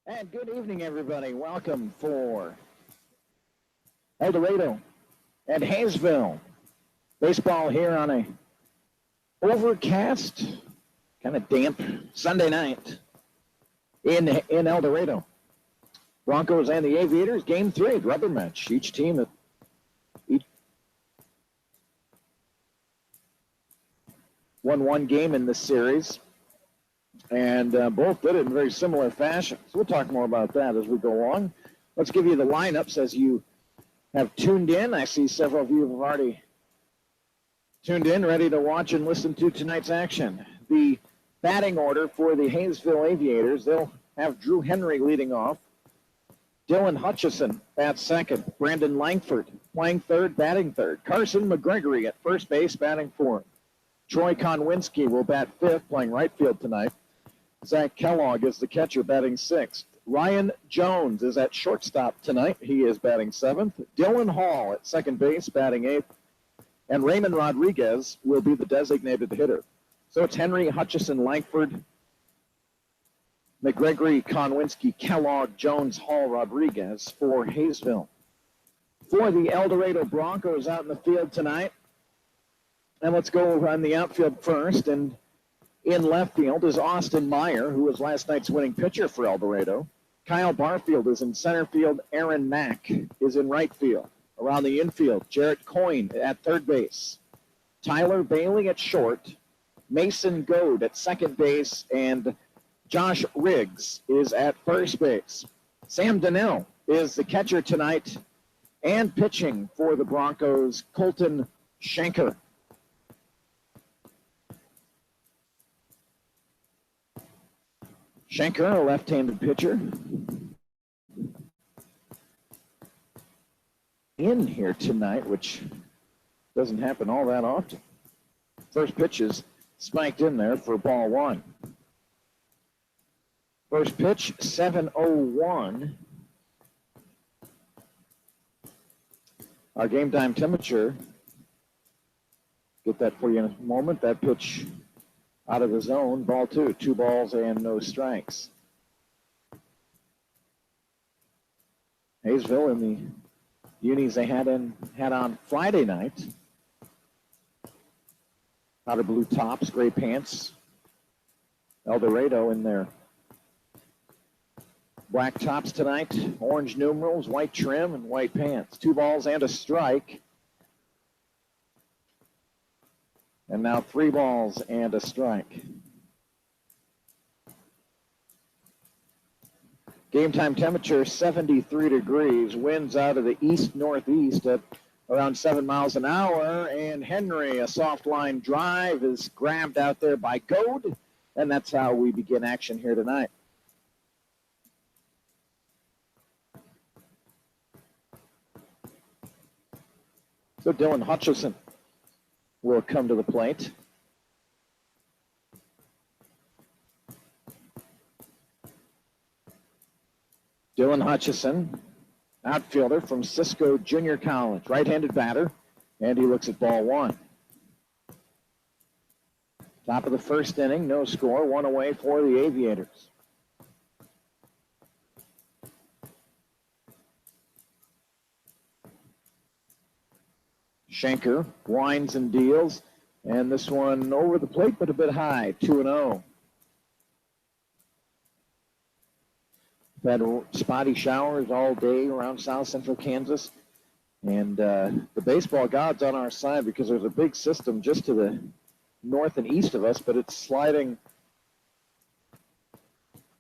And good evening, everybody. Welcome for El Dorado and Haysville. Baseball here on a overcast, kind of damp Sunday night in El Dorado. Broncos and the Aviators, game 3, rubber match. Each team won one game in this series. And both did it in very similar fashion. So we'll talk more about that as we go along. Let's give you the lineups as you have tuned in. I see several of you have already tuned in, ready to watch and listen to tonight's action. The batting order for the Haysville Aviators, they'll have Drew Henry leading off. Dylan Hutchison bats second. Brandon Langford playing third, batting third. Carson McGregory at first base, batting fourth. Troy Konwinski will bat fifth, playing right field tonight. Zach Kellogg is the catcher, batting sixth. Ryan Jones is at shortstop tonight. He is batting seventh. Dylan Hall at second base, batting eighth. And Raymond Rodriguez will be the designated hitter. So it's Henry, Hutchison, Langford, McGregory, Konwinski, Kellogg, Jones, Hall, Rodriguez for Haysville. For the El Dorado Broncos out in the field tonight. And let's go on the outfield first. And in left field is Austin Meyer, who was last night's winning pitcher for El Dorado. Kyle Barfield is in center field. Aaron Mack is in right field. Around the infield, Jarrett Coyne at third base. Tyler Bailey at short. Mason Goad at second base. And Josh Riggs is at first base. Sam Donnell is the catcher tonight. And pitching for the Broncos, Colton Schenker. Schenker, a left-handed pitcher. In here tonight, which doesn't happen all that often. First pitch is spiked in there for ball one. First pitch, 7:01. Our game time temperature. Get that for you in a moment. That pitch out of the zone, ball two. 2 balls and no strikes. Haysville in the unis they had on Friday night. Powder blue tops, gray pants. El Dorado in their black tops tonight. Orange numerals, white trim, and white pants. 2 balls and a strike. And now 3 balls and a strike. Game time temperature 73 degrees. Winds out of the east-northeast at around 7 miles an hour. And Henry, a soft line drive, is grabbed out there by Goad. And that's how we begin action here tonight. So Dylan Hutchison will come to the plate. Dylan Hutchison, outfielder from Cisco Junior College, right-handed batter, and he looks at ball one. Top of the first inning, no score, 1 away for the Aviators. Schenker winds and deals, and this one over the plate, but a bit high, 2-0. We've had spotty showers all day around south central Kansas, and the baseball god's on our side because there's a big system just to the north and east of us, but it's sliding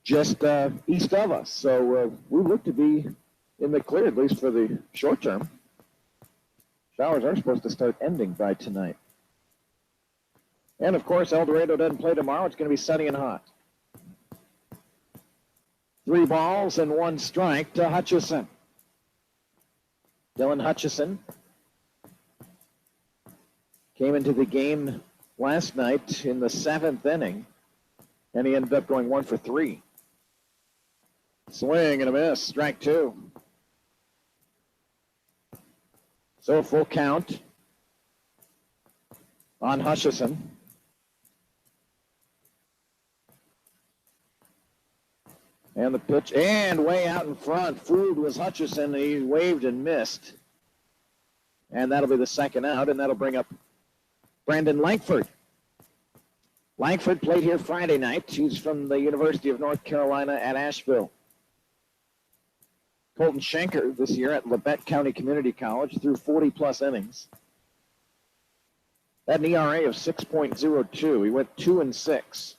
just east of us. So we look to be in the clear, at least for the short term. Showers are supposed to start ending by tonight. And, of course, El Dorado doesn't play tomorrow. It's going to be sunny and hot. 3 balls and 1 strike to Hutchison. Dylan Hutchison came into the game last night in the 7th inning, and he ended up going 1 for 3. Swing and a miss, strike 2. So a full count on Hutchison. And the pitch, and way out in front, fooled was Hutchison. He waved and missed. And that'll be the second out, and that'll bring up Brandon Langford. Langford played here Friday night. He's from the University of North Carolina at Asheville. Colton Schenker this year at Labette County Community College threw 40-plus innings. Had an ERA of 6.02. He went 2-6.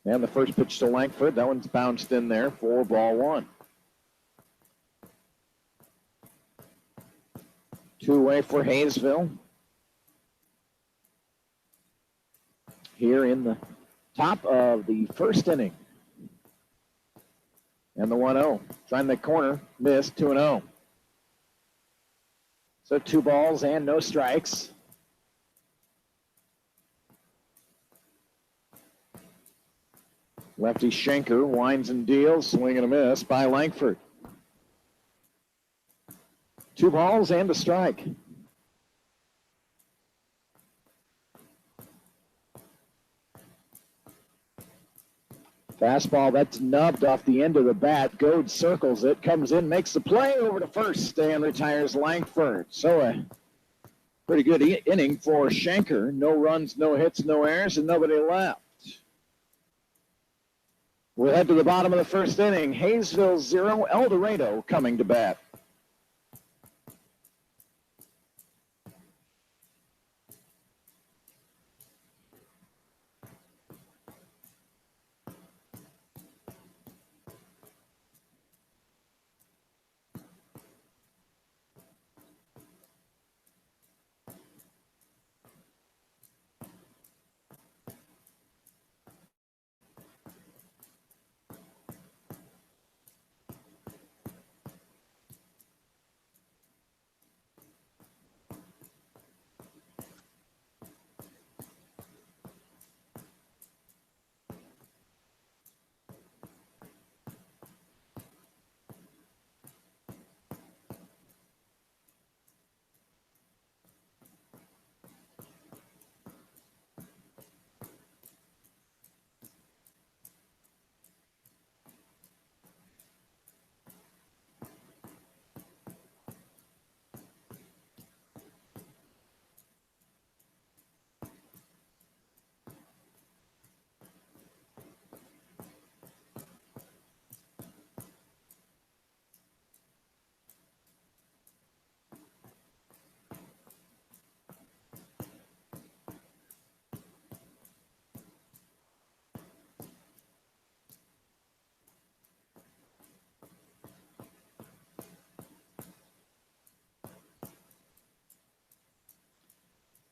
And the first pitch to Langford, that one's bounced in there for ball one. 2-away for Haysville. Here in the top of the first inning. And the 1-0. Trying the corner, missed, 2-0. So 2 balls and no strikes. Lefty Schenker winds and deals, swing and a miss by Langford. 2 balls and a strike. Fastball that's nubbed off the end of the bat. Goad circles it, comes in, makes the play over to first, and retires Langford. So a pretty good inning for Schenker. No runs, no hits, no errors, and nobody left. We'll head to the bottom of the first inning. Haysville 0, El Dorado coming to bat.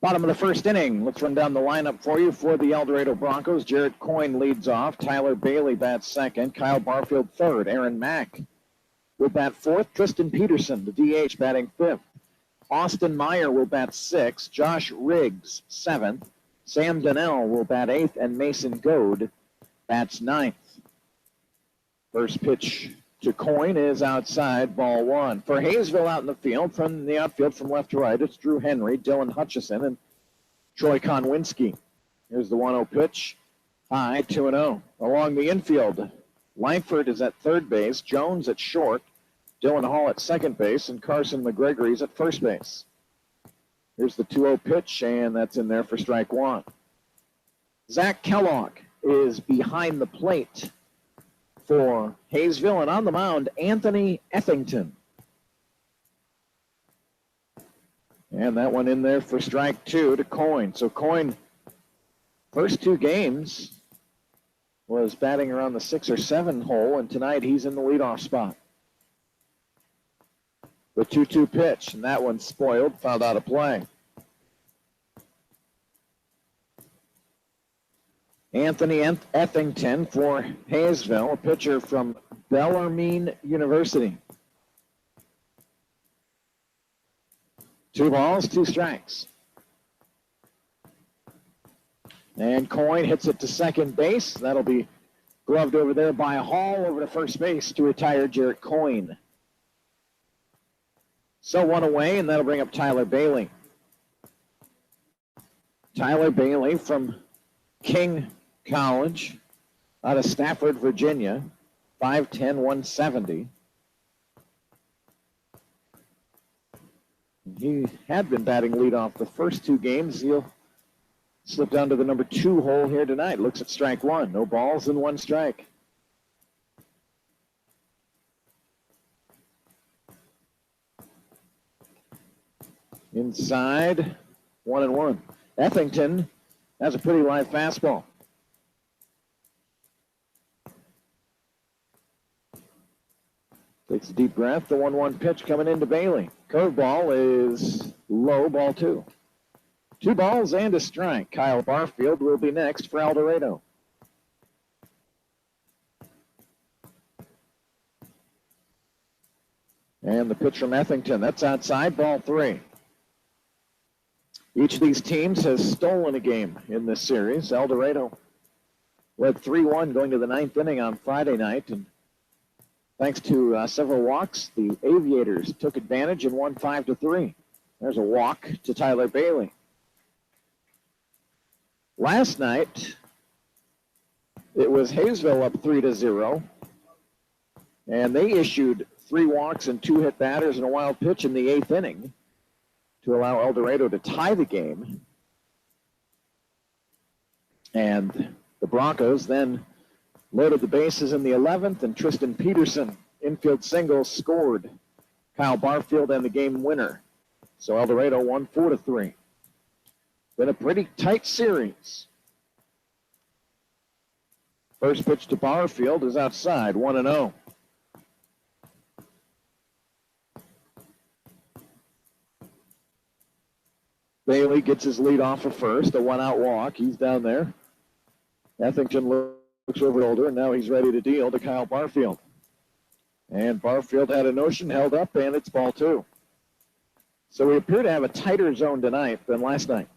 Bottom of the first inning. Let's run down the lineup for you for the El Dorado Broncos. Jarrett Coyne leads off. Tyler Bailey bats second. Kyle Barfield third. Aaron Mack will bat fourth. Tristan Peterson, the DH, batting fifth. Austin Meyer will bat sixth. Josh Riggs, seventh. Sam Donnell will bat eighth. And Mason Goad bats ninth. First pitch to Coyne is outside, ball one. For Haysville out in the field, from the outfield from left to right, it's Drew Henry, Dylan Hutchison, and Troy Konwinski. Here's the 1-0 pitch. High, 2-0. Along the infield, Langford is at third base, Jones at short, Dylan Hall at second base, and Carson McGregory's at first base. Here's the 2-0 pitch, and that's in there for strike one. Zach Kellogg is behind the plate for Haysville, and on the mound, Anthony Effington. And that one in there for strike two to Coyne. So Coyne, first 2 games, was batting around the 6 or 7 hole, and tonight he's in the leadoff spot. The 2-2 pitch, and that one's spoiled, fouled out of play. Anthony Effington for Haysville, a pitcher from Bellarmine University. 2 balls, 2 strikes. And Coyne hits it to second base. That'll be gloved over there by Hall over to first base to retire Jarrett Coyne. So 1 away, and that'll bring up Tyler Bailey. Tyler Bailey from King College out of Stafford, Virginia, 5'10", 170. He had been batting leadoff the first two games. He'll slip down to the number 2 hole here tonight. Looks at strike one. No balls and 1 strike. Inside, 1-1. Effington has a pretty live fastball. Takes a deep breath. The 1-1 pitch coming into Bailey. Curveball is low, ball 2. 2 balls and a strike. Kyle Barfield will be next for El Dorado. And the pitch from Effington. That's outside, ball 3. Each of these teams has stolen a game in this series. El Dorado led 3-1 going to the 9th inning on Friday night. And thanks to several walks, the Aviators took advantage and won 5-3. There's a walk to Tyler Bailey. Last night, it was Haysville up 3-0. And they issued 3 walks and 2 hit batters and a wild pitch in the 8th inning to allow El Dorado to tie the game. And the Broncos then loaded the bases in the 11th, and Tristan Peterson, infield single, scored Kyle Barfield and the game winner. So El Dorado won 4-3. Been a pretty tight series. First pitch to Barfield is outside, 1-0. Bailey gets his lead off of first, a 1-out walk. He's down there. Effington looks over the shoulder, and now he's ready to deal to Kyle Barfield. And Barfield had a notion, held up, and it's ball 2. So we appear to have a tighter zone tonight than last night.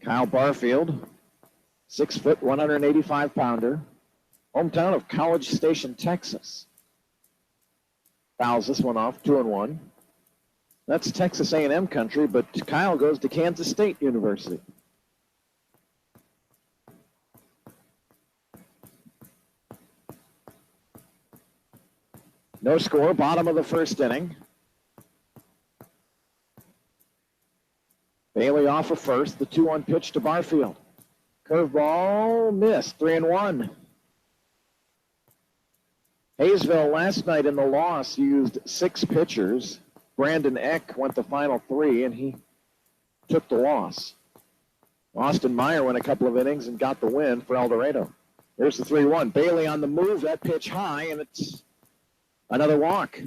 Kyle Barfield, 6 foot, 185 pounder. Hometown of College Station, Texas. Fouls this one off, 2-1. That's Texas A&M country, but Kyle goes to Kansas State University. No score, bottom of the first inning. Bailey off of first, the 2-1 pitch to Barfield. Curveball missed, 3-1. Haysville last night in the loss used 6 pitchers. Brandon Eck went the final 3, and he took the loss. Austin Meyer went a couple of innings and got the win for El Dorado. There's the 3-1. Bailey on the move, that pitch high, and it's another walk.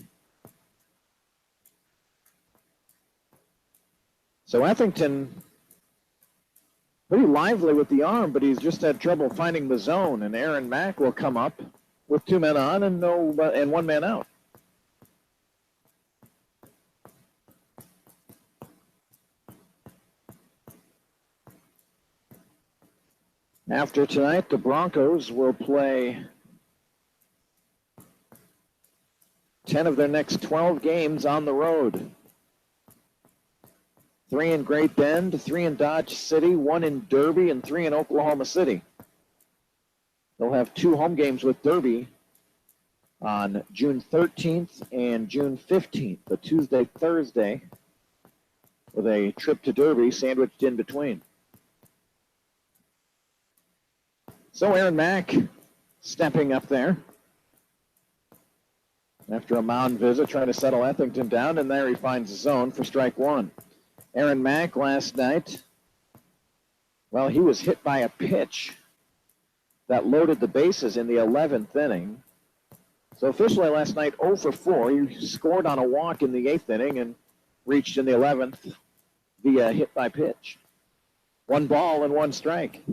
So Effington, pretty lively with the arm, but he's just had trouble finding the zone, and Aaron Mack will come up with 2 men on and 1 man out. After tonight, the Broncos will play 10 of their next 12 games on the road. 3 in Great Bend, 3 in Dodge City, 1 in Derby, and 3 in Oklahoma City. They'll have 2 home games with Derby on June 13th and June 15th, a Tuesday, Thursday, with a trip to Derby sandwiched in between. So Aaron Mack stepping up there after a mound visit, trying to settle Effington down, and there he finds the zone for strike 1. Aaron Mack last night, well, he was hit by a pitch that loaded the bases in the 11th inning. So officially last night, 0 for 4. He scored on a walk in the 8th inning and reached in the 11th via hit by pitch. 1 ball and 1 strike.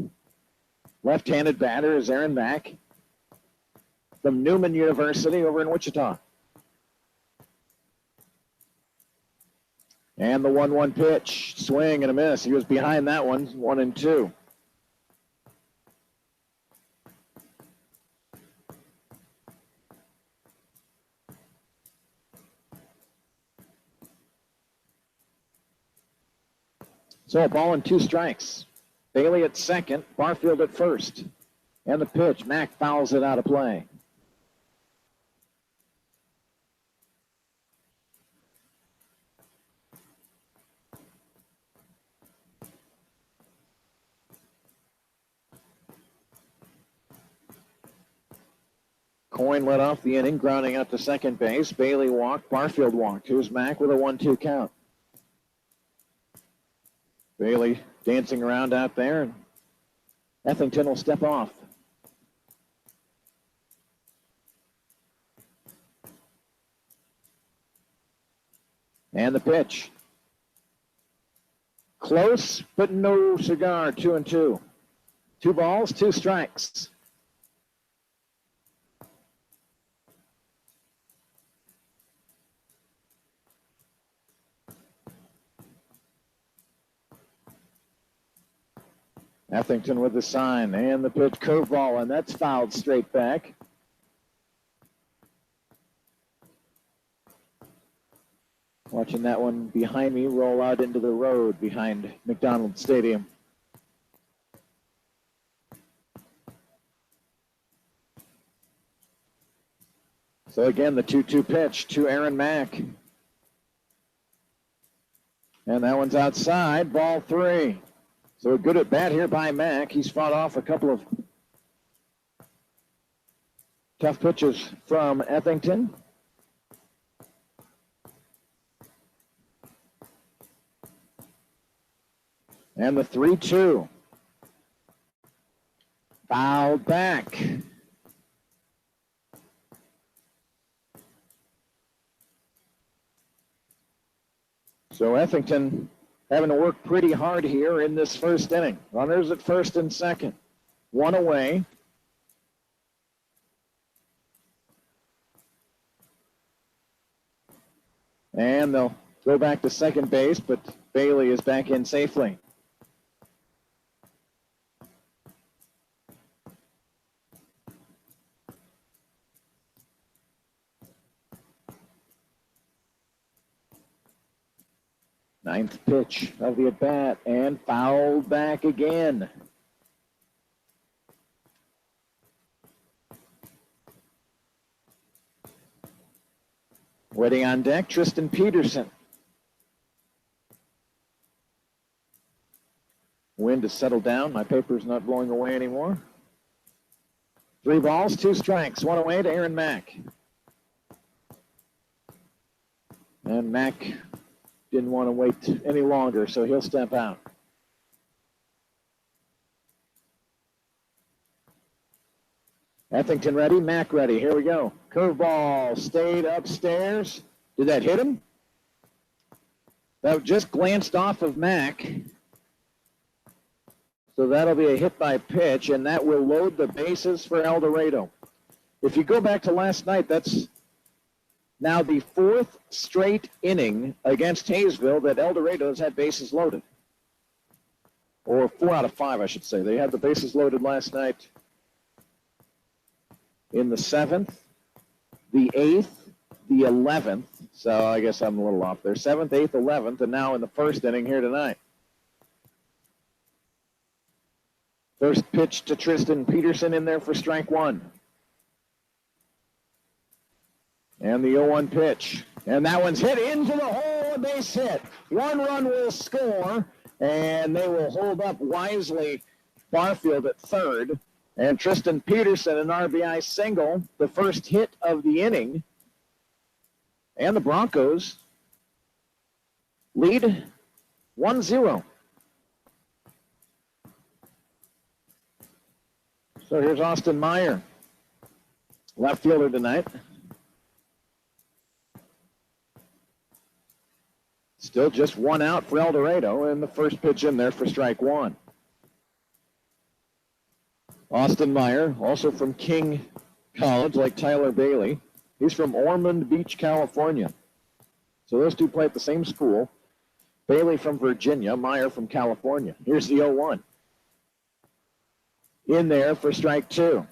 Left-handed batter is Aaron Mack from Newman University over in Wichita. And the 1-1 pitch, swing and a miss. He was behind that one, 1-2. So a ball and 2 strikes. Bailey at second, Barfield at first. And the pitch, Mack fouls it out of play. Coyne led off the inning, grounding out to second base. Bailey walked, Barfield walked. Here's Mack with a 1-2 count. Bailey dancing around out there, and Ethington will step off. And the pitch. Close, but no cigar, 2-2. 2 balls, 2 strikes. Ethington with the sign, and the pitch, curveball, and that's fouled straight back. Watching that one behind me roll out into the road behind McDonald Stadium. So again, the 2-2 pitch to Aaron Mack. And that one's outside, ball 3. So a good at bat here by Mack. He's fought off a couple of tough pitches from Ethington. And the 3-2. Fouled back. So Ethington having to work pretty hard here in this first inning. Runners at first and second. 1 away. And they'll go back to second base, but Bailey is back in safely. Ninth pitch of the at-bat, and fouled back again. Waiting on deck, Tristan Peterson. Wind has settled down. My paper's not blowing away anymore. 3 balls, 2 strikes. 1 away to Aaron Mack. And Mack didn't want to wait any longer, so he'll step out. Ethington ready, Mack ready. Here we go. Curveball stayed upstairs. Did that hit him? That just glanced off of Mack. So that'll be a hit by pitch, and that will load the bases for El Dorado. If you go back to last night, that's now the 4th straight inning against Haysville that El Dorado has had bases loaded. Or 4 out of 5, I should say. They had the bases loaded last night in the 7th, the 8th, the 11th. So I guess I'm a little off there. 7th, 8th, 11th, and now in the first inning here tonight. First pitch to Tristan Peterson in there for strike 1. And the 0-1 pitch. And that one's hit into the hole, a base hit. 1 run will score, and they will hold up wisely Barfield at third. And Tristan Peterson, an RBI single, the first hit of the inning. And the Broncos lead 1-0. So here's Austin Meyer, left fielder tonight. Still just 1 out for El Dorado, and the first pitch in there for strike 1. Austin Meyer, also from King College, like Tyler Bailey. He's from Ormond Beach, California. So those two play at the same school. Bailey from Virginia, Meyer from California. Here's the 0-1. In there for strike 2.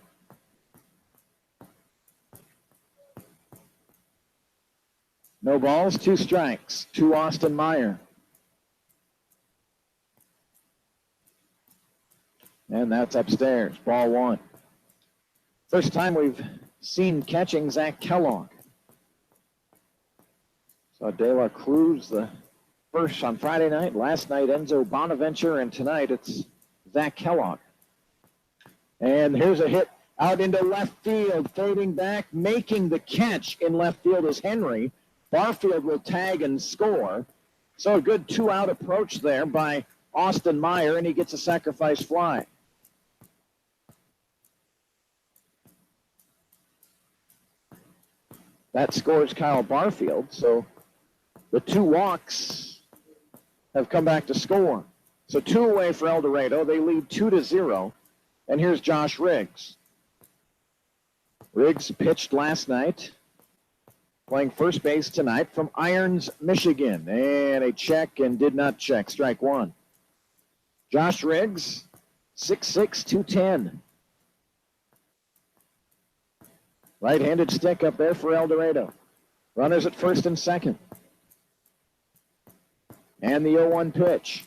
No balls, 2 strikes to Austin Meyer. And that's upstairs, ball one. First time we've seen catching Zach Kellogg. So De La Cruz, the first on Friday night. Last night, Enzo Bonaventure, and tonight it's Zach Kellogg. And here's a hit out into left field, fading back, making the catch in left field is Henry. Barfield will tag and score. So a good two-out approach there by Austin Meyer, and he gets a sacrifice fly. That scores Kyle Barfield, so the two walks have come back to score. So two away for El Dorado. They lead 2-0. And here's Josh Riggs. Riggs pitched last night, playing first base tonight from Irons, Michigan. And a check and did not check. Strike one. Josh Riggs, 6'6", 210. Right-handed stick up there for El Dorado. Runners at first and second. And the 0-1 pitch.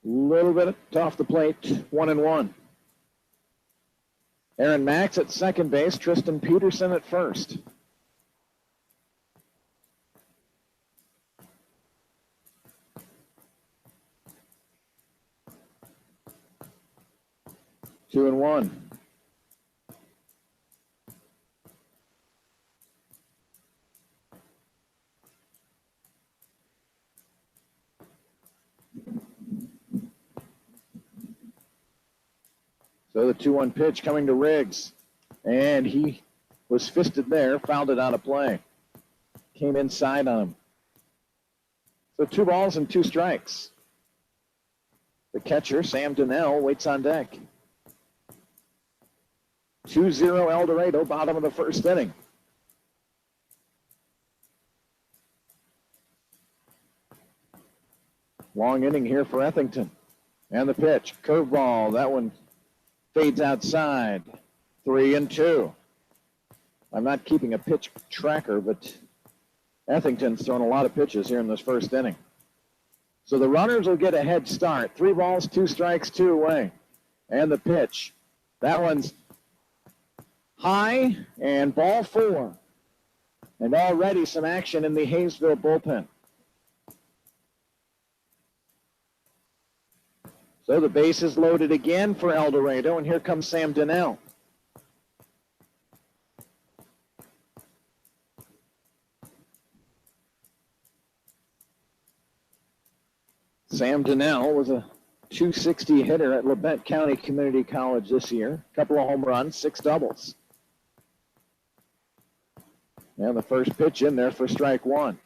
Little bit off the plate, 1-1. Aaron Max at second base, Tristan Peterson at first. Two and one. So the 2-1 pitch coming to Riggs. And he was fisted there, fouled it out of play. Came inside on him. So 2 balls and 2 strikes. The catcher, Sam Donnell, waits on deck. 2-0 El Dorado, bottom of the first inning. Long inning here for Ethington. And the pitch, curveball, that one fades outside. 3-2. I'm not keeping a pitch tracker, but Ethington's thrown a lot of pitches here in this first inning. So the runners will get a head start. 3 balls, 2 strikes, 2 away. And the pitch. That one's high and ball 4. And already some action in the Haysville bullpen. So the base is loaded again for El Dorado, and here comes Sam Donnell. Sam Donnell was a .260 hitter at Labette County Community College this year. A couple of home runs, 6 doubles. And the first pitch in there for strike one.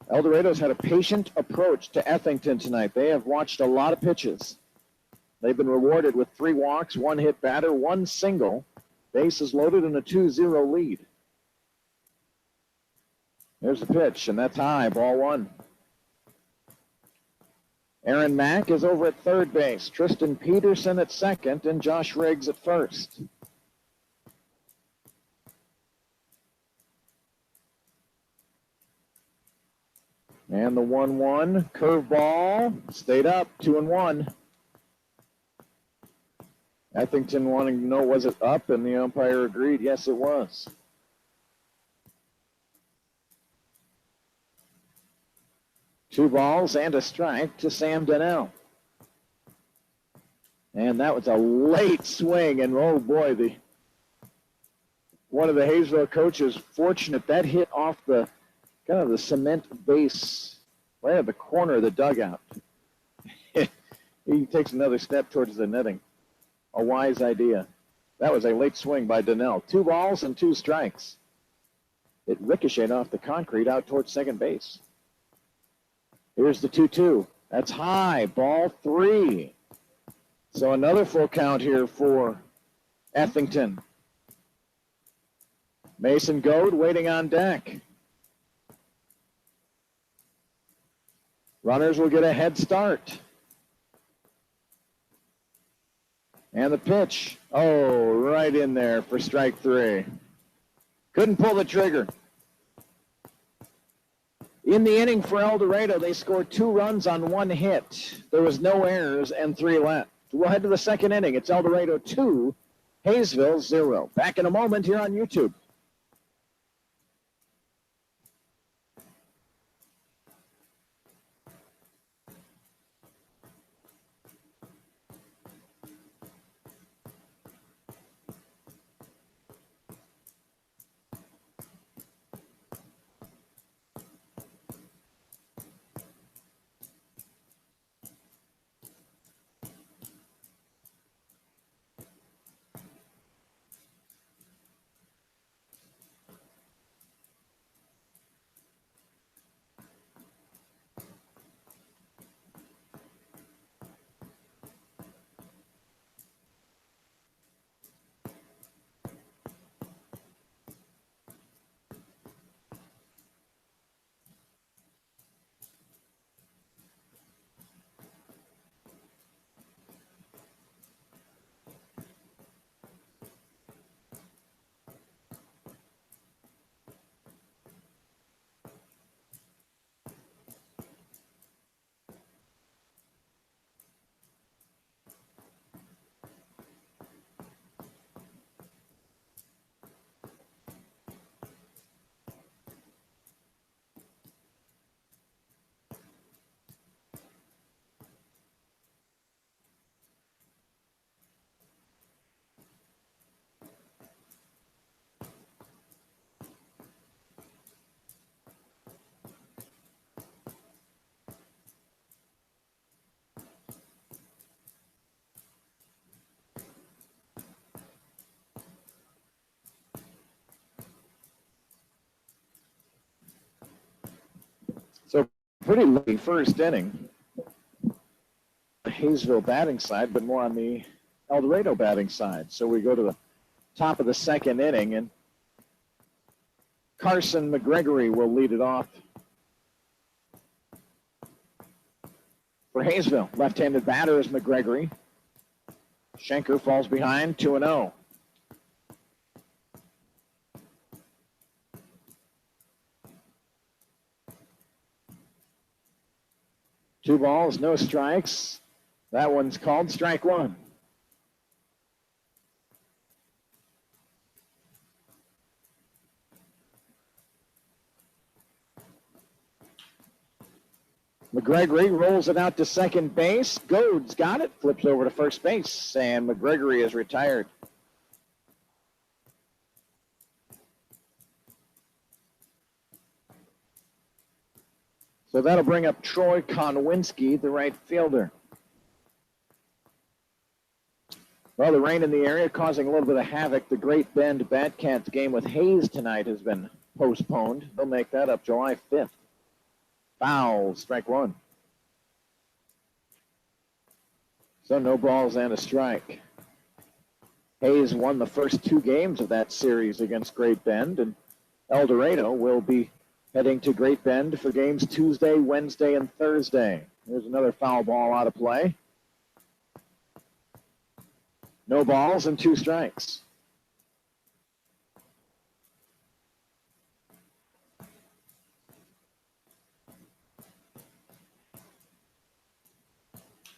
El Dorado's had a patient approach to Ethington tonight. They have watched a lot of pitches. They've been rewarded with 3 walks, 1 hit batter, 1 single. Base is loaded in a 2-0 lead. There's the pitch, and that's high, ball 1. Aaron Mack is over at third base. Tristan Peterson at second, and Josh Riggs at first. And the 1-1 curveball stayed up, 2-1. Ethington wanting to know, was it up? And the umpire agreed, yes, it was. Two balls and a strike to Sam Donnell. And that was a late swing, and oh boy, one of the Haysville coaches fortunate that hit off the kind of the cement base right at the corner of the dugout. He takes another step towards the netting. A wise idea. That was a late swing by Donnell. 2 balls and 2 strikes. It ricocheted off the concrete out towards second base. Here's the 2-2. That's high, ball 3. So another full count here for Ethington. Mason Goad waiting on deck. Runners will get a head start. And the pitch. Oh, right in there for strike 3. Couldn't pull the trigger. In the inning for El Dorado, they scored 2 runs on 1 hit. There was no errors and 3 left. So we'll head to the second inning. It's El Dorado 2, Haysville 0. Back in a moment here on YouTube. So pretty late first inning. The Haysville batting side, but more on the El Dorado batting side. So we go to the top of the second inning, and Carson McGregory will lead it off for Haysville. Left-handed batter is McGregory. Schenker falls behind, 2-0. Two balls, no strikes. That one's called strike one. McGregory rolls it out to second base. Goads got it, flips over to first base, and McGregory is retired. So that'll bring up Troy Konwinski, the right fielder. Well, the rain in the area causing a little bit of havoc. The Great Bend Batcats game with Hayes tonight has been postponed. They'll make that up July 5th. Foul, strike one. So no balls and a strike. Hayes won the first two games of that series against Great Bend, and El Dorado will be heading to Great Bend for games Tuesday, Wednesday, and Thursday. There's another foul ball out of play. No balls and two strikes.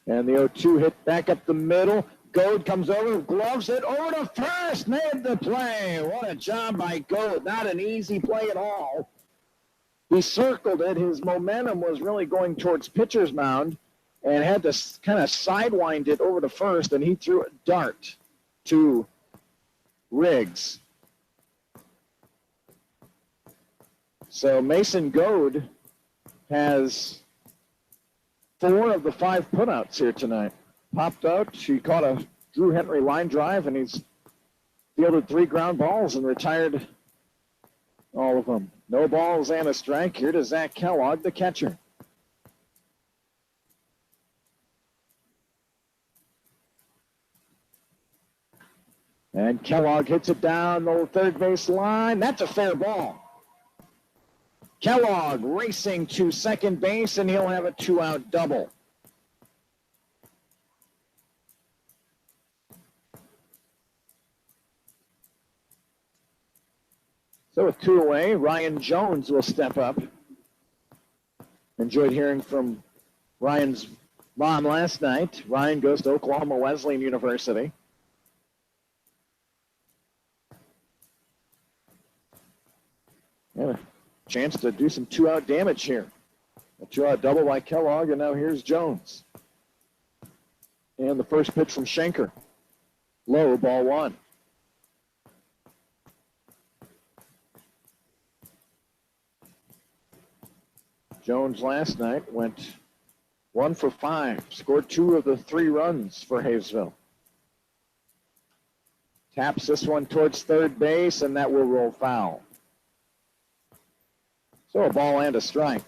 And the 0-2 hit back up the middle. Goad comes over, gloves it over to first, made the play. What a job by Goad. Not an easy play at all. He circled it. His momentum was really going towards pitcher's mound and had to kind of sidewind it over to first, and he threw a dart to Riggs. So Mason Goad has 4 of the 5 putouts here tonight. Popped out. She caught a Drew Henry line drive, and he's fielded 3 ground balls and retired all of them. No balls and a strike. Here to Zach Kellogg, the catcher. And Kellogg hits it down the third base line. That's a fair ball. Kellogg racing to second base, and he'll have a 2-out double. So with 2 away, Ryan Jones will step up. Enjoyed hearing from Ryan's bomb last night. Ryan goes to Oklahoma Wesleyan University. And a chance to do some two-out damage here. A two-out double by Kellogg, and now here's Jones. And the first pitch from Schenker. Low, ball one. Jones last night went 1 for 5, scored 2 of the 3 runs for Haysville. Taps this one towards third base, and that will roll foul. So a ball and a strike.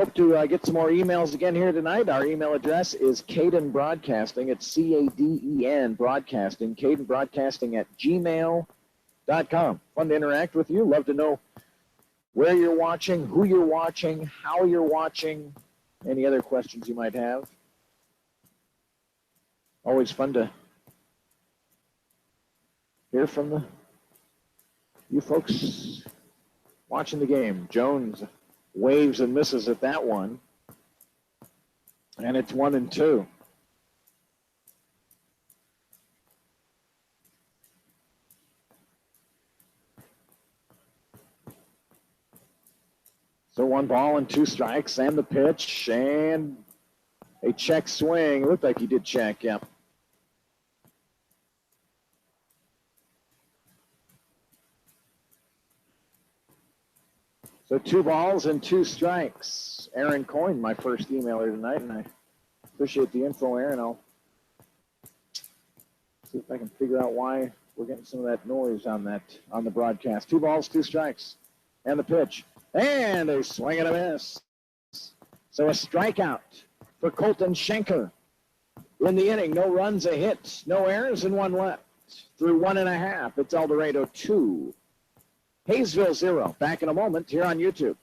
Hope to get some more emails again here tonight. Our email address is Caden Broadcasting. It's C-A-D-E-N Broadcasting. Caden Broadcasting at gmail.com. Fun to interact with you. Love to know where you're watching, who you're watching, how you're watching, any other questions you might have. Always fun to hear from you folks watching the game. Jones waves and misses at that one. And it's 1-2. So 1 ball and 2 strikes, and the pitch, and a check swing. It looked like he did check, yeah. So 2 balls and 2 strikes. Aaron Coyne, my first emailer tonight, and I appreciate the info, Aaron. I'll see if I can figure out why we're getting some of that noise on the broadcast. 2 balls, 2 strikes, and the pitch. And a swing and a miss. So a strikeout for Colton Schenker in the inning. No runs, a hit, no errors, and 1 left. Through 1.5, it's El Dorado 2. Haysville 0. Back in a moment here on YouTube.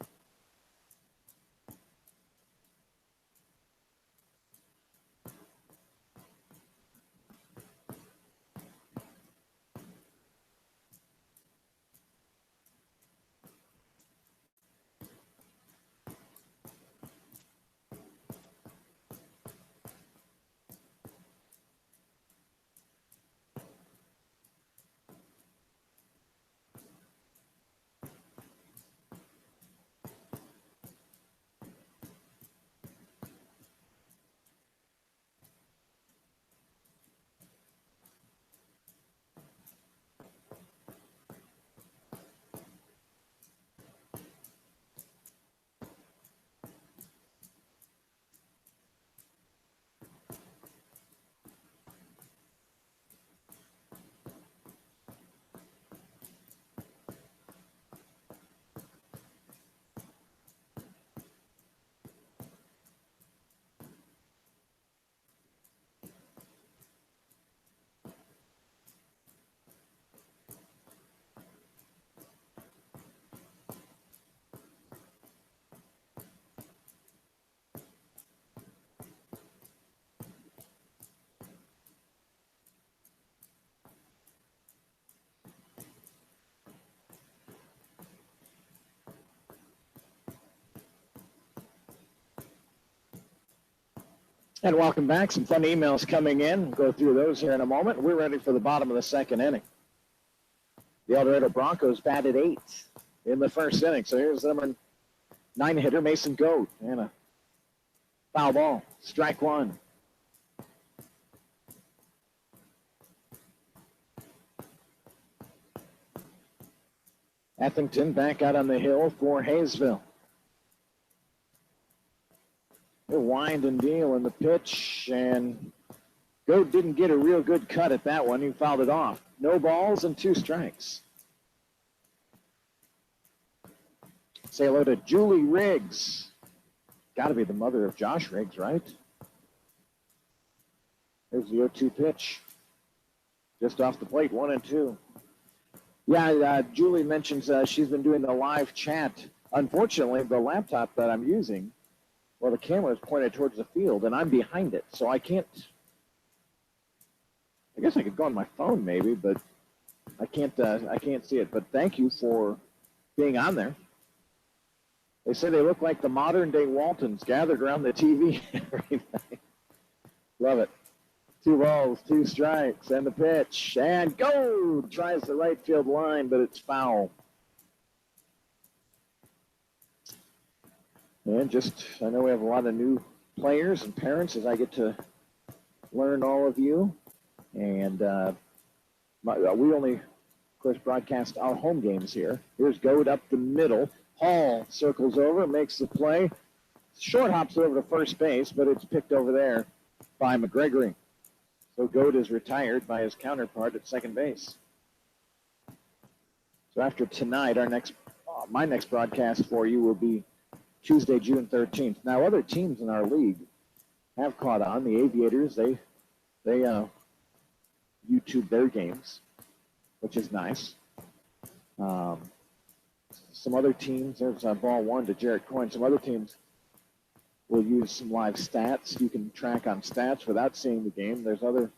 And welcome back. Some fun emails coming in. We'll go through those here in a moment. We're ready for the bottom of the second inning. The El Dorado Broncos batted 8 in the first inning. So here's number 9 hitter, Mason Goat. And a foul ball. Strike 1. Etherington back out on the hill for Haysville. A wind and deal in the pitch, and Goat didn't get a real good cut at that one. He fouled it off. No balls and 2 strikes. Say hello to Julie Riggs. Got to be the mother of Josh Riggs, right? There's the 0-2 pitch. Just off the plate, 1-2. Yeah, Julie mentions she's been doing the live chat. Unfortunately, the laptop that I'm using, well, the camera is pointed towards the field, and I'm behind it, so I can't. I guess I could go on my phone maybe, but I can't see it. But thank you for being on there. They say they look like the modern-day Waltons gathered around the TV every night. Love it. 2 balls, 2 strikes, and the pitch. And go! Tries the right field line, but it's foul. And I know we have a lot of new players and parents as I get to learn all of you. And we only, of course, broadcast our home games here. Here's Goad up the middle. Hall circles over, makes the play. Short hops over to first base, but it's picked over there by McGregory. So Goad is retired by his counterpart at second base. So after tonight, my next broadcast for you will be Tuesday, June 13th. Now, other teams in our league have caught on. The Aviators, they YouTube their games, which is nice. Some other teams, there's ball 1 to Jarrett Coyne. Some other teams will use some live stats. You can track on stats without seeing the game. There's a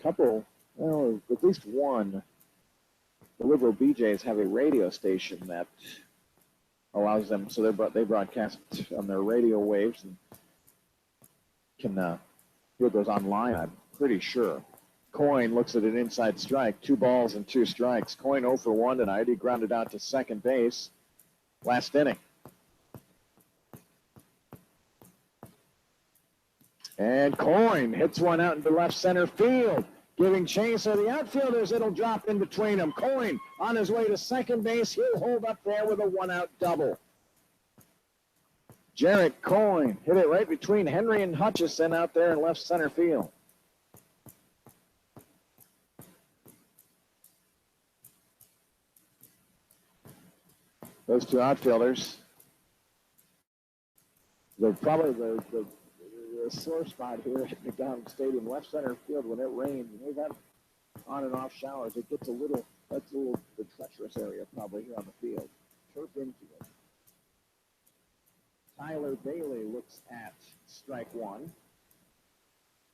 couple, well, at least one. The Liberal BJs have a radio station that allows them, so they broadcast on their radio waves and can hear those online, I'm pretty sure. Coyne looks at an inside strike, 2 balls and 2 strikes. Coyne 0 for 1 tonight. He grounded out to second base last inning. And Coyne hits one out into left center field. Giving chase of the outfielders, it'll drop in between them. Coyne on his way to second base. He'll hold up there with a 1-out double. Jarrett Coyne hit it right between Henry and Hutchison out there in left center field. Those 2 outfielders, they're probably the sore spot here at McDonald Stadium, left center field when it rains. And they've had on and off showers. It gets that's a little the treacherous area probably here on the field. Turf infield. Tyler Bailey looks at strike 1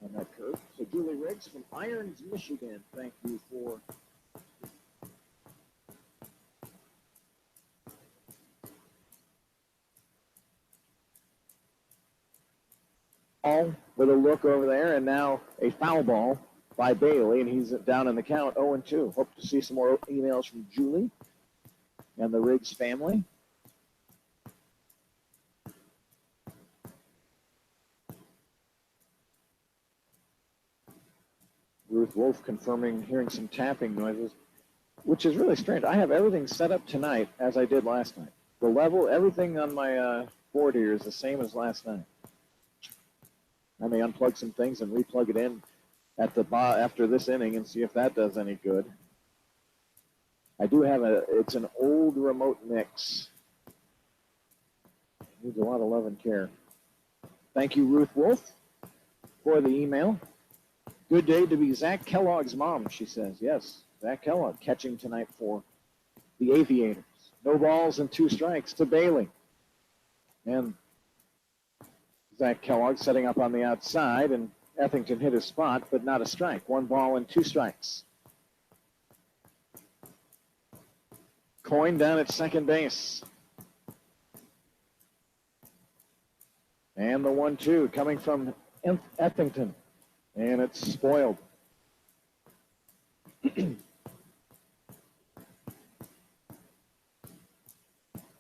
on that curve. So Julie Riggs from Irons, Michigan, thank you for with a look over there, and now a foul ball by Bailey, and he's down in the count 0-2. Hope to see some more emails from Julie and the Riggs family. Ruth Wolf confirming hearing some tapping noises, which is really strange. I have everything set up tonight as I did last night. The level, everything on my board here is the same as last night. I may unplug some things and replug it in at the after this inning and see if that does any good. I do have it's an old remote mix. It needs a lot of love and care. Thank you, Ruth Wolf, for the email. Good day to be Zach Kellogg's mom, she says. Yes, Zach Kellogg catching tonight for the Aviators. No balls and 2 strikes to Bailey. And Zach Kellogg setting up on the outside, and Ethington hit his spot, but not a strike. 1 ball and 2 strikes. Coyne down at second base. And the 1-2 coming from Ethington, and it's spoiled. Again,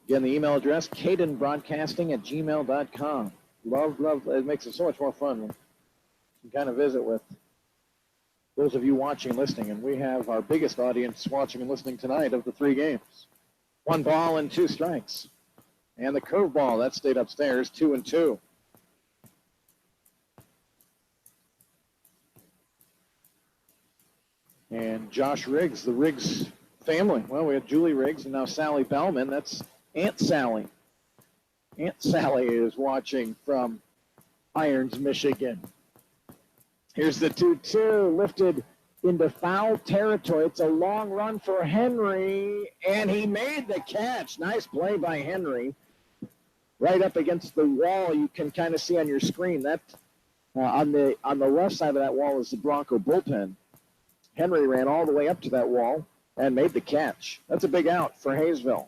the email address, cadenbroadcasting@gmail.com. Love, it makes it so much more fun when you kind of visit with those of you watching and listening. And we have our biggest audience watching and listening tonight of the 3 games. 1 ball and 2 strikes. And the curveball, that stayed upstairs, 2-2. And Josh Riggs, the Riggs family. Well, we have Julie Riggs and now Sally Bellman. That's Aunt Sally. Aunt Sally is watching from Irons, Michigan. Here's the 2-2 lifted into foul territory. It's a long run for Henry, and he made the catch. Nice play by Henry. Right up against the wall, you can kind of see on your screen that on the left side of that wall is the Bronco bullpen. Henry ran all the way up to that wall and made the catch. That's a big out for Haysville.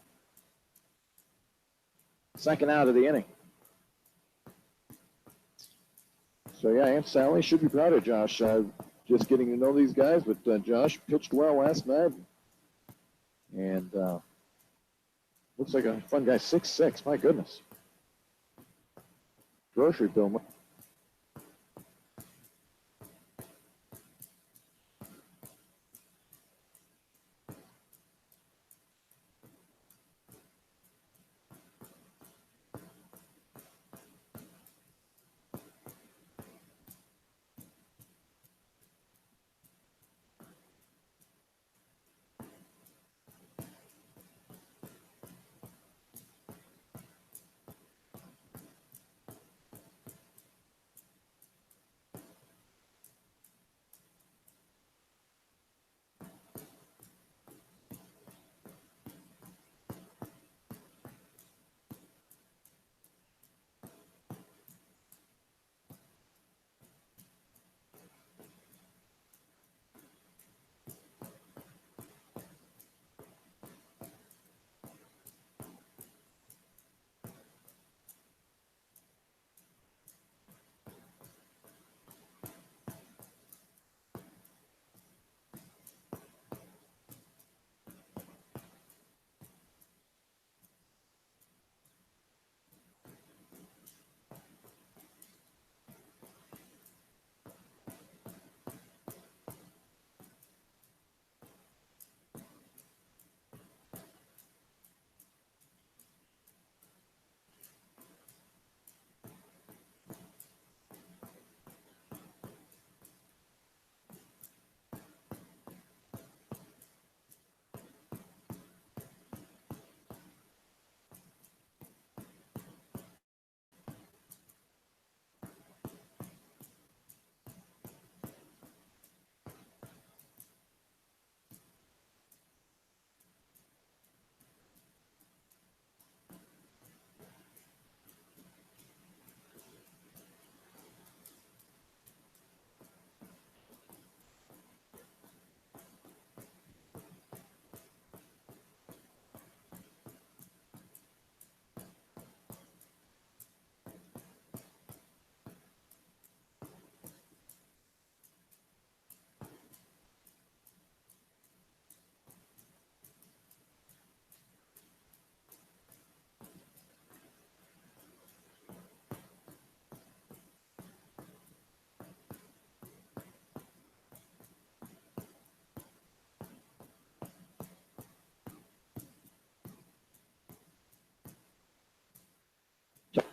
Second out of the inning. So, yeah, Aunt Sally should be proud of Josh. Just getting to know these guys, but Josh pitched well last night. And looks like a fun guy, 6'6", my goodness. Grocery bill.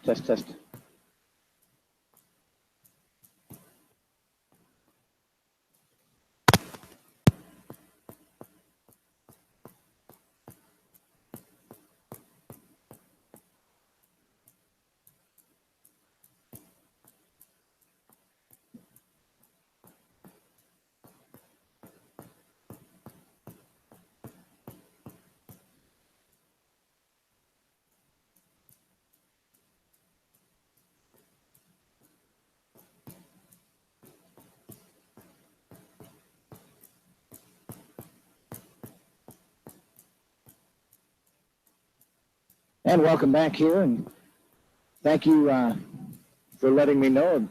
Test, test. And welcome back here, and thank you for letting me know.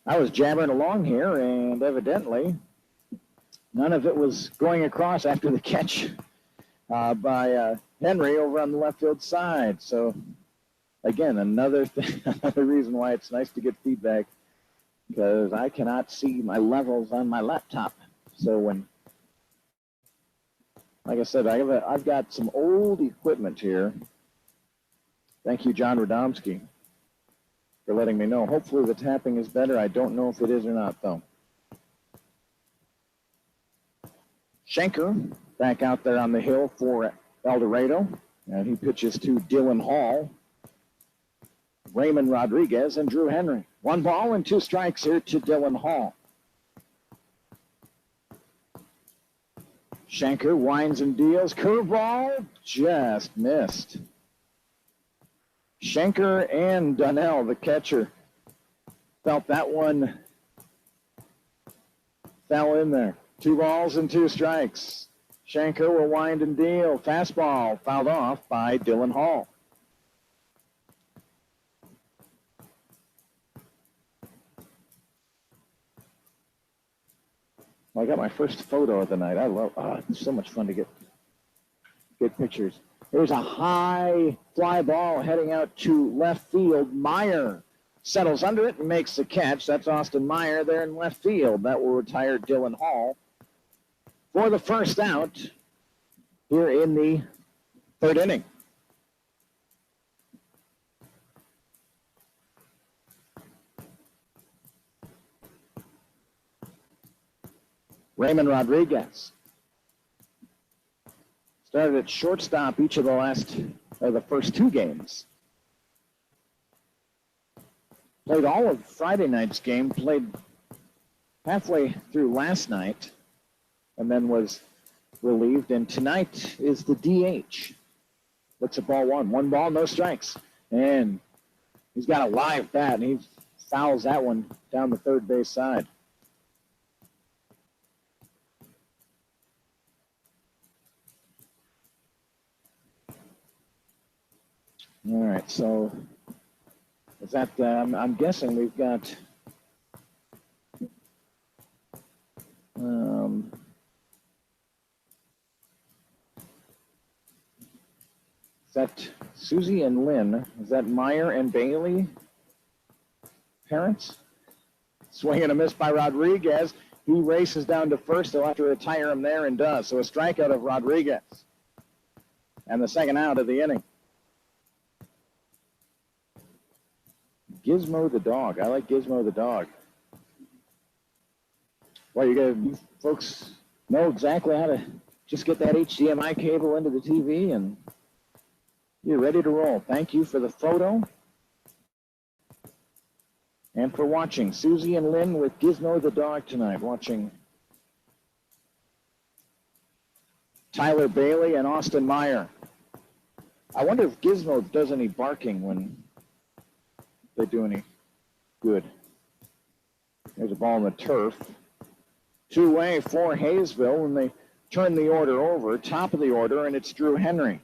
I was jabbering along here, and evidently none of it was going across after the catch by Henry over on the left field side. So, again, another reason why it's nice to get feedback, because I cannot see my levels on my laptop. So when, like I said, I've got some old equipment here. Thank you, John Radomski, for letting me know. Hopefully the tapping is better. I don't know if it is or not, though. Schenker back out there on the hill for El Dorado, and he pitches to Dylan Hall, Raymond Rodriguez, and Drew Henry. 1 ball and 2 strikes here to Dylan Hall. Schenker winds and deals. Curveball just missed. Schenker and Donnell, the catcher, felt that one fell in there. 2 balls and 2 strikes. Schenker will wind and deal. Fastball fouled off by Dylan Hall. Well, I got my first photo of the night. I love it's so much fun to get pictures. There's a high fly ball heading out to left field. Meyer settles under it and makes the catch. That's Austin Meyer there in left field. That will retire Dylan Hall for the first out here in the third inning. Raymond Rodriguez started at shortstop each of the first two games. Played all of Friday night's game, played halfway through last night, and then was relieved. And tonight is the DH. Looks at ball one. 1 ball, no strikes. And he's got a live bat, and he fouls that one down the third base side. All right, so is that, I'm guessing we've got is that Susie and Lynn? Is that Meyer and Bailey parents? Swing and a miss by Rodriguez. He races down to first. They'll have to retire him there and does. So a strikeout of Rodriguez. And the second out of the inning. Gizmo the dog. I like Gizmo the dog. Well, you folks know exactly how to just get that HDMI cable into the TV and you're ready to roll. Thank you for the photo and for watching. Susie and Lynn with Gizmo the dog tonight, watching Tyler Bailey and Austin Meyer. I wonder if Gizmo does any barking when they do any good. There's a ball on the turf. Two-way for Haysville when they turn the order over. Top of the order, and it's Drew Henry.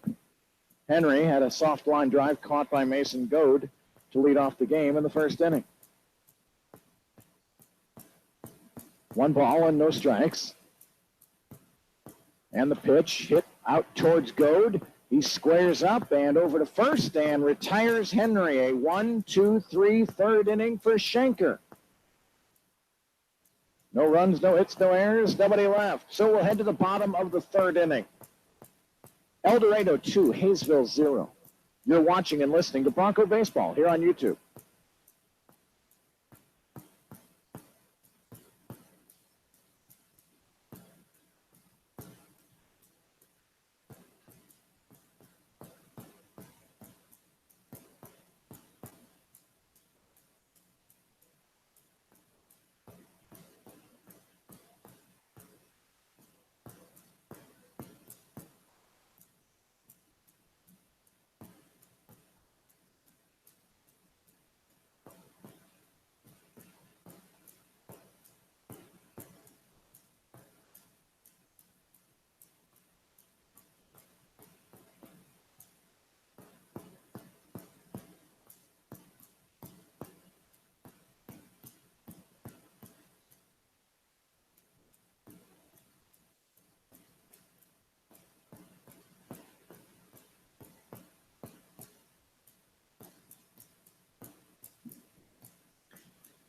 Henry had a soft line drive caught by Mason Goad to lead off the game in the first inning. 1 ball and no strikes. And the pitch hit out towards Goad. He squares up and over to first and retires Henry. A 1-2-3 third inning for Schenker. No runs, no hits, no errors, nobody left. So we'll head to the bottom of the third inning. El Dorado 2, Haysville 0. You're watching and listening to Bronco Baseball here on YouTube.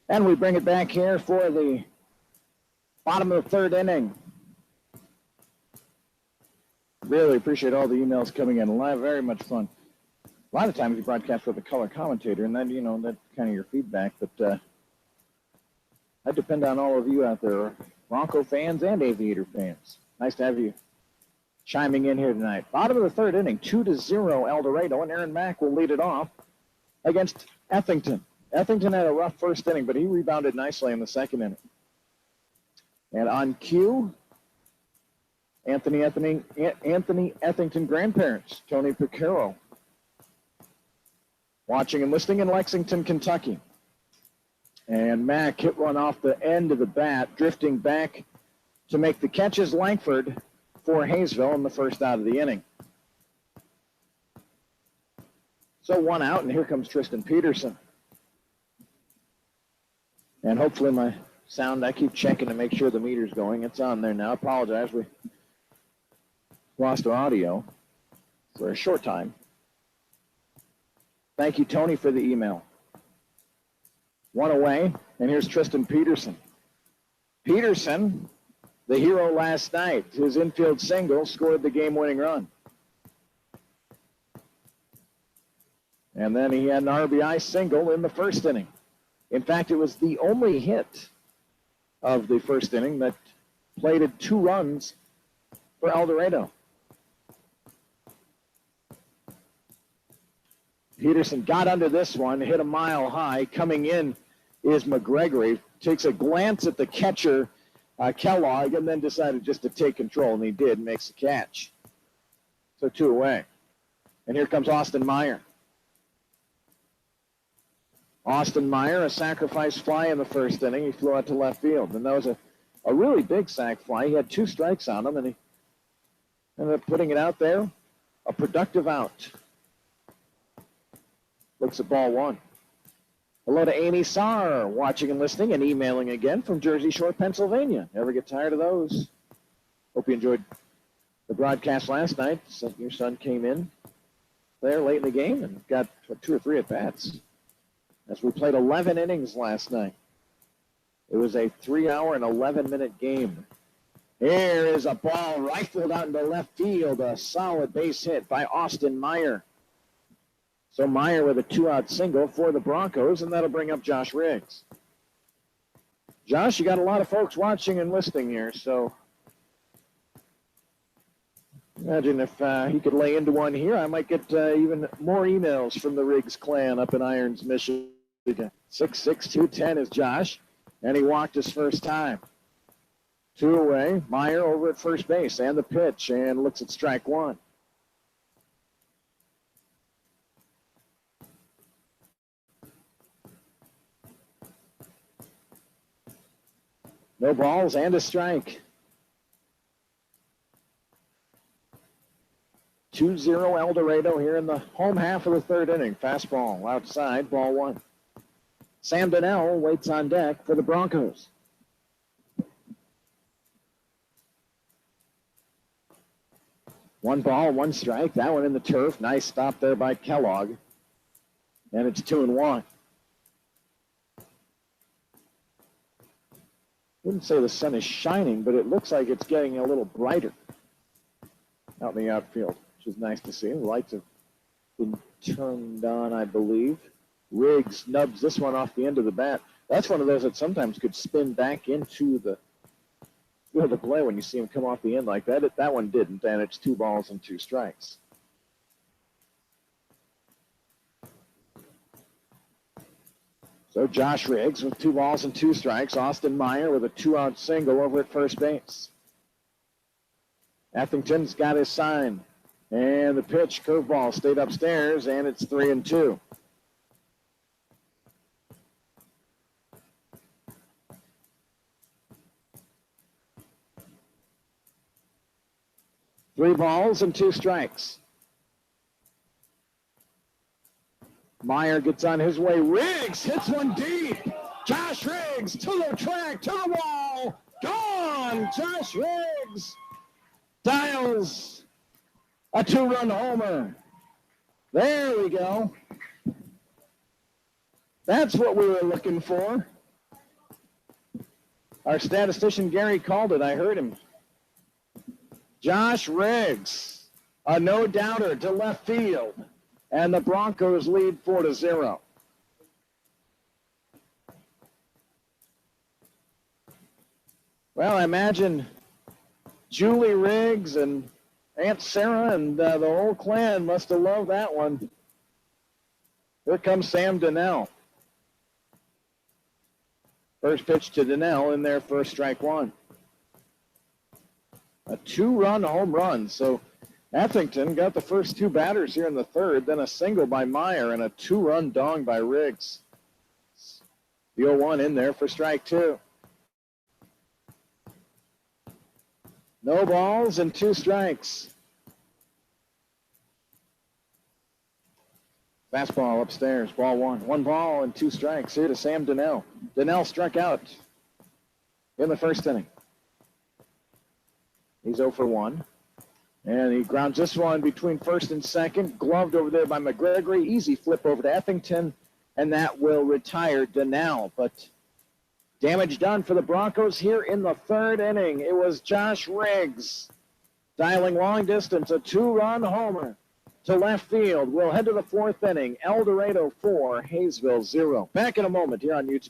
And we bring it back here for the bottom of the third inning. Really appreciate all the emails coming in live. Very much fun. A lot of times you broadcast with a color commentator, and then, that's kind of your feedback. But I depend on all of you out there, Bronco fans and Aviator fans. Nice to have you chiming in here tonight. Bottom of the third inning, 2-0 El Dorado, and Aaron Mack will lead it off against Effington. Effington had a rough first inning, but he rebounded nicely in the second inning. And on cue, Anthony Effington grandparents, Tony Picaro, watching and listening in Lexington, Kentucky. And Mack hit one off the end of the bat, drifting back to make the catches. Langford for Haysville in the first out of the inning. So 1 out, and here comes Tristan Peterson. And hopefully my sound. I keep checking to make sure the meter's going. It's on there now. I apologize. We lost our audio for a short time. Thank you, Tony, for the email. One away, and here's Tristan Peterson. Peterson, the hero last night, his infield single scored the game-winning run. And then he had an RBI single in the first inning. In fact, it was the only hit of the first inning that plated 2 runs for El Dorado. Peterson got under this one, hit a mile high. Coming in is McGregory. Takes a glance at the catcher, Kellogg, and then decided just to take control, and he did, makes the catch. So 2 away. And here comes Austin Meyer. Austin Meyer, a sacrifice fly in the first inning. He flew out to left field, and that was a really big sac fly. He had 2 strikes on him, and he ended up putting it out there. A productive out. Looks at ball 1. Hello to Amy Saar, watching and listening and emailing again from Jersey Shore, Pennsylvania. Never get tired of those. Hope you enjoyed the broadcast last night. So your son came in there late in the game and got 2 or 3 at-bats. As we played 11 innings last night. It was a 3-hour and 11-minute game. Here is a ball rifled out into left field. A solid base hit by Austin Meyer. So Meyer with a 2-out single for the Broncos, and that'll bring up Josh Riggs. Josh, you got a lot of folks watching and listening here, so imagine if he could lay into one here. I might get even more emails from the Riggs clan up in Irons, Michigan. 6'6", 210 is Josh, and he walked his first time. 2 away. Meyer over at first base, and the pitch, and looks at strike 1. No balls and a strike. 2-0 El Dorado here in the home half of the 3rd inning. Fastball outside, ball 1. Sam Donnell waits on deck for the Broncos. One ball, 1 strike. That one in the turf. Nice stop there by Kellogg. And it's 2-1. Wouldn't say the sun is shining, but it looks like it's getting a little brighter out in the outfield, which is nice to see. The lights have been turned on, I believe. Riggs nubs this one off the end of the bat. That's one of those that sometimes could spin back into the field of play when you see him come off the end like that. That one didn't, and it's 2 balls and 2 strikes. So Josh Riggs with 2 balls and 2 strikes. Austin Meyer with a 2-out single over at first base. Etherington's got his sign. And the pitch, curveball, stayed upstairs, and it's 3-2. Three balls and 2 strikes. Meyer gets on his way. Riggs hits one deep. Josh Riggs to the track, to the wall. Gone. Josh Riggs dials a 2-run homer. There we go. That's what we were looking for. Our statistician Gary called it. I heard him. Josh Riggs, a no-doubter to left field. And the Broncos lead 4-0. Well, I imagine Julie Riggs and Aunt Sarah and the whole clan must have loved that one. Here comes Sam Donnell. First pitch to Donnell in there for strike 1. A 2-run home run. So Etherington got the first 2 batters here in the 3rd, then a single by Meyer and a 2-run dong by Riggs. The 0-1 in there for strike 2. No balls and 2 strikes. Fastball upstairs, ball 1. 1 ball and 2 strikes here to Sam Donnell. Donnell struck out in the first inning. He's 0 for 1. And he grounds this one between first and second. Gloved over there by McGregory. Easy flip over to Effington. And that will retire Donnell. But damage done for the Broncos here in the third inning. It was Josh Riggs dialing long distance, a 2-run homer to left field. We'll head to the fourth inning. El Dorado 4, Haysville 0. Back in a moment here on YouTube.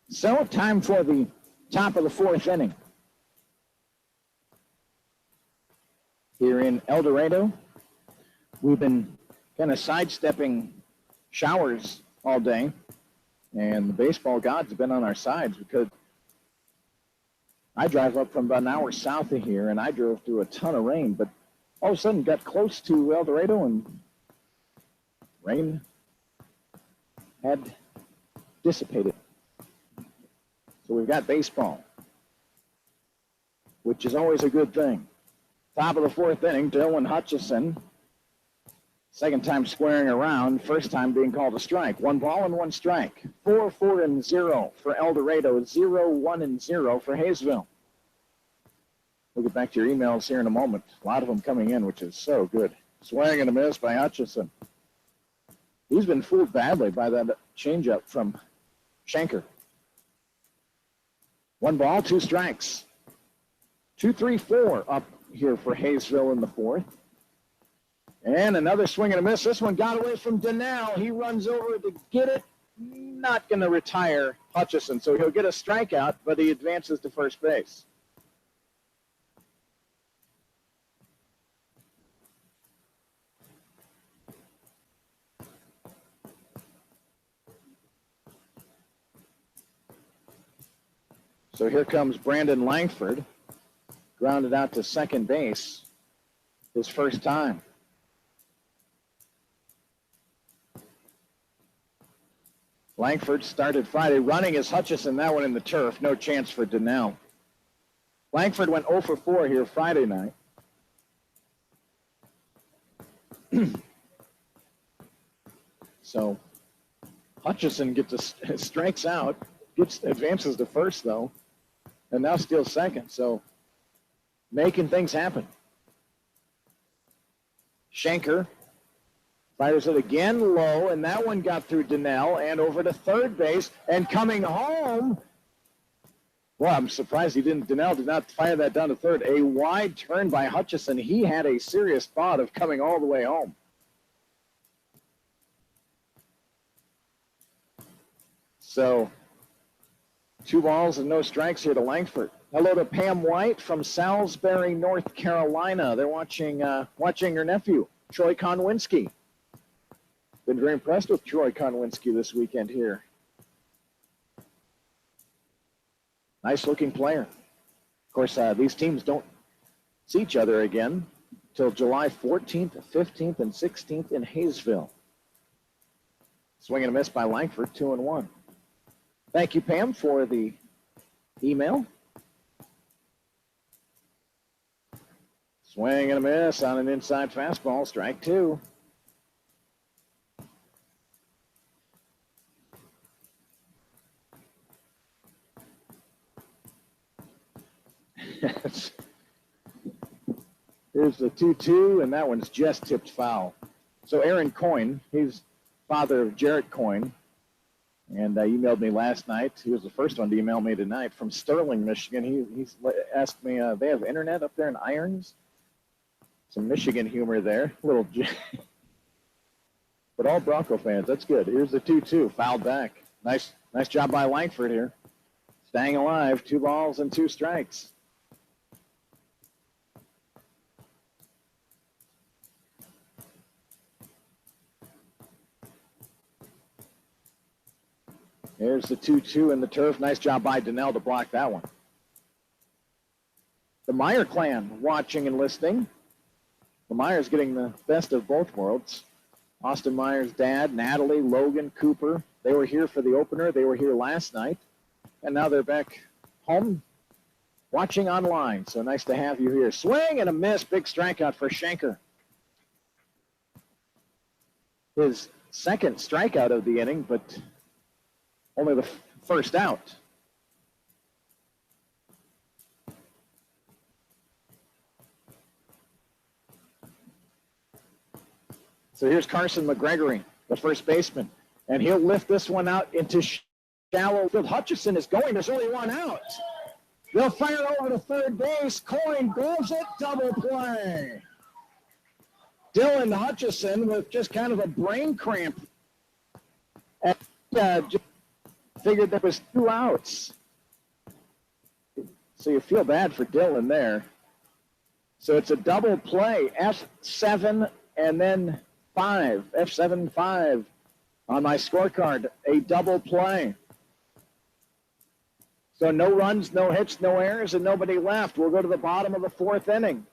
So time for the top of the fourth inning. Here in El Dorado, we've been kind of sidestepping showers all day, and the baseball gods have been on our sides because I drive up from about an hour south of here, and I drove through a ton of rain, but all of a sudden got close to El Dorado, and rain had dissipated. So we've got baseball, which is always a good thing. Top of the fourth inning, Dylan Hutchison. Second time squaring around, first time being called a strike. 1 ball and 1 strike. 4-0 for El Dorado, 0-1-0 for Haysville. We'll get back to your emails here in a moment. A lot of them coming in, which is so good. Swing and a miss by Hutchison. He's been fooled badly by that changeup from Schenker. 1 ball, 2 strikes. 2-3-4 up here for Haysville in the fourth. And another swing and a miss. This one got away from Donnell. He runs over to get it. Not going to retire Hutchison, so he'll get a strikeout, but he advances to first base. So here comes Brandon Langford, grounded out to second base, his first time. Langford started Friday running as Hutchison, that one in the turf, no chance for Donnell. Langford went 0 for 4 here Friday night. So Hutchison strikes out, advances to first though, and now steals second. So making things happen. Schenker fires it again low, and that one got through Donnell and over to third base. And coming home, well, I'm surprised Donnell did not fire that down to third. A wide turn by Hutchison. He had a serious thought of coming all the way home. So 2 balls and no strikes here to Langford. Hello to Pam White from Salisbury, North Carolina. They're watching her nephew, Troy Konwinski. Been very impressed with Troy Konwinski this weekend here. Nice looking player. course, these teams don't see each other again till July 14th, 15th, and 16th in Haysville. Swing and a miss by Langford, 2-1. Thank you, Pam, for the email. Swing and a miss on an inside fastball, strike 2. Here's the 2-2, and that one's just tipped foul. So Aaron Coyne, he's father of Jarrett Coyne, and emailed me last night. He was the first one to email me tonight from Sterling, Michigan. He's asked me, they have internet up there in Irons? Some Michigan humor there. But all Bronco fans, that's good. Here's the 2-2, fouled back. Nice job by Langford here. Staying alive, 2 balls and 2 strikes. There's the 2-2 in the turf. Nice job by Donnell to block that one. The Meyer clan watching and listening. The Meyer's getting the best of both worlds. Austin Meyer's dad, Natalie, Logan, Cooper. They were here for the opener. They were here last night. And now they're back home watching online. So nice to have you here. Swing and a miss. Big strikeout for Schenker. His second strikeout of the inning, but only the first out. So here's Carson McGregory, the first baseman, and he'll lift this one out into shallow field. Hutchison is going. There's only one out. They'll fire over to third base. Coyne gloves it. Double play. Dylan Hutchison with just kind of a brain cramp. And, just figured there was 2 outs. So you feel bad for Dylan there. So it's a double play. F7 and then 5. F7, 5 on my scorecard. A double play. So no runs, no hits, no errors, and nobody left. We'll go to the bottom of the 4th inning.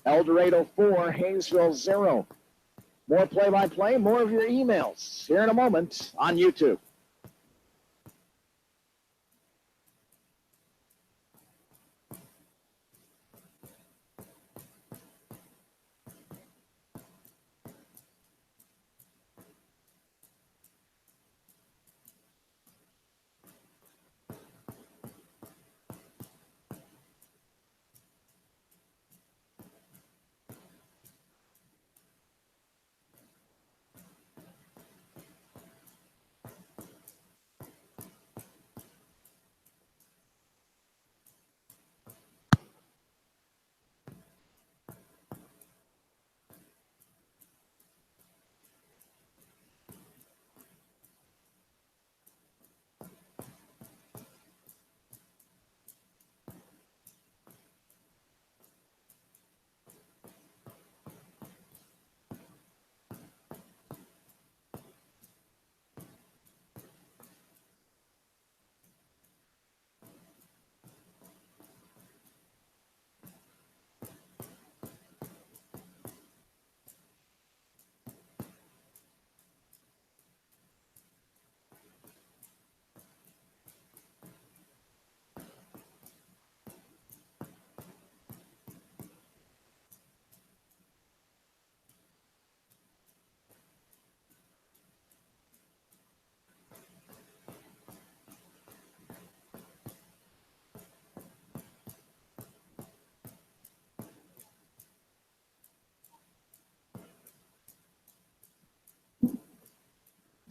El Dorado 4, Haysville 0. More play-by-play, more of your emails here in a moment on YouTube.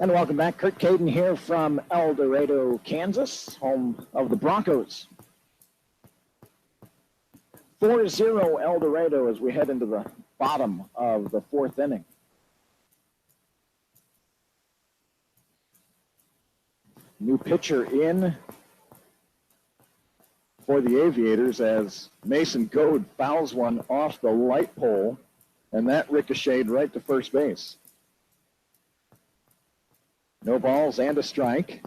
And welcome back. Kurt Caden here from El Dorado, Kansas, home of the Broncos. 4-0 El Dorado as we head into the bottom of the 4th inning. New pitcher in for the Aviators as Mason Goad fouls one off the light pole, and that ricocheted right to first base. No balls and a strike.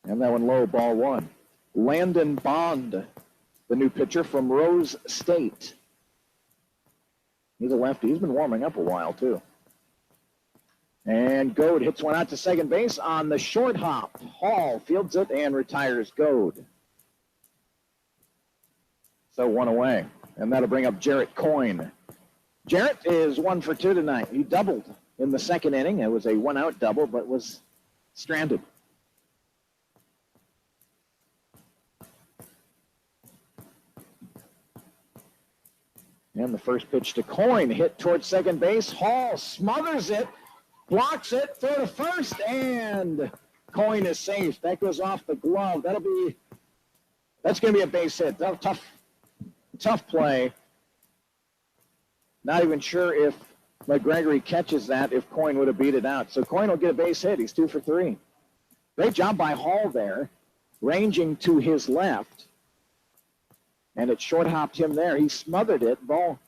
And that one low, ball 1. Landon Bond, the new pitcher from Rose State. He's a lefty. He's been warming up a while, too. And Goad hits one out to second base on the short hop. Hall fields it and retires Goad. So one away. And that'll bring up Jarrett Coyne. Jarrett is 1 for 2 tonight. He doubled in the second inning. It was a one-out double, but was stranded. And the first pitch to Coyne, hit towards second base. Hall smothers it, blocks it, throw to first, and Coyne is safe. That goes off the glove. That's going to be a base hit. Tough play. Not even sure if McGregory catches that, if Coyne would have beat it out. So Coyne will get a base hit. He's 2 for 3. Great job by Hall there, ranging to his left. And it short hopped him there. He smothered it. Ball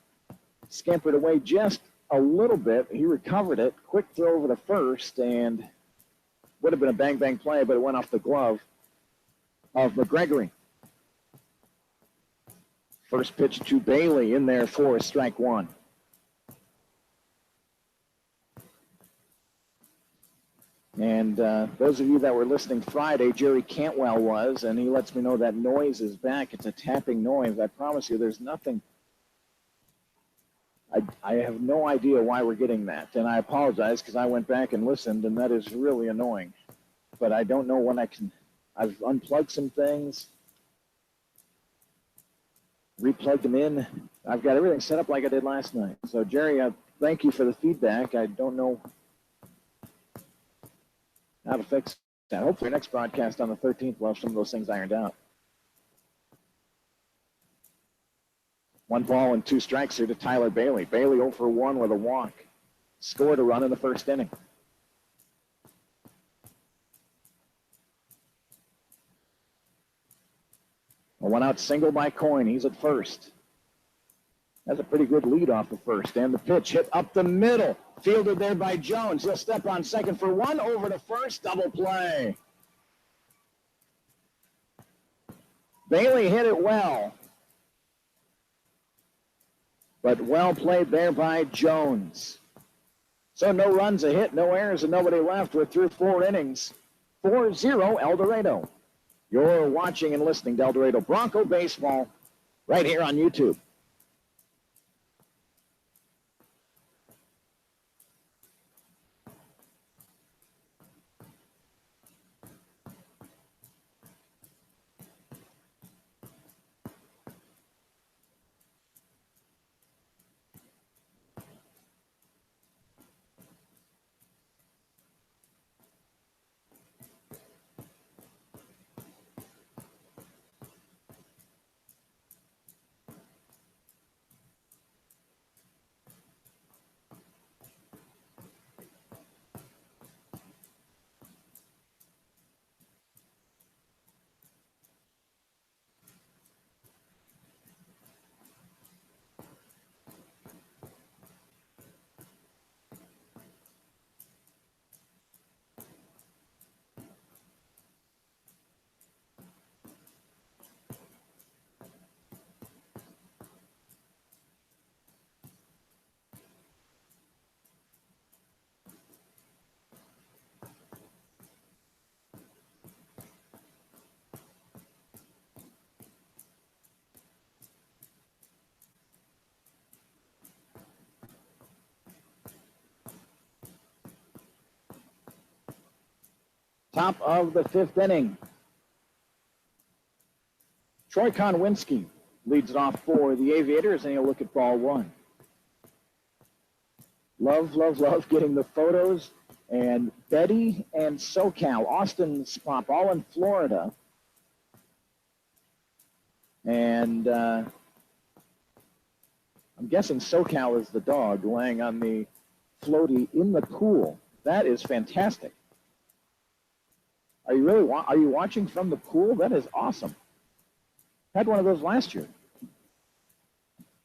scampered away just a little bit. He recovered it. Quick throw over to first, and would have been a bang-bang play, but it went off the glove of McGregory. First pitch to Bailey in there for strike one. And those of you that were listening Friday, Jerry Cantwell was, and he lets me know that noise is back. It's a tapping noise. I promise you there's nothing. I have no idea why we're getting that, and I apologize because I went back and listened, and that is really annoying. But I don't know when I can. I've unplugged some things, replugged them in. I've got everything set up like I did last night. So, Jerry, thank you for the feedback. I don't know how to fix that. Hopefully next broadcast on the 13th we'll have some of those things ironed out. 1 ball and 2 strikes here to Tyler Bailey. Bailey 0 for 1 with a walk. Scored a run in the first inning. A 1-out single by Coyne. He's at first. That's a pretty good lead off the first. And the pitch hit up the middle. Fielded there by Jones. He'll step on second for 1. Over to first. Double play. Bailey hit it well. But well played there by Jones. So no runs, a hit, no errors, and nobody left. We're through 4 innings. 4-0 El Dorado. You're watching and listening to El Dorado Bronco Baseball right here on YouTube. Top of the 5th inning. Troy Konwinski leads it off for the Aviators, and he'll look at ball 1. Love getting the photos. And Betty and SoCal, Austin's pop, all in Florida. And I'm guessing SoCal is the dog laying on the floaty in the pool. That is fantastic. Are you watching from the pool? That is awesome. Had one of those last year.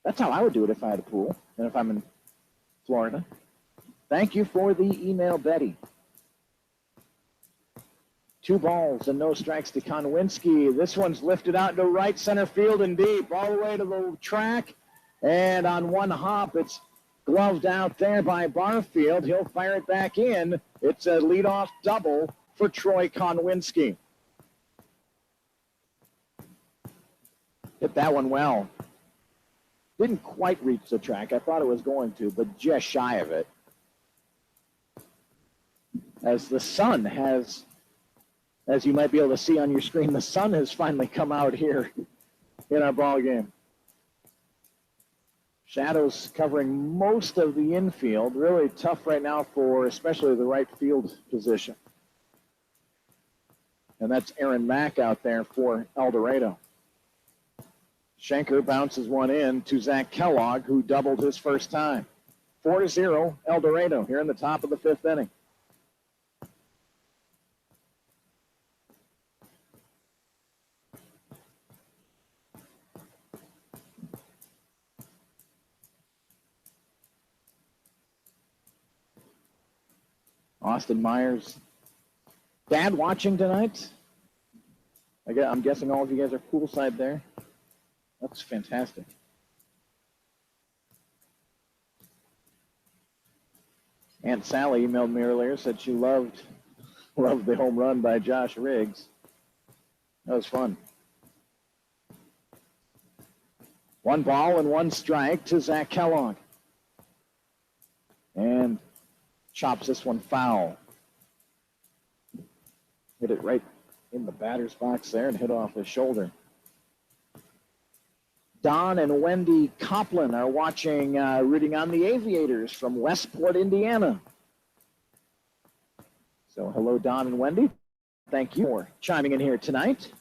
That's how I would do it if I had a pool and if I'm in Florida. Thank you for the email, Betty. 2 balls and no strikes to Konwinski. This one's lifted out to right center field and deep, all the way to the track. And on one hop, it's gloved out there by Barfield. He'll fire it back in. It's a leadoff double for Troy Konwinski. Hit that one well. Didn't quite reach the track. I thought it was going to, but just shy of it. As the sun has, as you might be able to see on your screen, the sun has finally come out here in our ball game. Shadows covering most of the infield. Really tough right now for especially the right field position. And that's Aaron Mack out there for El Dorado. Schenker bounces one in to Zach Kellogg, who doubled his first time. 4-0 El Dorado here in the top of the 5th inning. Austin Myers. Dad watching tonight? I'm guessing all of you guys are poolside there. That's fantastic. Aunt Sally emailed me earlier, said she loved the home run by Josh Riggs. That was fun. 1 ball and 1 strike to Zach Kellogg. And chops this one foul. Hit it right in the batter's box there and hit off his shoulder. Don and Wendy Coplin are watching, rooting on the Aviators from Westport, Indiana. So hello, Don and Wendy. Thank you for chiming in here tonight.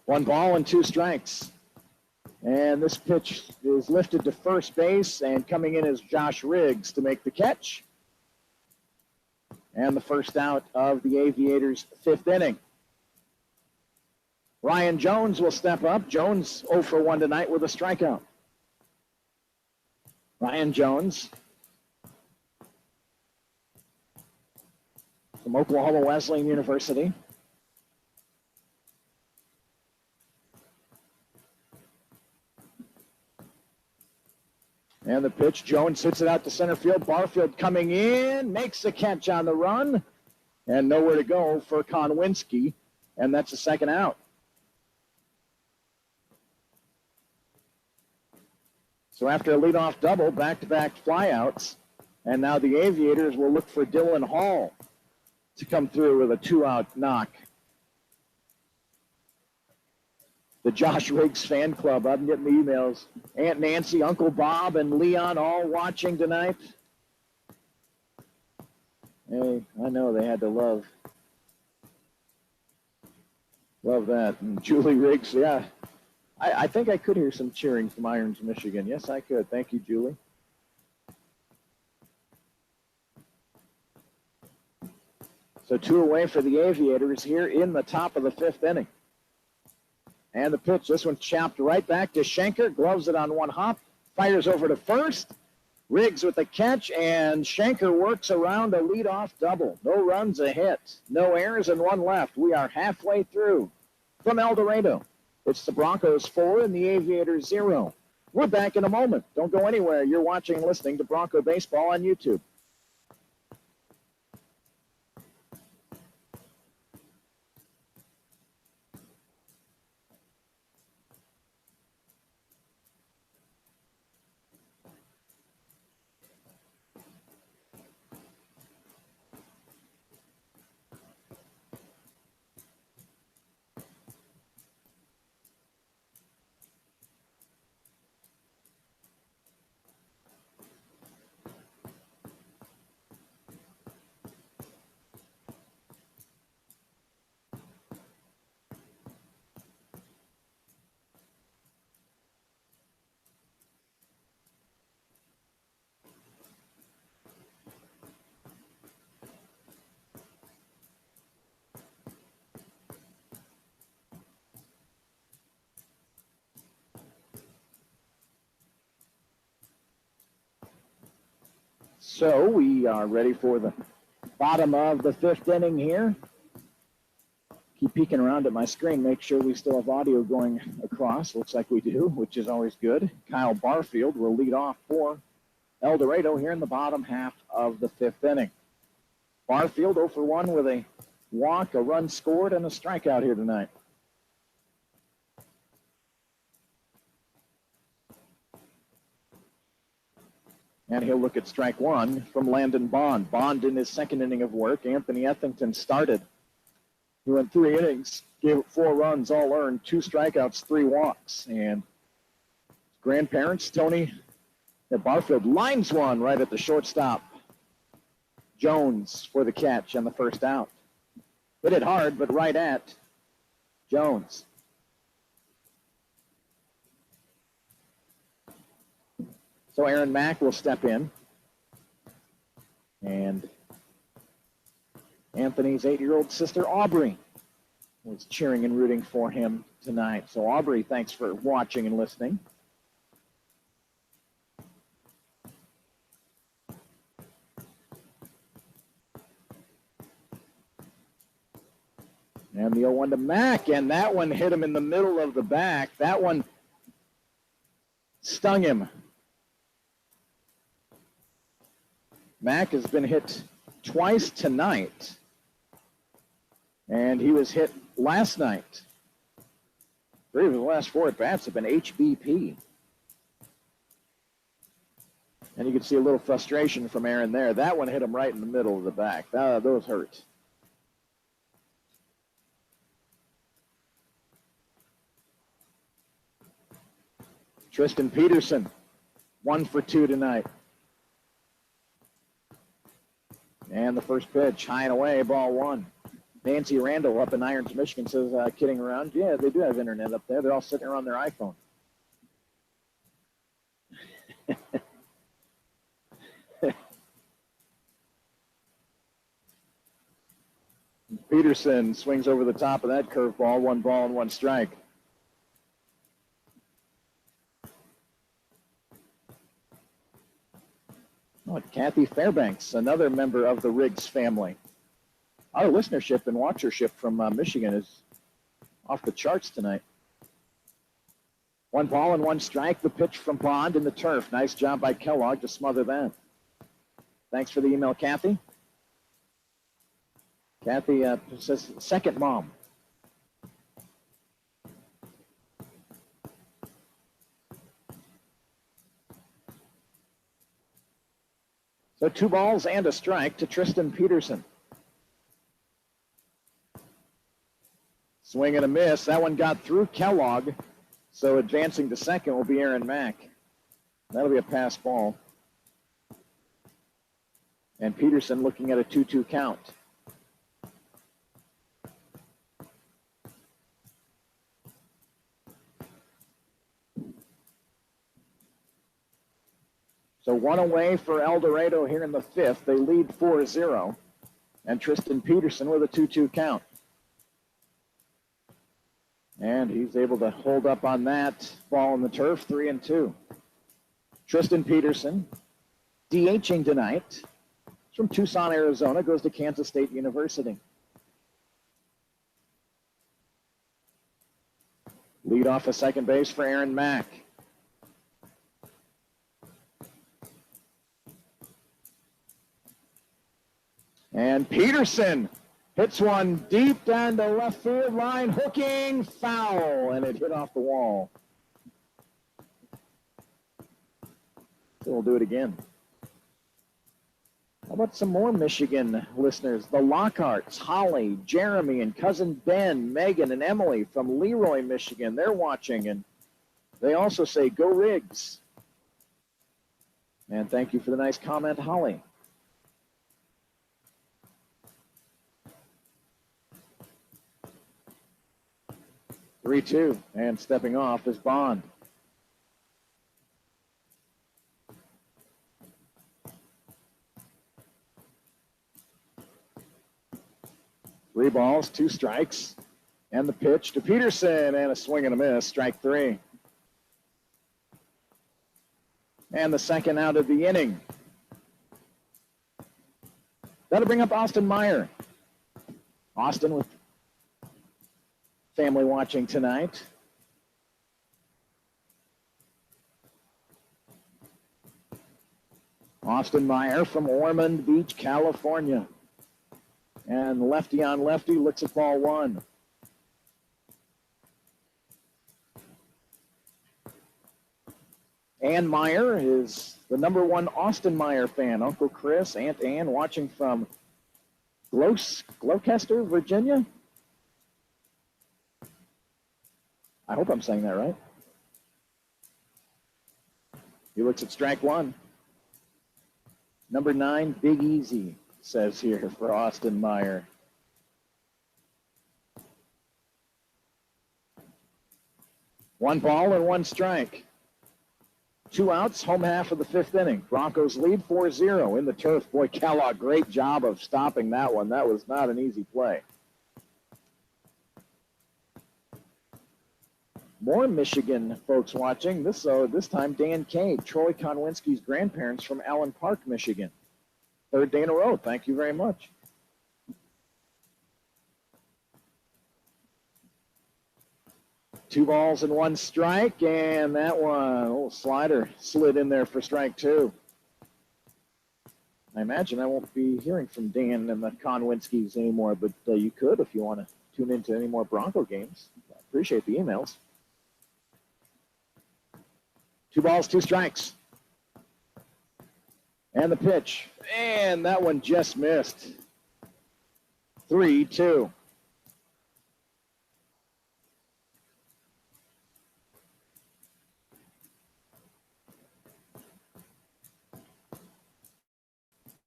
One ball and 2 strikes. And this pitch is lifted to first base, and coming in is Josh Riggs to make the catch. And the first out of the Aviators' 5th inning. Ryan Jones will step up. Jones 0 for 1 tonight with a strikeout. Ryan Jones from Oklahoma Wesleyan University. And the pitch, Jones hits it out to center field. Barfield coming in, makes the catch on the run, and nowhere to go for Konwinski, and that's the second out. So after a leadoff double, back-to-back flyouts, and now the Aviators will look for Dylan Hall to come through with a 2-out knock. The Josh Riggs fan club, I'm getting the emails. Aunt Nancy, Uncle Bob, and Leon all watching tonight. Hey, I know they had to love that. And Julie Riggs, yeah. I think I could hear some cheering from Irons, Michigan. Yes, I could. Thank you, Julie. So 2 away for the Aviators here in the top of the 5th inning. And the pitch, this one chopped right back to Schenker, gloves it on 1 hop, fires over to first. Riggs with the catch, and Schenker works around a leadoff double. No runs, a hit. No errors, and 1 left. We are halfway through from El Dorado. It's the Broncos 4 and the Aviators 0. We're back in a moment. Don't go anywhere. You're watching and listening to Bronco Baseball on YouTube. So we are ready for the bottom of the 5th inning here. Keep peeking around at my screen, make sure we still have audio going across. Looks like we do, which is always good. Kyle Barfield will lead off for El Dorado here in the bottom half of the 5th inning. Barfield 0 for 1 with a walk, a run scored, and a strikeout here tonight. And he'll look at strike 1 from Landon Bond. Bond in his 2nd inning of work. Anthony Ethington started. He went 3 innings, gave 4 runs, all earned, 2 strikeouts, 3 walks. And grandparents, Tony at Barfield, lines one right at the shortstop. Jones for the catch on the first out. Hit it hard, but right at Jones. So Aaron Mack will step in. And Anthony's 8-year-old sister, Aubrey, was cheering and rooting for him tonight. So Aubrey, thanks for watching and listening. And the 0-1 to Mack, and that one hit him in the middle of the back. That one stung him. Mack has been hit twice tonight, and he was hit last night. 3 of his last 4 at-bats have been HBP. And you can see a little frustration from Aaron there. That one hit him right in the middle of the back. Those hurt. Tristan Peterson, 1 for 2 tonight. And the first pitch, high and away, ball 1. Nancy Randall up in Irons, Michigan says, kidding around. Yeah, they do have internet up there. They're all sitting around their iPhone. Peterson swings over the top of that curveball, 1 ball and 1 strike. Oh, Kathy Fairbanks, another member of the Riggs family. Our listenership and watchership from Michigan is off the charts tonight. 1 ball and 1 strike. The pitch from Bond in the turf. Nice job by Kellogg to smother that. Thanks for the email, Kathy. Kathy says, second mom. So 2 balls and a strike to Tristan Peterson. Swing and a miss. That one got through Kellogg. So advancing to second will be Aaron Mack. That'll be a pass ball. And Peterson looking at a 2-2 count. So 1 away for El Dorado here in the 5th. They lead 4-0. And Tristan Peterson with a 2-2 count. And he's able to hold up on that ball in the turf, 3-2. Tristan Peterson, DHing tonight. He's from Tucson, Arizona, goes to Kansas State University. Lead off at second base for Aaron Mack. And Peterson hits one deep down the left field line, hooking, foul, and it hit off the wall. So we'll do it again. How about some more Michigan listeners? The Lockharts, Holly, Jeremy, and cousin Ben, Megan, and Emily from Leroy, Michigan. They're watching, and they also say, go Riggs. And thank you for the nice comment, Holly. Three-two, and stepping off is Bond. Three balls, 2 strikes, and the pitch to Peterson, and a swing and a miss, strike 3. And the second out of the inning. That'll bring up Austin Meyer. Austin with family watching tonight. Austin Meyer from Ormond Beach, California. And lefty on lefty looks at ball one. Ann Meyer is the #1 Austin Meyer fan. Uncle Chris, Aunt Ann watching from Gloucester, Virginia. I hope I'm saying that right. He looks at strike one. #9, Big Easy, says here for Austin Meyer. One ball and one strike. 2 outs, home half of the 5th inning. Broncos lead 4-0 in the turf. Boy, Kellogg, great job of stopping that one. That was not an easy play. More Michigan folks watching. This time Dan Cade, Troy Konwinski's grandparents from Allen Park, Michigan. 3rd day in a row. Thank you very much. Two balls and one strike, and that one, a little slider slid in there for strike two. I imagine I won't be hearing from Dan and the Konwinskis anymore, but you could if you want to tune into any more Bronco games. I appreciate the emails. 2 balls, 2 strikes. And the pitch, and that one just missed. 3-2.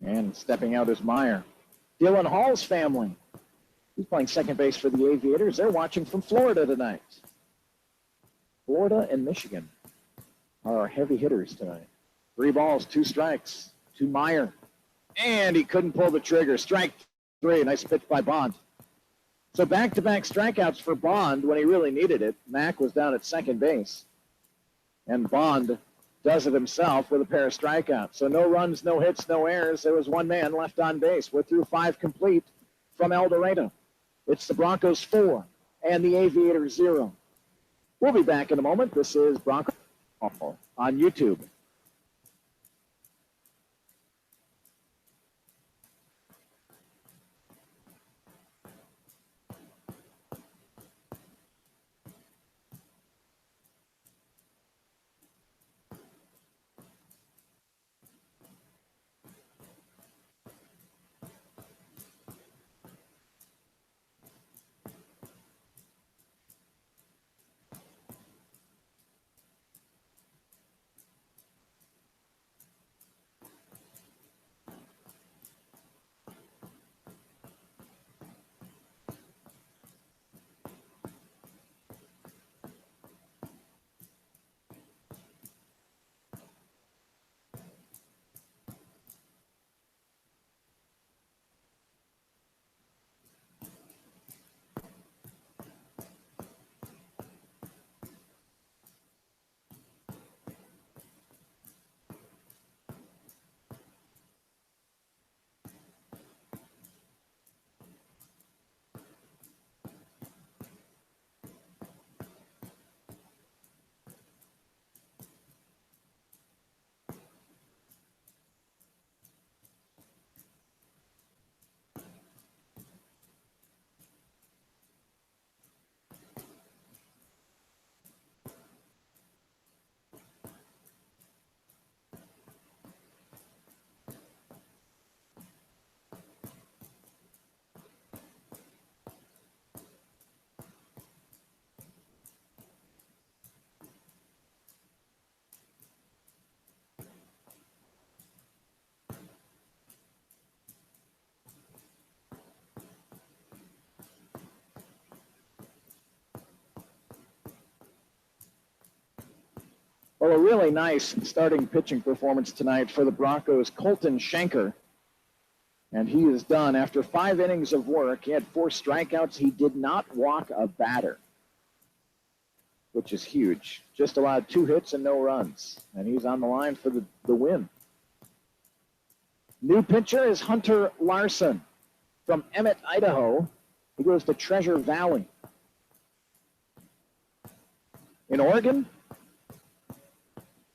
And stepping out is Meyer. Dylan Hall's family. He's playing second base for the Aviators. They're watching from Florida tonight. Florida and Michigan are our heavy hitters tonight. 3 balls, 2 strikes to Meyer. And he couldn't pull the trigger. Strike 3. Nice pitch by Bond. So back-to-back strikeouts for Bond when he really needed it. Mack was down at second base. And Bond does it himself with a pair of strikeouts. So no runs, no hits, no errors. There was one man left on base. We're through 5 complete from El Dorado. It's the Broncos 4 and the Aviators 0. We'll be back in a moment. This is Broncos on YouTube. Well, a really nice starting pitching performance tonight for the Broncos, Colton Schenker. And he is done. After 5 innings of work, he had 4 strikeouts. He did not walk a batter, which is huge. Just allowed 2 hits and no runs. And he's on the line for the win. New pitcher is Hunter Larson from Emmett, Idaho. He goes to Treasure Valley. In Oregon,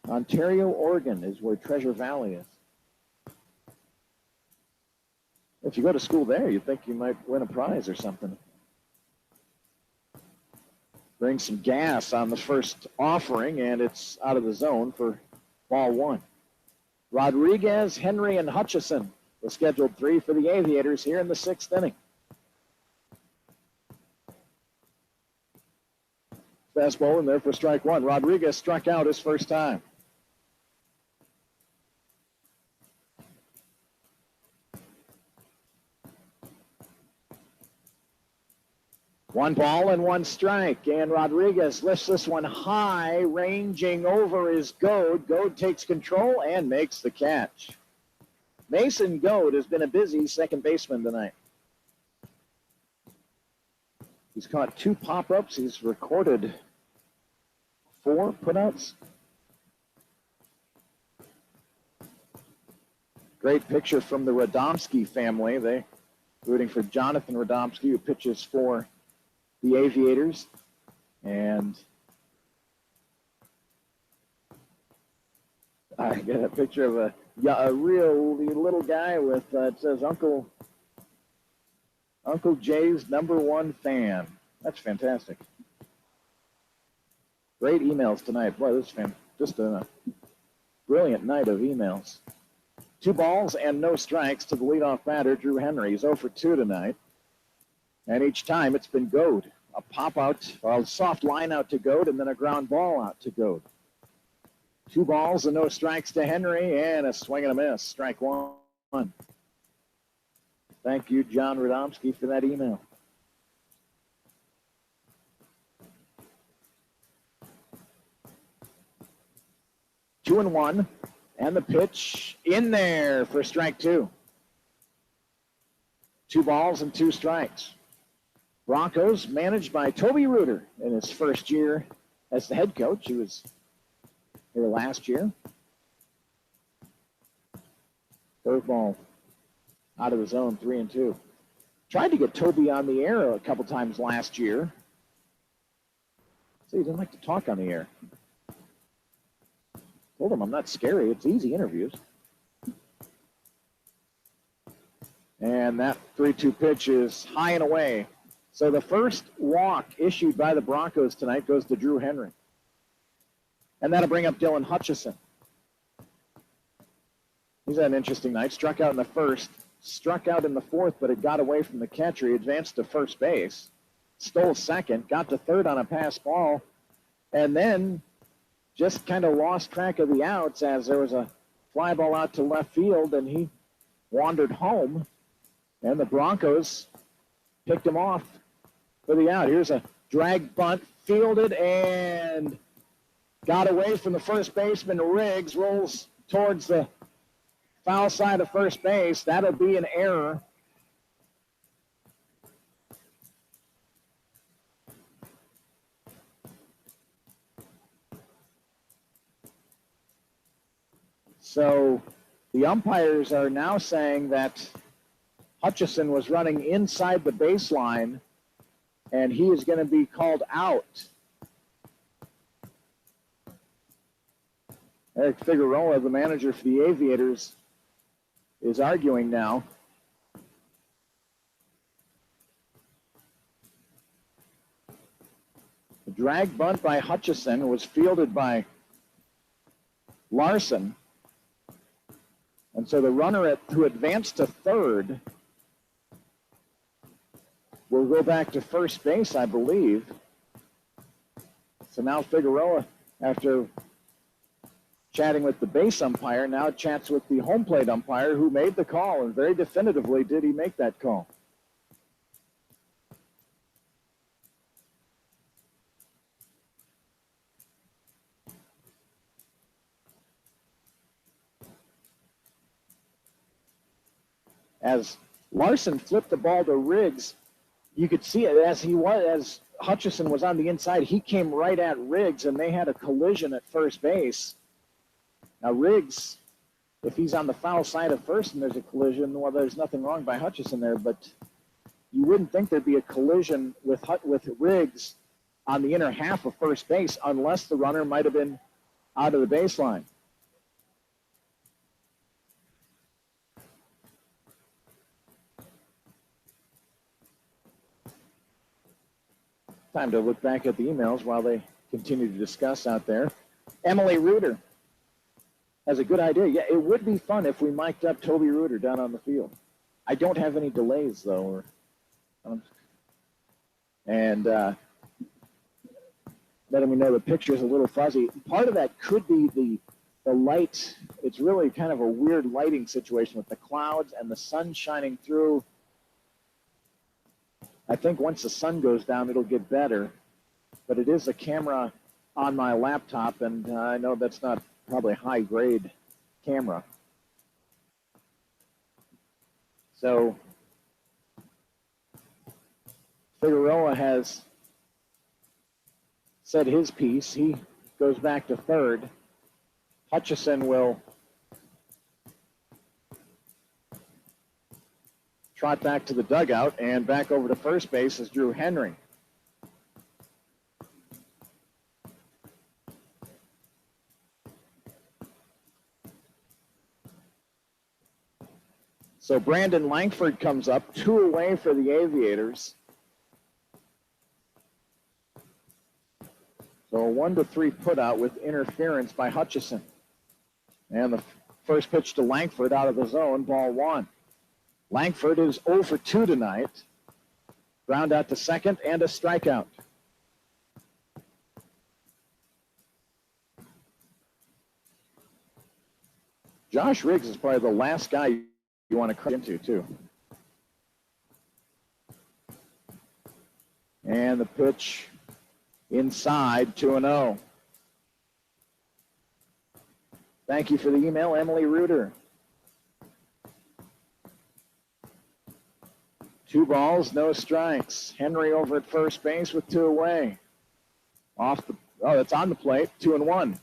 Ontario, Oregon is where Treasure Valley is. If you go to school there, you'd think you might win a prize or something. Bring some gas on the first offering, and it's out of the zone for ball one. Rodriguez, Henry, and Hutchison, the scheduled three for the Aviators here in the sixth inning. Fastball in there for strike one. Rodriguez struck out his first time. One ball and one strike, and Rodriguez lifts this one high, ranging over his Goad. Goad takes control and makes the catch. Mason Goad has been a busy second baseman tonight. He's caught 2 pop-ups. He's recorded 4 putouts. Great picture from the Radomski family. They're rooting for Jonathan Radomski, who pitches for the Aviators. And I got a picture of a real little guy with, it says Uncle Jay's #1 fan. That's fantastic. Great emails tonight. Boy, this is just a brilliant night of emails. 2 balls and no strikes to the leadoff batter, Drew Henry. He's 0 for 2 tonight. And each time it's been Goad. A pop out, or a soft line out to Goad, and then a ground ball out to Goad. 2 balls and no strikes to Henry, and a swing and a miss. Strike one. Thank you, John Radomski, for that email. Two and one, and the pitch in there for strike 2. 2 balls and 2 strikes. Broncos managed by Toby Reuter in his first year as the head coach. He was here last year. Curveball out of the zone, 3-2. Tried to get Toby on the air a couple times last year. See, he didn't like to talk on the air. Told him I'm not scary. It's easy interviews. And that 3-2 pitch is high and away. So the first walk issued by the Broncos tonight goes to Drew Henry. And that'll bring up Dylan Hutchison. He's had an interesting night. Struck out in the first, struck out in the fourth, but it got away from the catcher. He advanced to first base, stole second, got to third on a pass ball, and then just kind of lost track of the outs as there was a fly ball out to left field, and he wandered home, and the Broncos picked him off for the out. Here's a drag bunt, fielded, and got away from the first baseman. Riggs rolls towards the foul side of first base. That'll be an error. So the umpires are now saying that Hutchison was running inside the baseline, and he is going to be called out. Eric Figueroa, the manager for the Aviators, is arguing now. The drag bunt by Hutchison was fielded by Larson. And so the runner who advanced to third will go back to first base, I believe. So now Figueroa, after chatting with the base umpire, now chats with the home plate umpire who made the call, and very definitively did he make that call. As Larson flipped the ball to Riggs, you could see it as Hutchison was on the inside, he came right at Riggs, and they had a collision at first base. Now Riggs if he's on the foul side of first and there's a collision, well, there's nothing wrong by Hutchison there, but you wouldn't think there'd be a collision with Riggs on the inner half of first base unless the runner might have been out of the baseline. Time to look back at the emails while they continue to discuss out there. Emily Reuter has a good idea. Yeah, it would be fun if we mic'd up Toby Reuter down on the field. I don't have any delays, though. And letting me know the picture's a little fuzzy. Part of that could be the light. It's really kind of a weird lighting situation with the clouds and the sun shining through. I think once the sun goes down, it'll get better. But it is a camera on my laptop, and I know that's not probably a high-grade camera. So Figueroa has said his piece. He goes back to third. Hutchison will trot back to the dugout, and back over to first base is Drew Henry. So Brandon Langford comes up, 2 away for the Aviators. So a 1-3 putout with interference by Hutchison. And the first pitch to Langford out of the zone, ball 1. Langford is 0 for 2 tonight. Ground out to second and a strikeout. Josh Riggs is probably the last guy you want to crack into, too. And the pitch inside, 2-0. Thank you for the email, Emily Reuter. 2 balls, no strikes. Henry over at first base with 2 away. That's on the plate, 2-1.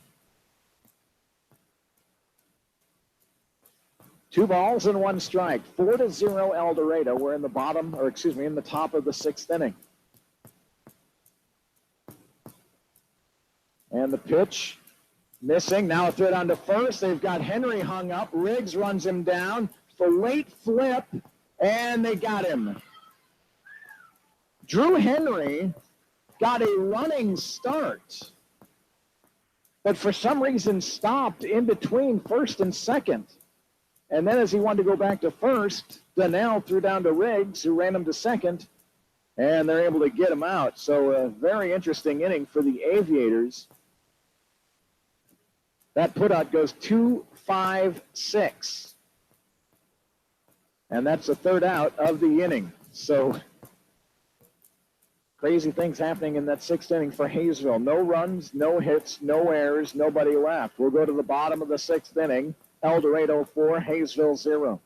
2 balls and 1 strike. 4-0 El Dorado. We're in the in the top of the 6th inning. And the pitch missing. Now a throw down to first. They've got Henry hung up. Riggs runs him down. The late flip, and they got him. Drew Henry got a running start, but for some reason stopped in between first and second. And then as he wanted to go back to first, Donnell threw down to Riggs, who ran him to second, and they're able to get him out. So a very interesting inning for the Aviators. That putout goes 2-5-6. And that's the 3rd out of the inning. So crazy things happening in that 6th inning for Haysville. No runs, no hits, no errors, nobody left. We'll go to the bottom of the 6th inning. El Dorado 4, Haysville 0.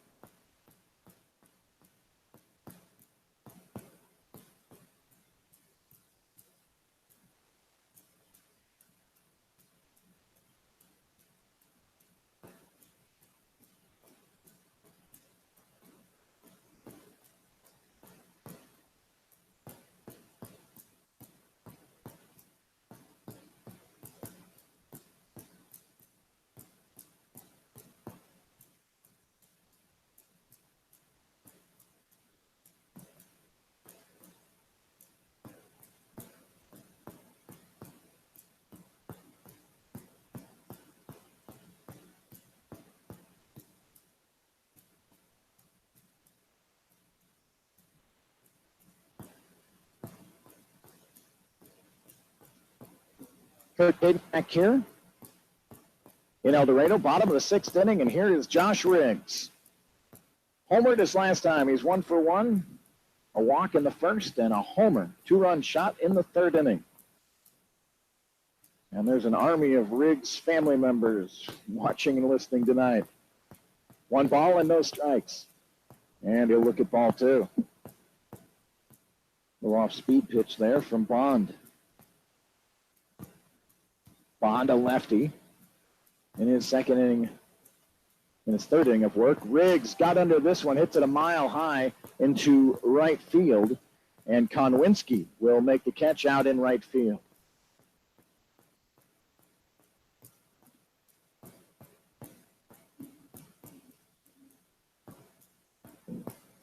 Kurt Dayton back here in El Dorado, bottom of the 6th inning, and here is Josh Riggs. Homered his last time. He's 1 for 1, a walk in the first, and a homer. 2-run shot in the 3rd inning. And there's an army of Riggs family members watching and listening tonight. 1 ball and no strikes. And he'll look at ball 2. Little off-speed pitch there from Bond. Bond, a lefty, in his 2nd inning in his third inning of work. Riggs got under this one, hits it a mile high into right field, and Konwinski will make the catch out in right field.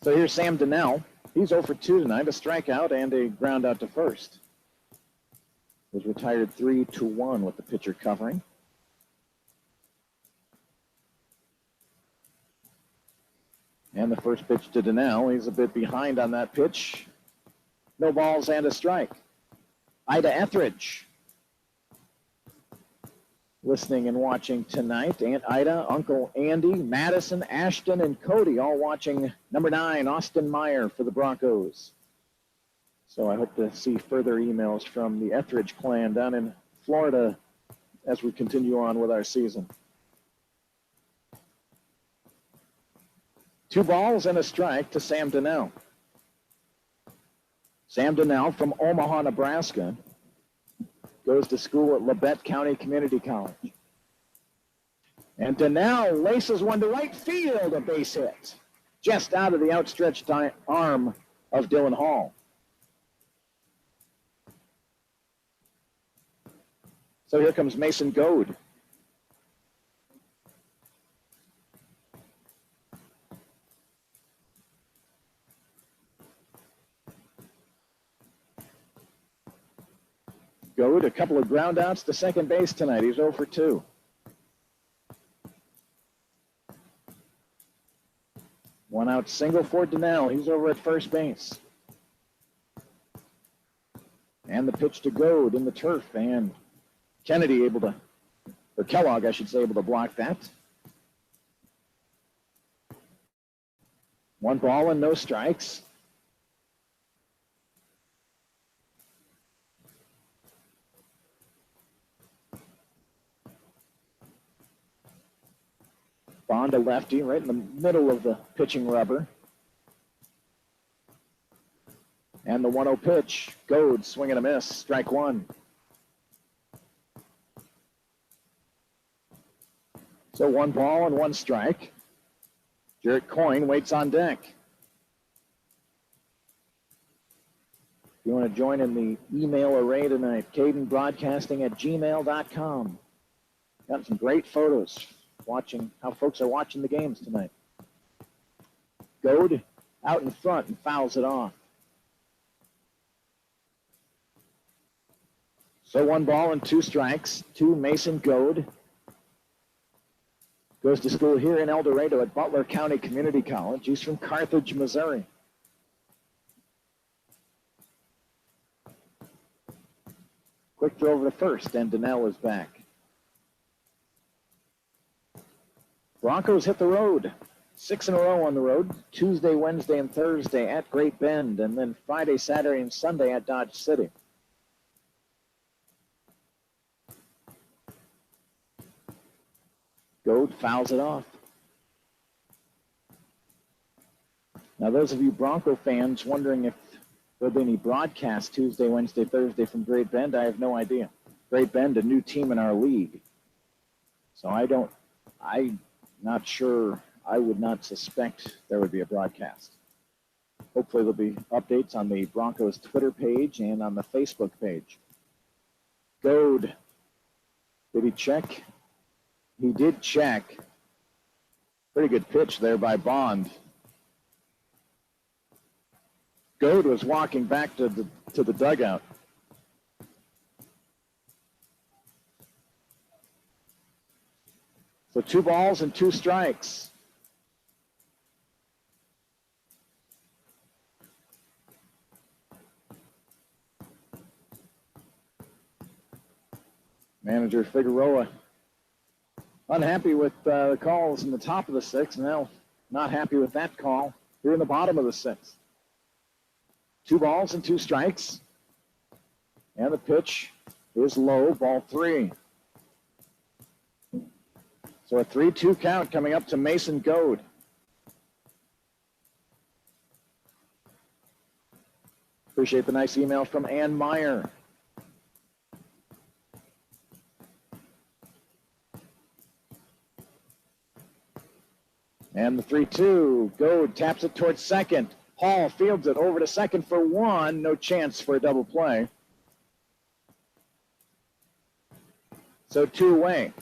So here's Sam Donnell. He's 0 for 2 tonight, a strikeout and a ground out to first. Was retired 3-1 with the pitcher covering. And the first pitch to Donnell. He's a bit behind on that pitch. No balls and a strike. Ida Etheridge listening and watching tonight. Aunt Ida, Uncle Andy, Madison, Ashton, and Cody all watching number 9, Austin Meyer for the Broncos. So I hope to see further emails from the Etheridge clan down in Florida as we continue on with our season. 2 balls and a strike to Sam Donnell. Sam Donnell from Omaha, Nebraska, goes to school at Labette County Community College. And Donnell laces one to right field, a base hit, just out of the outstretched arm of Dylan Hall. So here comes Mason Goad. Goad, a couple of ground outs to second base tonight. He's 0 for 2. One out single for Donnell. He's over at first base. And the pitch to Goad in the turf. And Kennedy able to, or Kellogg, I should say, able to block that. 1 ball and no strikes. Bond, a lefty, right in the middle of the pitching rubber. And the 1-0 pitch. Goad, swing and a miss. Strike 1. So 1 ball and 1 strike. Jarrett Coyne waits on deck. If you want to join in the email array tonight, cadenbroadcasting@gmail.com. Got some great photos watching how folks are watching the games tonight. Goad out in front and fouls it off. So 1 ball and 2 strikes to Mason Goad. Goes to school here in El Dorado at Butler County Community College. He's from Carthage, Missouri. Quick throw over to first, and Donnell is back. Broncos hit the road. 6 in a row on the road. Tuesday, Wednesday, and Thursday at Great Bend, and then Friday, Saturday, and Sunday at Dodge City. Goad fouls it off. Now, those of you Bronco fans wondering if there'll be any broadcast Tuesday, Wednesday, Thursday from Great Bend, I have no idea. Great Bend, a new team in our league. So I'm not sure. I would not suspect there would be a broadcast. Hopefully there'll be updates on the Broncos Twitter page and on the Facebook page. Goad, did he check? He did check. Pretty good pitch there by Bond. Goad was walking back to the dugout. So 2 balls and 2 strikes. Manager Figueroa unhappy with the calls in the top of the 6th. Now not happy with that call here in the bottom of the 6th. 2 balls and 2 strikes. And the pitch is low, ball 3. So a 3-2 count coming up to Mason Goad. Appreciate the nice email from Ann Meyer. And the 3-2, Goad taps it towards second. Hall fields it over to second for one. No chance for a double play. So 2 away.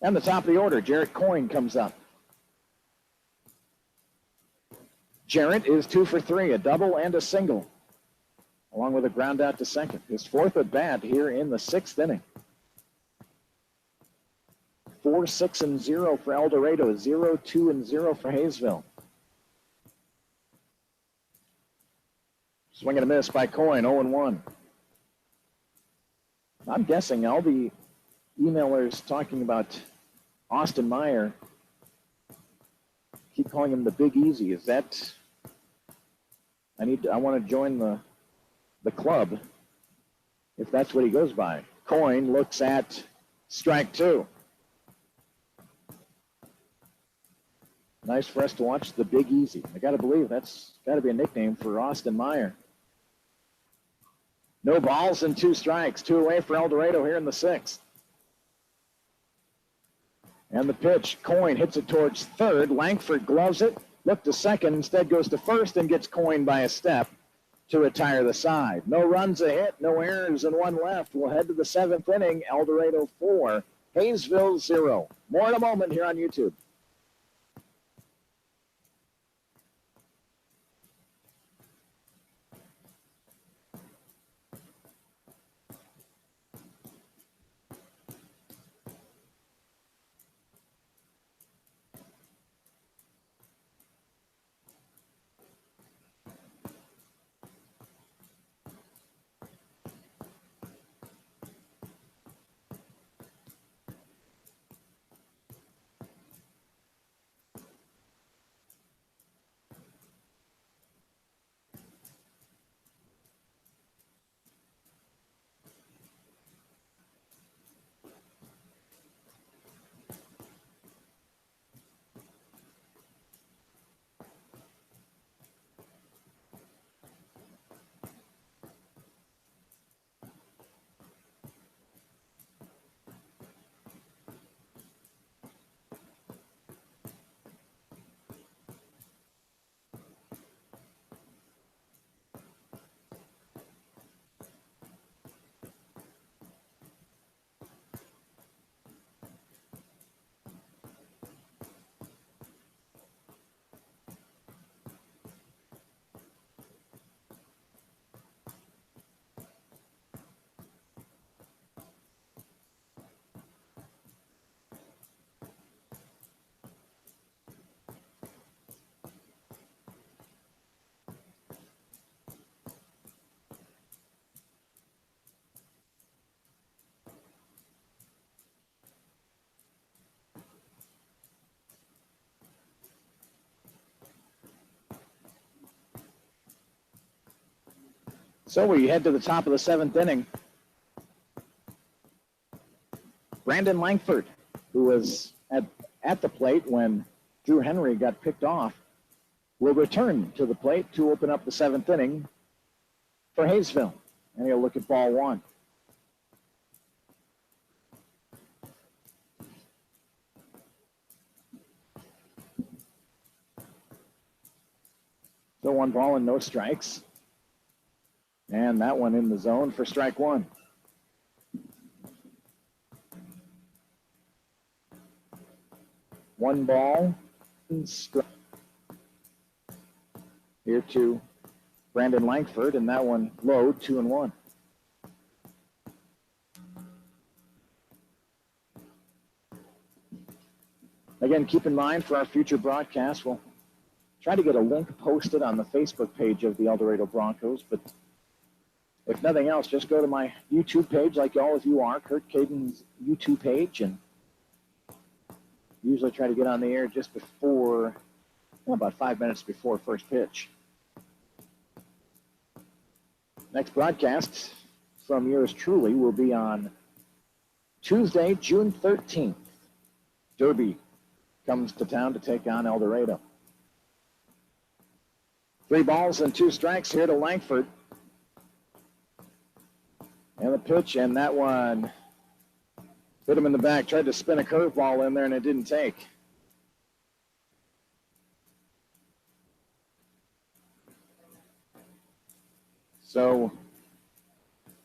And the top of the order, Jarrett Coyne comes up. Jarrett is 2 for 3, a double and a single, along with a ground out to second. His 4th at bat here in the 6th inning. 4-6-0 for El Dorado, 0-2-0 for Haysville. Swing and a miss by Coyne, 0-1. I'm guessing all the emailers talking about Austin Meyer keep calling him the Big Easy. Is that? I want to join the club if that's what he goes by. Coyne looks at strike 2. Nice for us to watch the Big Easy. I got to believe that's got to be a nickname for Austin Meyer. No balls and 2 strikes. 2 away for El Dorado here in the 6th. And the pitch, Coyne hits it towards third. Langford gloves it, looked to second, instead goes to first and gets Coyne by a step to retire the side. No runs a hit, no errors, and 1 left. We'll head to the 7th inning. El Dorado 4, Haysville 0. More in a moment here on YouTube. So we head to the top of the 7th inning. Brandon Langford, who was at the plate when Drew Henry got picked off, will return to the plate to open up the 7th inning for Haysville. And he'll look at ball 1. So 1 ball and no strikes. And that one in the zone for strike 1. One ball and strike. Here to Brandon Langford, and that one low, 2-1. Again, keep in mind for our future broadcast, we'll try to get a link posted on the Facebook page of the El Dorado Broncos, but if nothing else, just go to my YouTube page like all of you are, Kurt Caden's YouTube page, and usually try to get on the air just before, about 5 minutes before first pitch. Next broadcast from yours truly will be on Tuesday, June 13th. Derby comes to town to take on El Dorado. 3 balls and 2 strikes here to Langford. And the pitch, and that one Hit him in the back, tried to spin a curveball in there, and it didn't take. So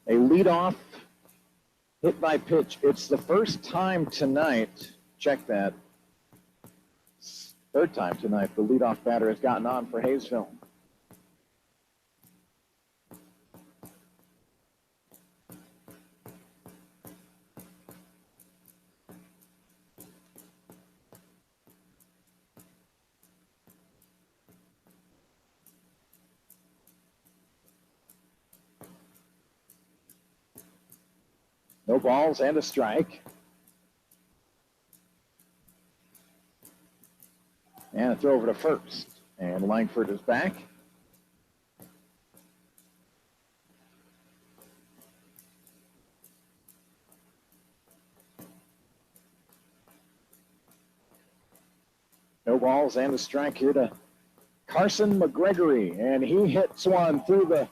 a leadoff hit by pitch. It's the first time tonight, check that, third time tonight the leadoff batter has gotten on for Haysville. No balls and a strike. And a throw over to first. And Langford is back. No balls and a strike here to Carson McGregory. And he hits one through the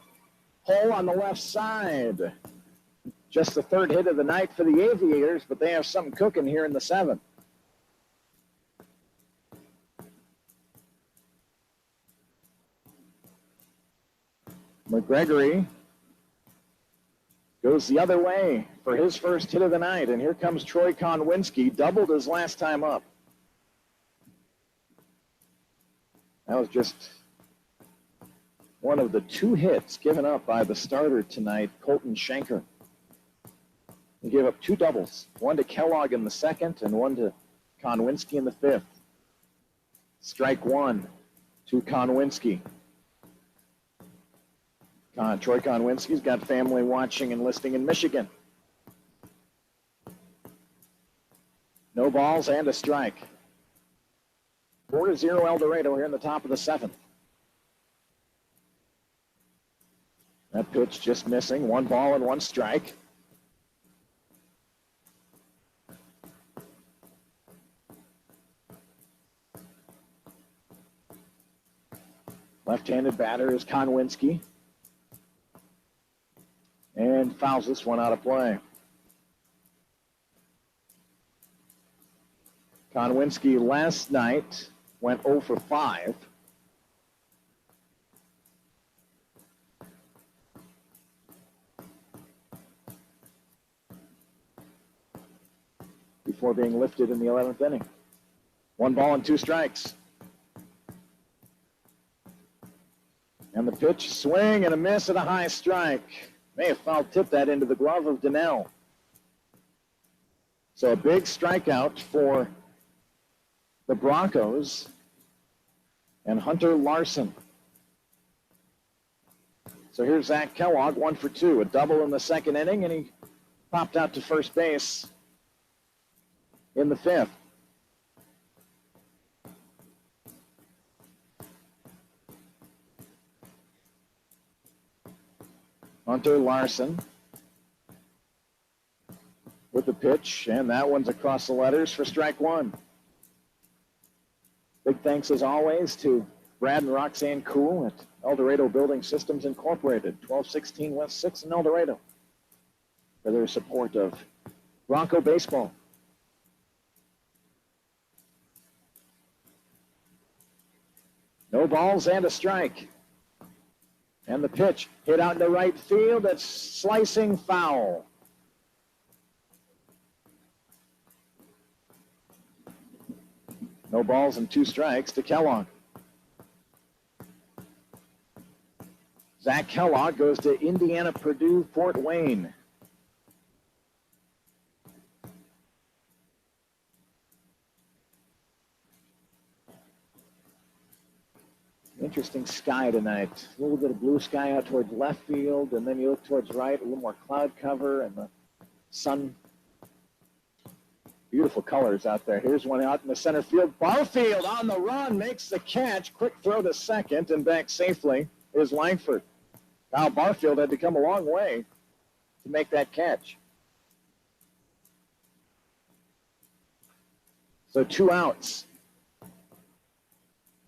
hole on the left side. Just the third hit of the night for the Aviators, but they have something cooking here in the seventh. McGregory goes the other way for his first hit of the night, and here comes Troy Konwinski, doubled his last time up. That was just one of the two hits given up by the starter tonight, Colton Shanker. He gave up two doubles, one to Kellogg in the second and one to Konwinski in the fifth. Strike one to Konwinski. Troy Konwinski's got family watching and listening in Michigan. No balls and a strike. 4-0 El Dorado here in the top of the seventh. That pitch just missing. One ball and one strike. Left-handed batter is Konwinski. And fouls this one out of play. Konwinski last night went 0 for 5. Before being lifted in the 11th inning. One ball and two strikes. And the pitch, swing and a miss and a high strike. May have foul tipped that into the glove of Donnell. So a big strikeout for the Broncos and Hunter Larson. So here's Zach Kellogg, 1 for 2, a double in the second inning, and he popped out to first base in the fifth. Hunter Larson with the pitch, and that one's across the letters for strike one. Big thanks, as always, to Brad and Roxanne Kuhl at El Dorado Building Systems Incorporated, 1216 West 6 in El Dorado, for their support of Bronco baseball. No balls and a strike. And the pitch hit out into right field. That's slicing foul. No balls and two strikes to Kellogg. Zach Kellogg goes to Indiana, Purdue, Fort Wayne. Interesting sky tonight. A little bit of blue sky out towards left field, and then you look towards right, a little more cloud cover and the sun. Beautiful colors out there. Here's one out in the center field. Barfield on the run, makes the catch. Quick throw to second, and back safely is Langford. Now Barfield had to come a long way to make that catch. So 2 outs.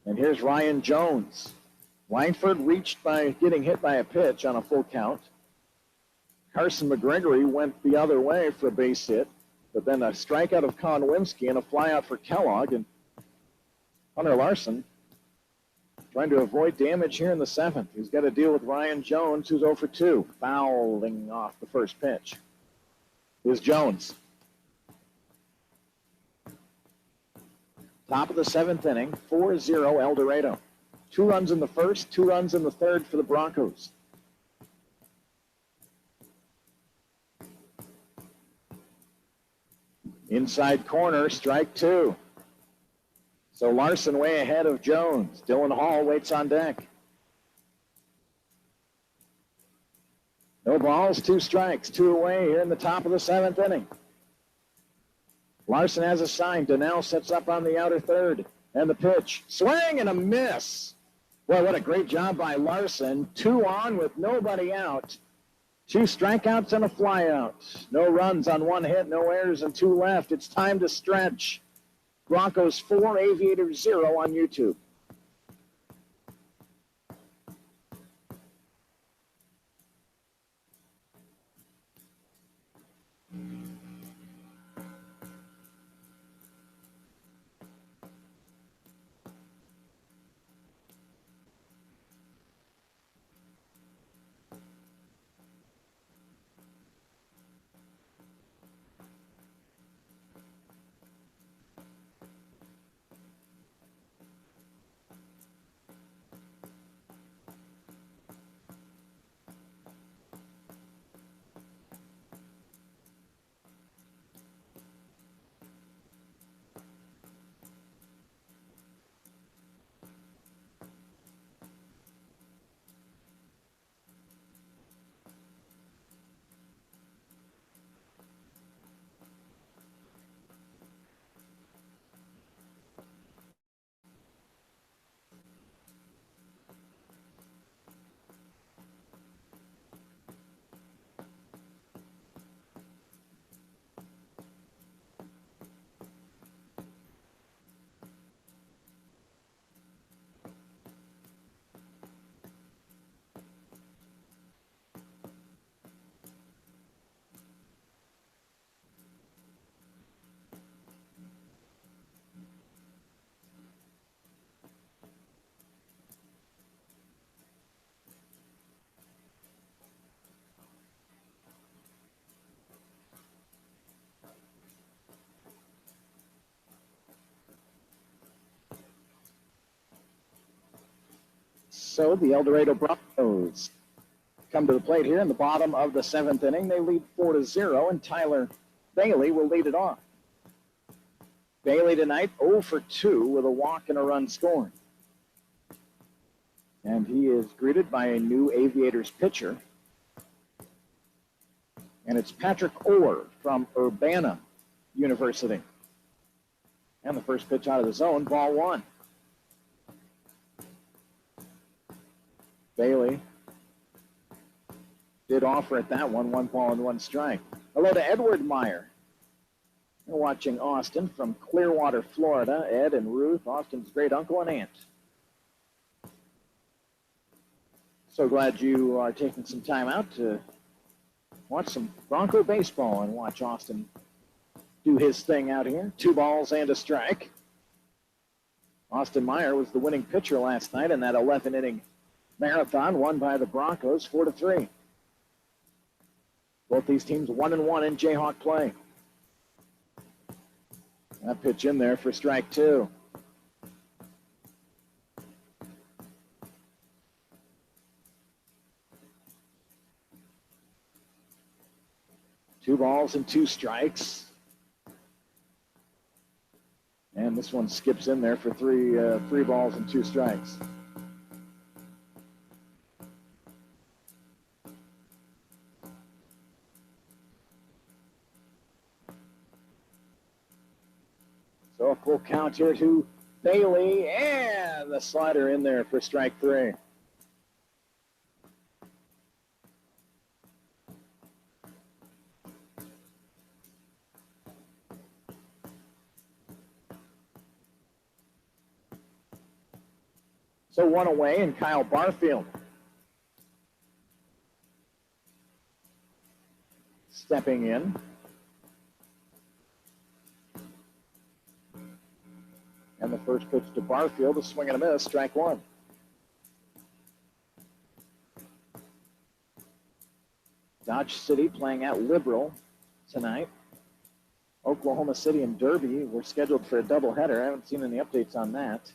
And here's Ryan Jones. Langford reached by getting hit by a pitch on a full count. Carson McGregory went the other way for a base hit. But then a strikeout of Konwinski and a flyout for Kellogg, and Hunter Larson trying to avoid damage here in the 7th. He's got to deal with Ryan Jones, who's 0 for 2, fouling off the first pitch. Here's Jones. Top of the 7th inning, 4-0 El Dorado. 2 runs in the first, 2 runs in the third for the Broncos. Inside corner, strike 2. So Larson way ahead of Jones. Dylan Hall waits on deck. No balls, 2 strikes, 2 away here in the top of the 7th inning. Larson has a sign. Donnell sets up on the outer third. And the pitch. Swing and a miss. Well, what a great job by Larson. 2 on with nobody out. 2 strikeouts and a flyout. No runs on 1 hit, no errors, and 2 left. It's time to stretch. Broncos 4, Aviators 0 on YouTube. So the El Dorado Broncos come to the plate here in the bottom of the 7th inning. They lead 4-0, and Tyler Bailey will lead it off. Bailey tonight 0 for 2 with a walk and a run scored. And he is greeted by a new Aviators pitcher. And it's Patrick Orr from Urbana University. And the first pitch out of the zone, ball 1. Bailey did offer at that one, 1 ball and 1 strike. Hello to Edward Meyer. We're watching Austin from Clearwater, Florida. Ed and Ruth, Austin's great uncle and aunt. So glad you are taking some time out to watch some Bronco baseball and watch Austin do his thing out here. 2 balls and a strike. Austin Meyer was the winning pitcher last night in that 11-inning marathon won by the Broncos 4-3. Both these teams 1-1 in Jayhawk play. That pitch in there for strike 2. Two balls and 2 strikes. And this one skips in there for 3 balls and 2 strikes. So a full count here to Bailey, and the slider in there for strike 3. So 1 away, and Kyle Barfield stepping in. And the first pitch to Barfield, a swing and a miss, strike one. Dodge City playing at Liberal tonight. Oklahoma City and Derby were scheduled for a doubleheader. I haven't seen any updates on that.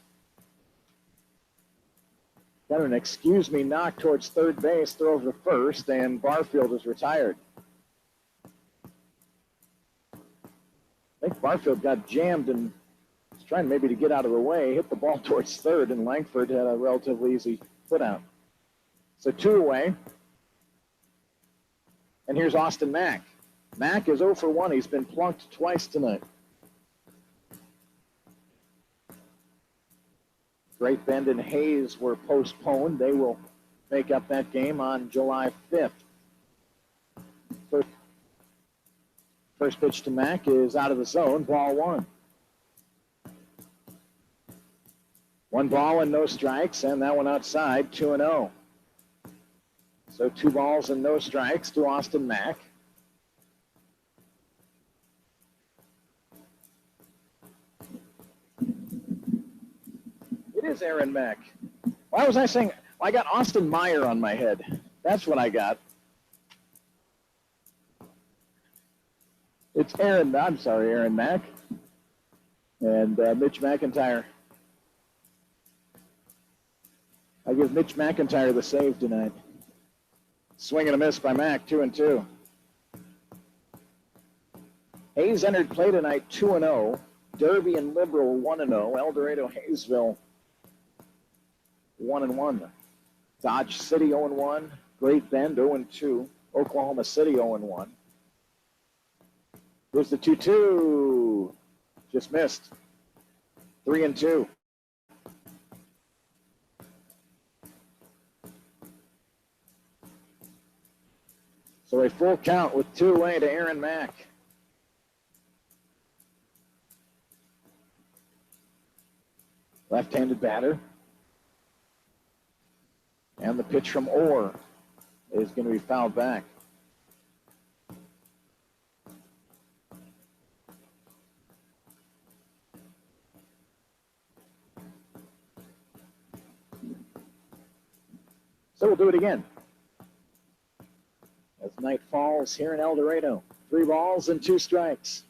Got an excuse me knock towards third base, throw over to first, and Barfield is retired. I think Barfield got jammed and was trying maybe to get out of the way, hit the ball towards third, and Langford had a relatively easy put out. So 2 away. And here's Austin Mack. Mack is 0 for 1. He's been plunked twice tonight. Great Bend and Hayes were postponed. They will make up that game on July 5th. First pitch to Mack is out of the zone, ball one. 1 ball and no strikes, and that one outside, 2-0. So 2 balls and no strikes to Austin Mack. It is Aaron Mack. Why was I saying? Well, I got Austin Meyer on my head. That's what I got. It's Aaron Mack. And Mitch McIntyre. I give Mitch McIntyre the save tonight. Swing and a miss by Mack, 2-2. Hayes entered play tonight 2-0. Derby and Liberal 1-0. El Dorado, Haysville 1-1. Dodge City 0-1. Great Bend 0-2. Oklahoma City 0-1. Here's the 2-2. Just missed. 3-2. So a full count with 2 away to Aaron Mack. Left-handed batter. And the pitch from Orr is going to be fouled back. So we'll do it again. As night falls here in El Dorado. 3 balls and 2 strikes.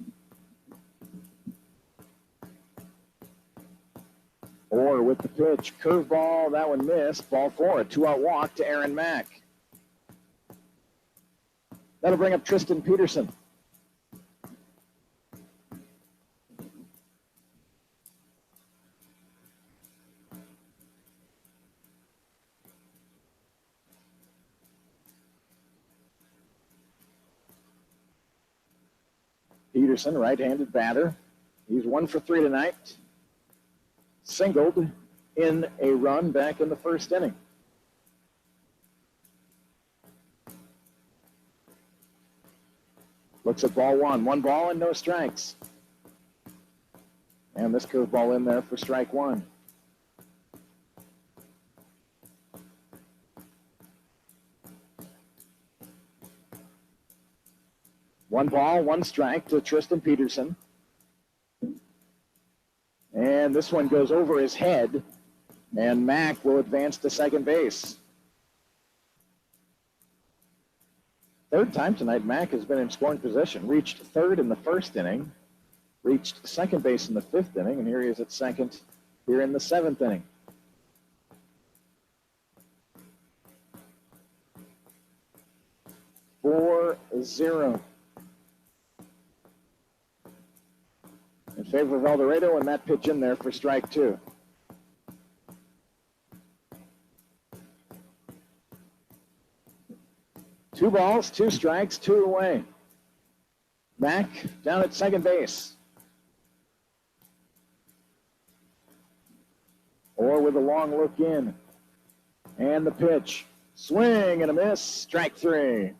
Orr with the pitch. Curveball, that one missed. Ball 4, a 2-out walk to Aaron Mack. That'll bring up Tristan Peterson. Peterson, right-handed batter. He's 1 for 3 tonight. Singled in a run back in the first inning. Looks at ball 1. 1 ball and no strikes. And this curveball in there for strike 1. One ball, 1 strike to Tristan Peterson. And this one goes over his head, and Mack will advance to second base. Third time tonight, Mack has been in scoring position. Reached third in the first inning, reached second base in the 5th inning, and here he is at second here in the 7th inning. Four 0. In favor of El Dorado, and that pitch in there for strike 2. Two balls, 2 strikes, 2 away. Mack down at second base. Orr with a long look in. And the pitch. Swing and a miss, strike 3.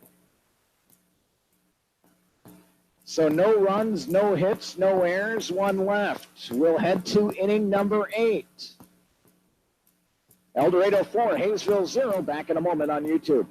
So no runs, no hits, no errors, 1 left. We'll head to inning number 8. El Dorado 4, Haysville 0. Back in a moment on YouTube.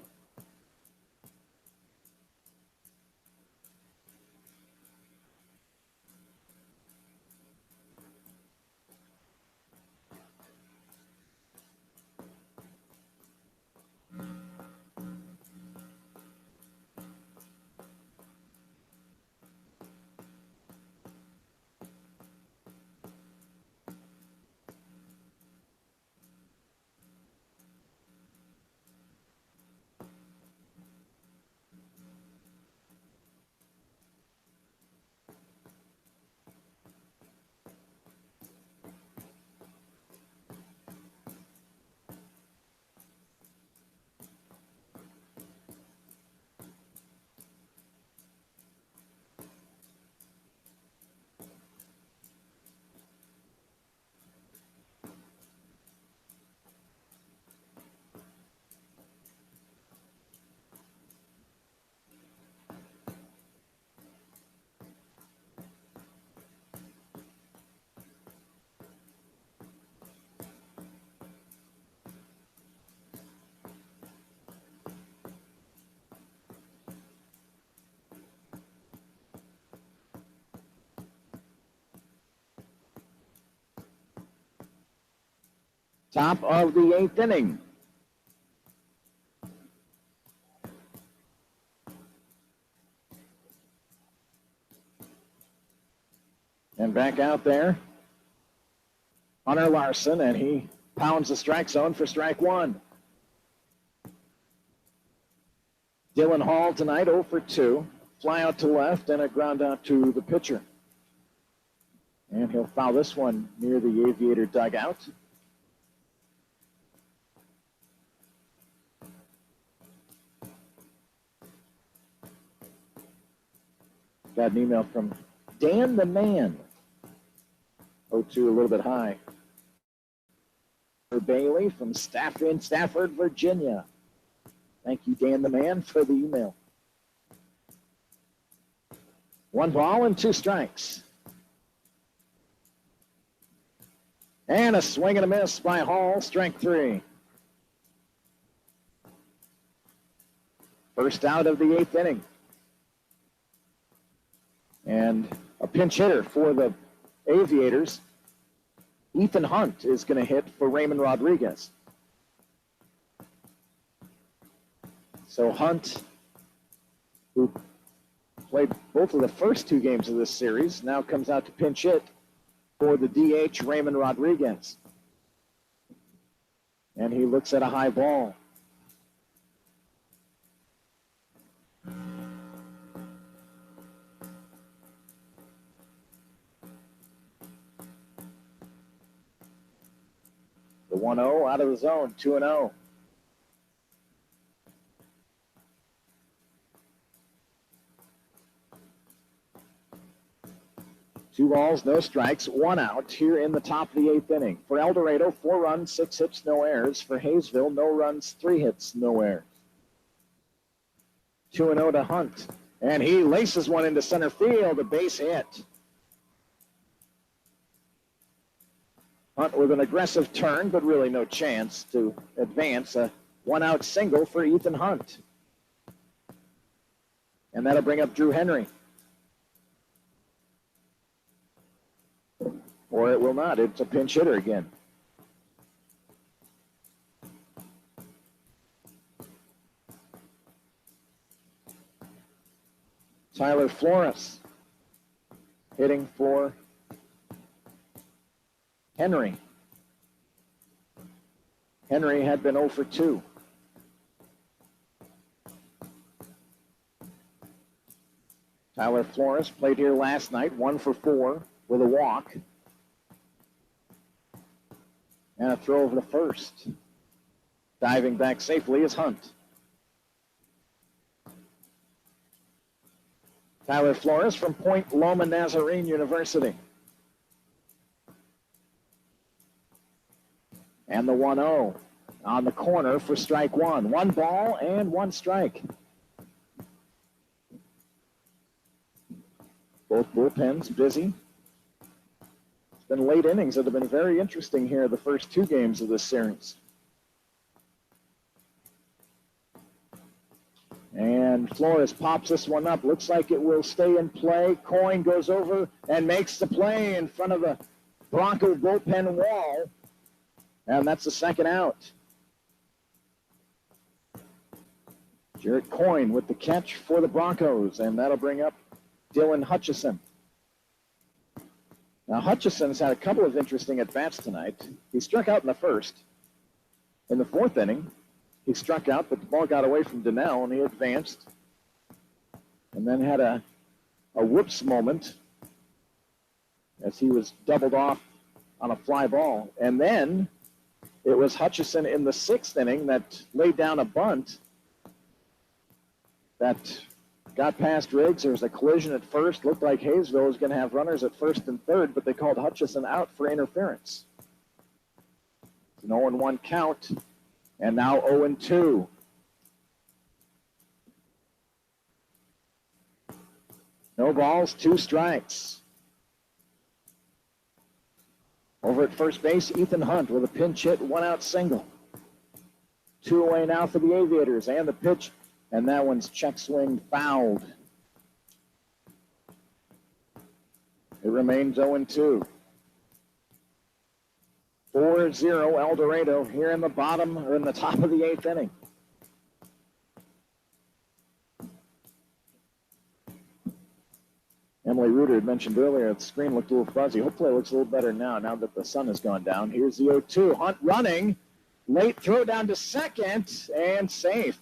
Top of the 8th inning. And back out there, Hunter Larson, and he pounds the strike zone for strike one. Dylan Hall tonight 0 for 2. Fly out to left and a ground out to the pitcher. And he'll foul this one near the Aviator dugout. Got an email from Dan the Man. 0-2, a little bit high. For Bailey from Stafford, Virginia. Thank you, Dan the Man, for the email. 1 ball and 2 strikes. And a swing and a miss by Hall, strike 3. First out of the 8th inning. And a pinch hitter for the Aviators. Ethan Hunt is going to hit for Raymond Rodriguez. So Hunt, who played both of the first 2 games of this series, now comes out to pinch hit for the DH, Raymond Rodriguez. And he looks at a high ball. The 1-0 out of the zone, 2-0. Two balls, no strikes, 1 out here in the top of the 8th inning. For El Dorado, 4 runs, 6 hits, no errors. For Haysville, no runs, 3 hits, no errors. 2-0 to Hunt. And he laces one into center field, a base hit. Hunt with an aggressive turn, but really no chance to advance. A 1-out single for Ethan Hunt. And that'll bring up Drew Henry. Or it will not. It's a pinch hitter again. Tyler Flores hitting for Henry. Henry had been 0 for 2. Tyler Flores played here last night, 1 for 4 with a walk. And a throw over the first. Diving back safely is Hunt. Tyler Flores from Point Loma Nazarene University. And the 1-0 on the corner for strike 1. 1 ball and 1 strike. Both bullpens busy. It's been late innings that have been very interesting here, the first 2 games of this series. And Flores pops this one up. Looks like it will stay in play. Coyne goes over and makes the play in front of the Bronco bullpen wall. And that's the 2nd out. Jarrett Coyne with the catch for the Broncos. And that'll bring up Dylan Hutchison. Now, Hutchison's had a couple of interesting at-bats tonight. He struck out in the first. In the 4th inning, he struck out, but the ball got away from Donnell, and he advanced. And then had a whoops moment as he was doubled off on a fly ball. And then it was Hutchison in the 6th inning that laid down a bunt that got past Riggs. There was a collision at first. Looked like Haysville was going to have runners at 1st and 3rd, but they called Hutchison out for interference. It's an 0-1 count, and now 0-2. No balls, 2 strikes. Over at first base, Ethan Hunt with a pinch hit, 1-out single. 2 away now for the Aviators, and the pitch. And that one's check swing fouled. It remains 0-2. 4-0 El Dorado here in the bottom or in the top of the 8th inning. Emily Reuter had mentioned earlier the screen looked a little fuzzy. Hopefully it looks a little better now that the sun has gone down. Here's the 0-2. Hunt running. Late throw down to second and safe.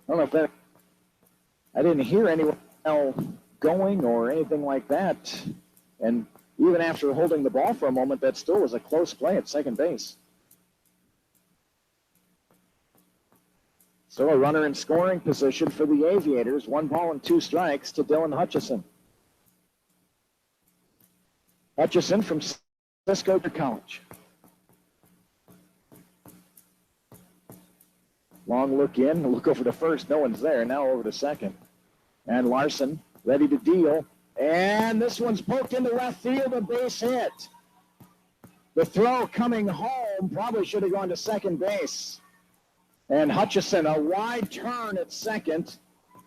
I don't know if that... I didn't hear anyone going or anything like that. And even after holding the ball for a moment, that still was a close play at second base. So a runner in scoring position for the Aviators. 1 ball and 2 strikes to Dylan Hutchison. Hutchison from Cisco College. Long look in, look over to first. No one's there. Now over to second. And Larson ready to deal. And this one's poked into left field, a base hit. The throw coming home probably should have gone to second base. And Hutchison, a wide turn at second,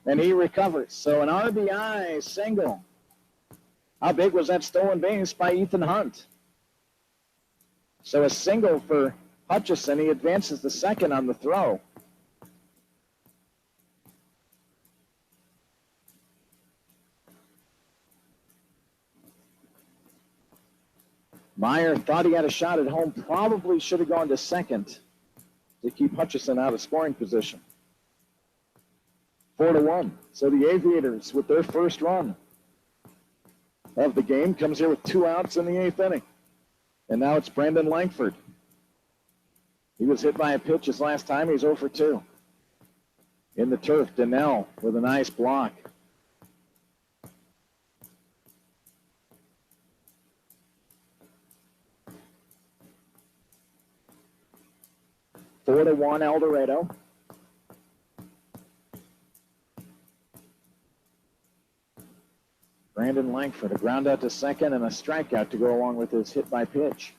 and he recovers. So an RBI single. How big was that stolen base by Ethan Hunt? So a single for Hutchison. He advances to second on the throw. Meyer thought he had a shot at home, probably should have gone to second to keep Hutchison out of scoring position. 4-1. So the Aviators, with their first run of the game, comes here with 2 outs in the 8th inning. And now it's Brandon Langford. He was hit by a pitch his last time. He's 0 for 2. In the turf, Donnell with a nice block. Four to 1 El Dorado. Brandon Langford, a ground out to second and a strikeout to go along with his hit by pitch.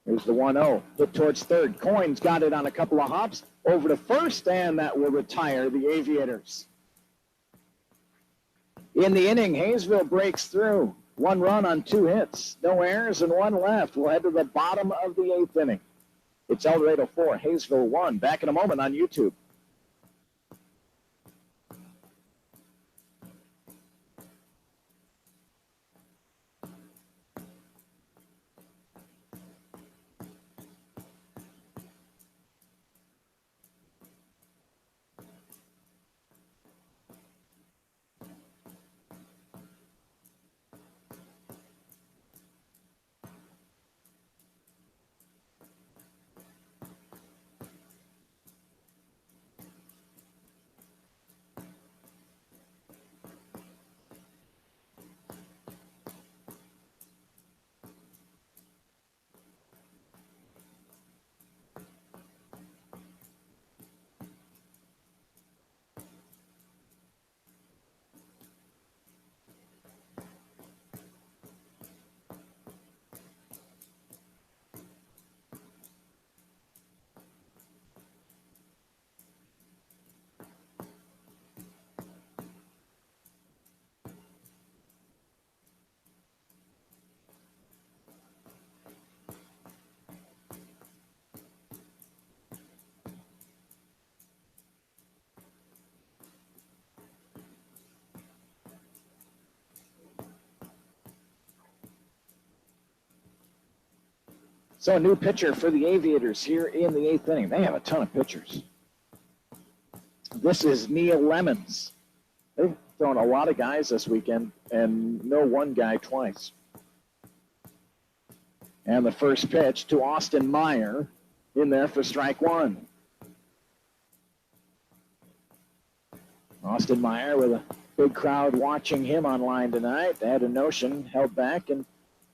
Here's the 1-0, hit towards third. Coyne's got it on a couple of hops over to first, and that will retire the Aviators. In the inning, Haysville breaks through. 1 run on 2 hits, no errors and 1 left. We'll head to the bottom of the 8th inning. It's El Dorado 4, Haysville 1. Back in a moment on YouTube. So a new pitcher for the Aviators here in the 8th inning. They have a ton of pitchers. This is Neil Lemons. They've thrown a lot of guys this weekend and no one guy twice. And the first pitch to Austin Meyer in there for strike 1. Austin Meyer with a big crowd watching him online tonight. They had a notion, held back, and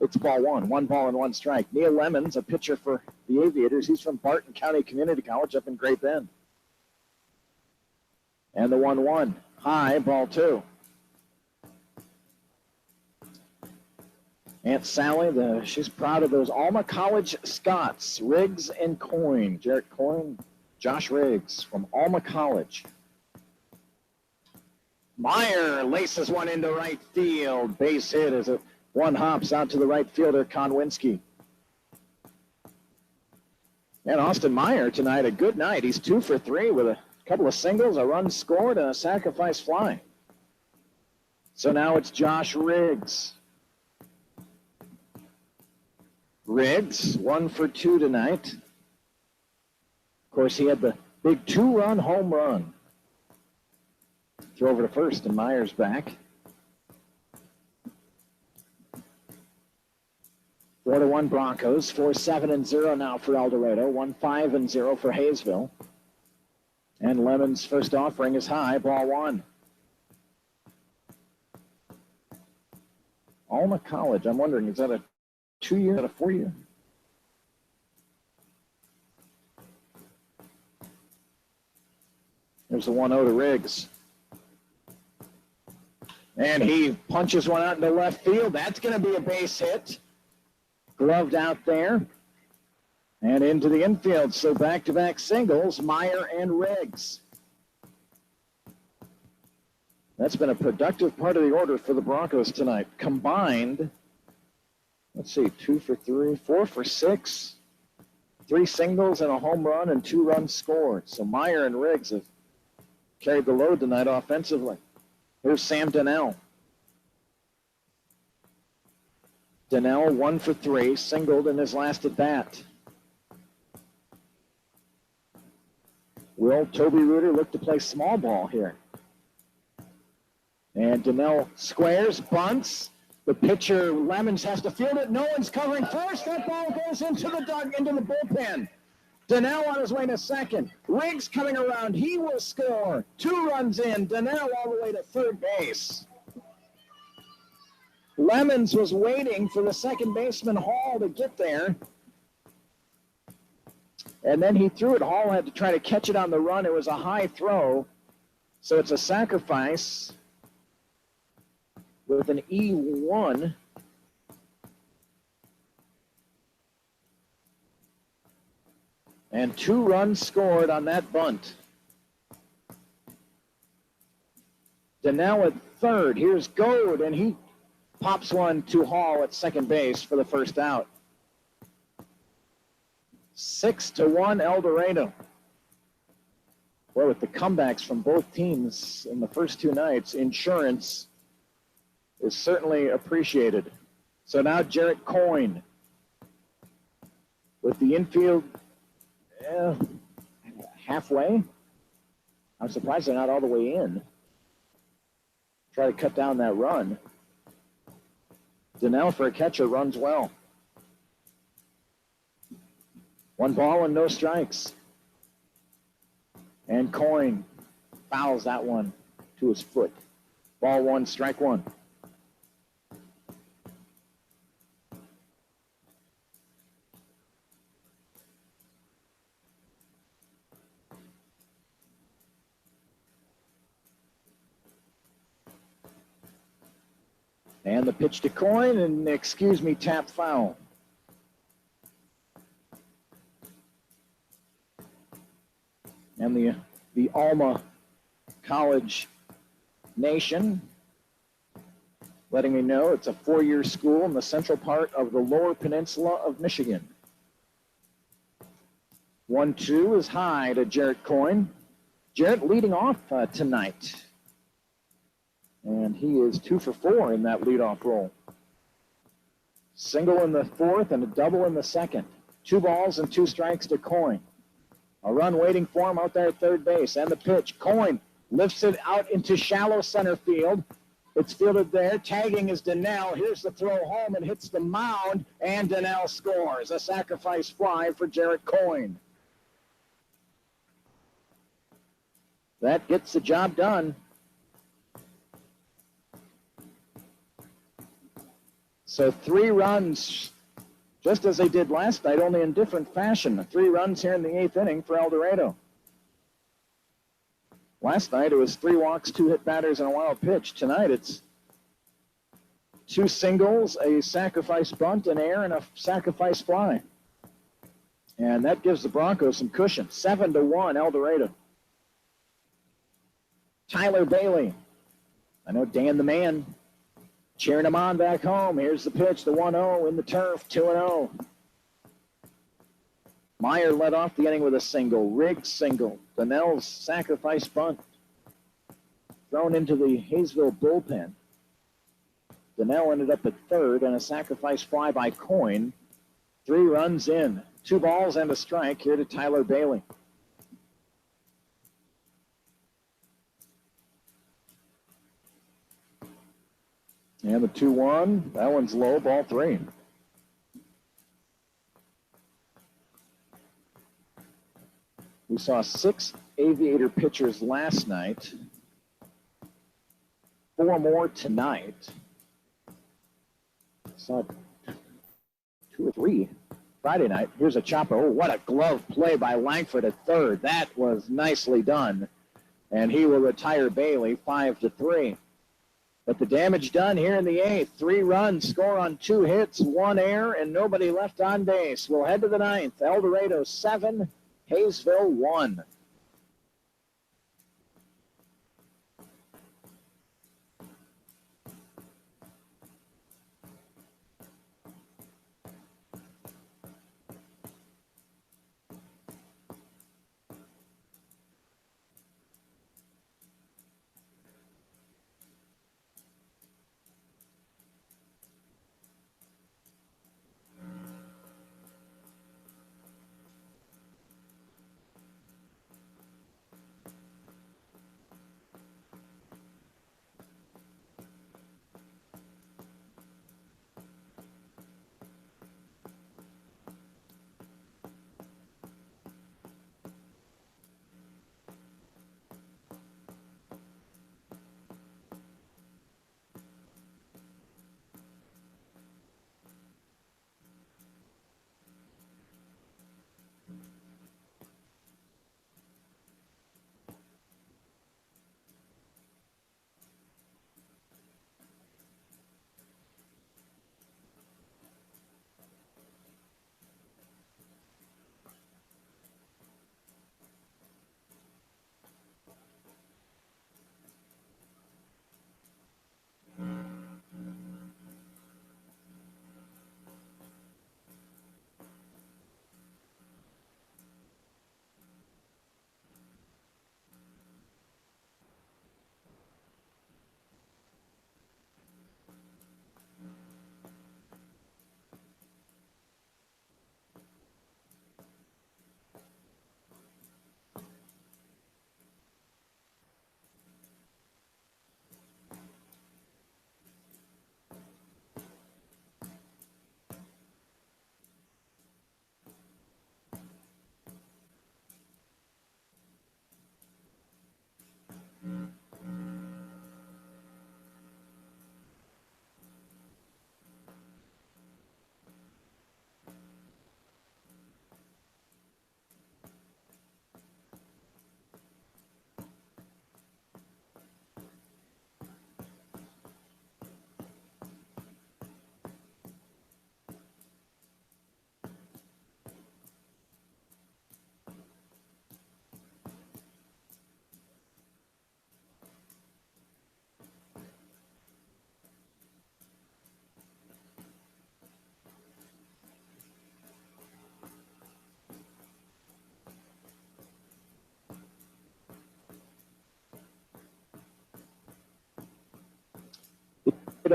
it's ball 1. 1 ball and 1 strike. Neil Lemons, a pitcher for the Aviators. He's from Barton County Community College up in Great Bend. And the 1-1. High, ball 2. Aunt Sally, she's proud of those Alma College Scots, Riggs and Coyne. Jarrett Coyne, Josh Riggs from Alma College. Meyer laces one into right field. Base hit as it One hops out to the right fielder, Konwinski. And Austin Meyer tonight, a good night. He's 2 for 3 with a couple of singles, a run scored, and a sacrifice fly. So now it's Josh Riggs. Riggs, 1 for 2 tonight. Of course, he had the big 2-run home run. Throw over to first, and Meyer's back. 4-1 Broncos. 4-7-0 now for El Dorado. 1-5-0 for Haysville. And Lemon's first offering is high. Ball 1. Alma College. I'm wondering, is that a 2-year or a 4-year? There's the 1-0 to Riggs. And he punches one out into left field. That's going to be a base hit. Gloved out there. And into the infield. So back-to-back singles, Meyer and Riggs. That's been a productive part of the order for the Broncos tonight. Combined, let's see, 2 for 3, 4 for 6, 3 singles and a home run and 2 runs scored. So Meyer and Riggs have carried the load tonight offensively. Here's Sam Donnell. Donnell 1 for 3, singled in his last at bat. Will Toby Reuter look to play small ball here? And Donnell squares, bunts. The pitcher, Lemons, has to field it. No one's covering first. That ball goes into the bullpen. Donnell on his way to second. Riggs coming around. He will score. 2 runs in. Donnell all the way to third base. Lemons was waiting for the second baseman, Hall, to get there. And then he threw it. Hall had to try to catch it on the run. It was a high throw. So it's a sacrifice with an E1. And 2 runs scored on that bunt. Donnell at third. Here's Goad, and he pops one to Hall at second base for the first out. 6-1 El Dorado. Well, with the comebacks from both teams in the first 2 nights, insurance is certainly appreciated. So now Jarrett Coyne with the infield halfway. I'm surprised they're not all the way in. Try to cut down that run. Donnell for a catcher runs well. 1 ball and no strikes. And Coyne fouls that one to his foot. Ball 1, strike 1. And the pitch to Coyne, and excuse me, tap foul. And the Alma College Nation letting me know it's a 4-year school in the central part of the Lower Peninsula of Michigan. 1-2 is high to Jarrett Coyne. Jarrett leading off tonight. And he is 2 for 4 in that leadoff role. Single in the 4th and a double in the 2nd. 2 balls and 2 strikes to Coyne. A run waiting for him out there at third base. And the pitch. Coyne lifts it out into shallow center field. It's fielded there. Tagging is Donnell. Here's the throw home and hits the mound. And Donnell scores. A sacrifice fly for Jarrett Coyne. That gets the job done. So 3 runs, just as they did last night, only in different fashion. 3 runs here in the 8th inning for El Dorado. Last night it was 3 walks, 2 hit batters, and a wild pitch. Tonight it's 2 singles, a sacrifice bunt, an error, and a sacrifice fly. And that gives the Broncos some cushion. 7-1 El Dorado. Tyler Bailey. I know Dan the Man Cheering them on back home. Here's the pitch, the 1-0 in the turf, 2-0. Meyer led off the inning with a single. Riggs single. Donnell's sacrifice bunt. Thrown into the Haysville bullpen. Donnell ended up at third, and a sacrifice fly by Coyne. 3 runs in. 2 balls and a strike here to Tyler Bailey. And the 2-1, that one's low, ball 3. We saw 6 Aviator pitchers last night. 4 more tonight. Saw 2 or 3 Friday night. Here's a chopper. Oh, what a glove play by Langford at third. That was nicely done. And he will retire Bailey 5-3. But the damage done here in the 8th. 3 runs, score on 2 hits, 1 error, and nobody left on base. We'll head to the 9th. El Dorado 7, Haysville 1.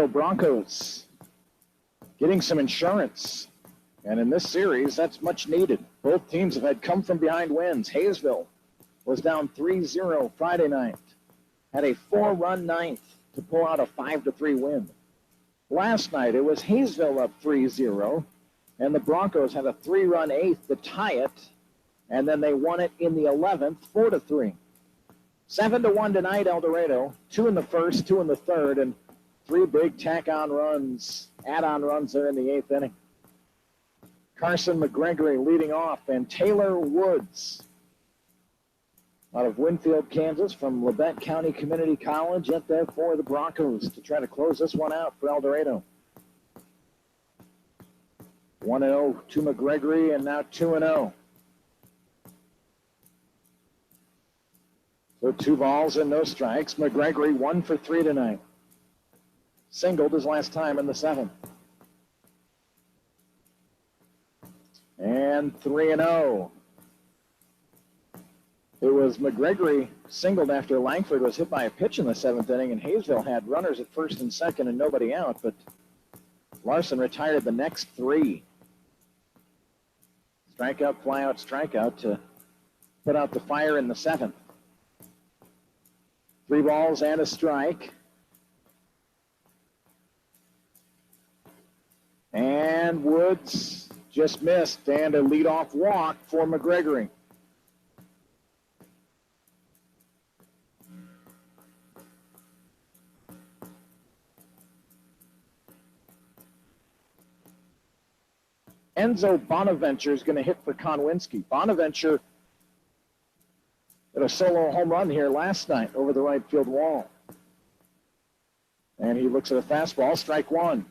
Broncos getting some insurance. And in this series, that's much needed. Both teams have had come from behind wins. Haysville was down 3-0 Friday night. Had a 4-run ninth to pull out a 5-3 win. Last night, it was Haysville up 3-0, and the Broncos had a 3-run eighth to tie it, and then they won it in the 11th, 4-3. 7-1 tonight, El Dorado. 2 in the first, 2 in the third, and 3 big tack-on runs, add-on runs there in the 8th inning. Carson McGregory leading off, and Taylor Woods out of Winfield, Kansas, from Labette County Community College, up there for the Broncos to try to close this one out for El Dorado. 1-0 to McGregory, and now 2-0. So 2 balls and no strikes. McGregory 1 for 3 tonight. singled his last time in the 7th. And 3-0. It was McGregory singled after Langford was hit by a pitch in the 7th inning, and Haysville had runners at first and second and nobody out, but Larson retired the next 3. Strikeout, flyout, strikeout to put out the fire in the 7th. 3 balls and a strike. And Woods just missed, and a leadoff walk for McGregory. Enzo Bonaventure is going to hit for Konwinski. Bonaventure hit a solo home run here last night over the right field wall. And he looks at a fastball, strike 1.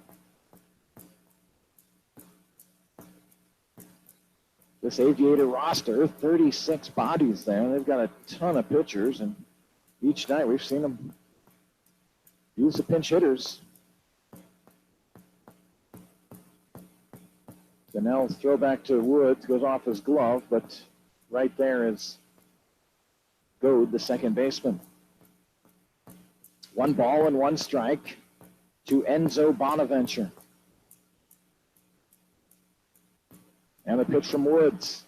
This Aviator roster, 36 bodies there. They've got a ton of pitchers, and each night we've seen them use the pinch hitters. Donnell's throwback to Woods goes off his glove, but right there is Goad, the second baseman. 1 ball and 1 strike to Enzo Bonaventure. And a pitch from Woods.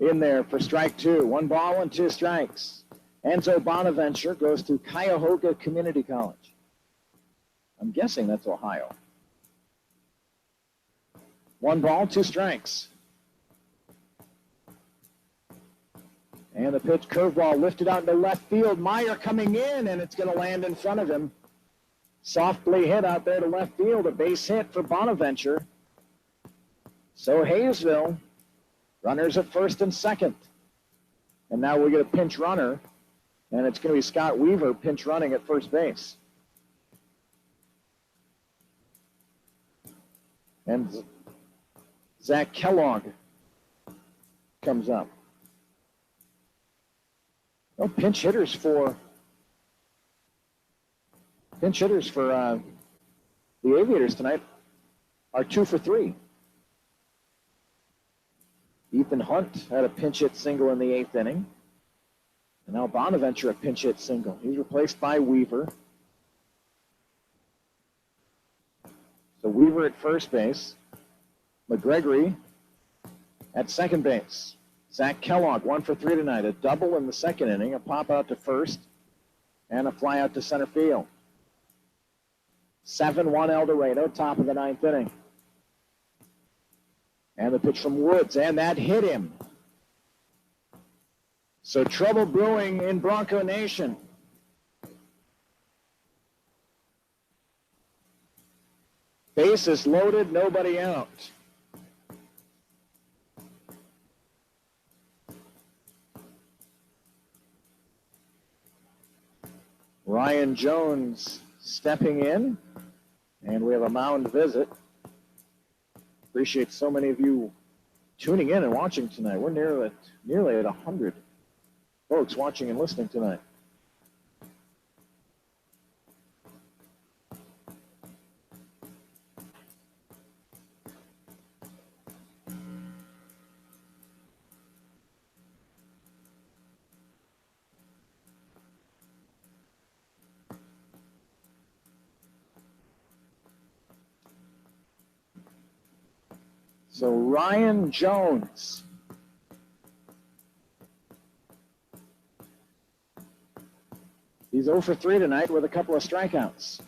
In there for strike 2. 1 ball and 2 strikes. Enzo Bonaventure goes to Cuyahoga Community College. I'm guessing that's Ohio. 1 ball, 2 strikes. And the pitch, curveball lifted out into left field. Meyer coming in, and it's going to land in front of him. Softly hit out there to left field. A base hit for Bonaventure. So Haysville, runners at first and second. And now we get a pinch runner, and it's going to be Scott Weaver pinch running at first base. And Zach Kellogg comes up. No pinch hitters for the Aviators tonight are 2 for 3. Ethan Hunt had a pinch hit single in the 8th inning. And now Bonaventure a pinch hit single. He's replaced by Weaver. So Weaver at first base. McGregory at second base. Zach Kellogg, 1 for 3 tonight. A double in the 2nd inning, a pop out to first, and a fly out to center field. 7-1 El Dorado, top of the 9th inning. And the pitch from Woods, and that hit him. So trouble brewing in Bronco Nation. Bases loaded, nobody out. Ryan Jones stepping in, and we have a mound visit. Appreciate so many of you tuning in and watching tonight. We're nearly at 100 folks watching and listening tonight. So Ryan Jones. He's 0 for 3 tonight with a couple of strikeouts.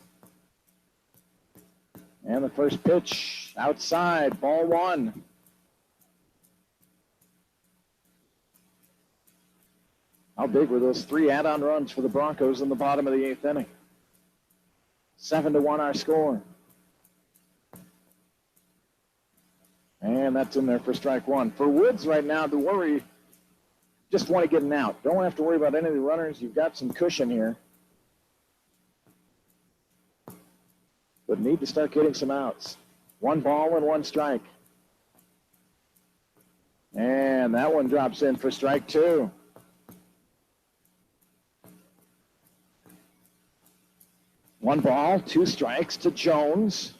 And the first pitch outside, ball 1. How big were those 3 add-on runs for the Broncos in the bottom of the 8th inning? 7-1 our score. And that's in there for strike 1. For Woods right now, the worry, just want to get an out. Don't have to worry about any of the runners. You've got some cushion here. But need to start getting some outs. 1 ball and 1 strike. And that one drops in for strike 2. 1 ball, 2 strikes to Jones.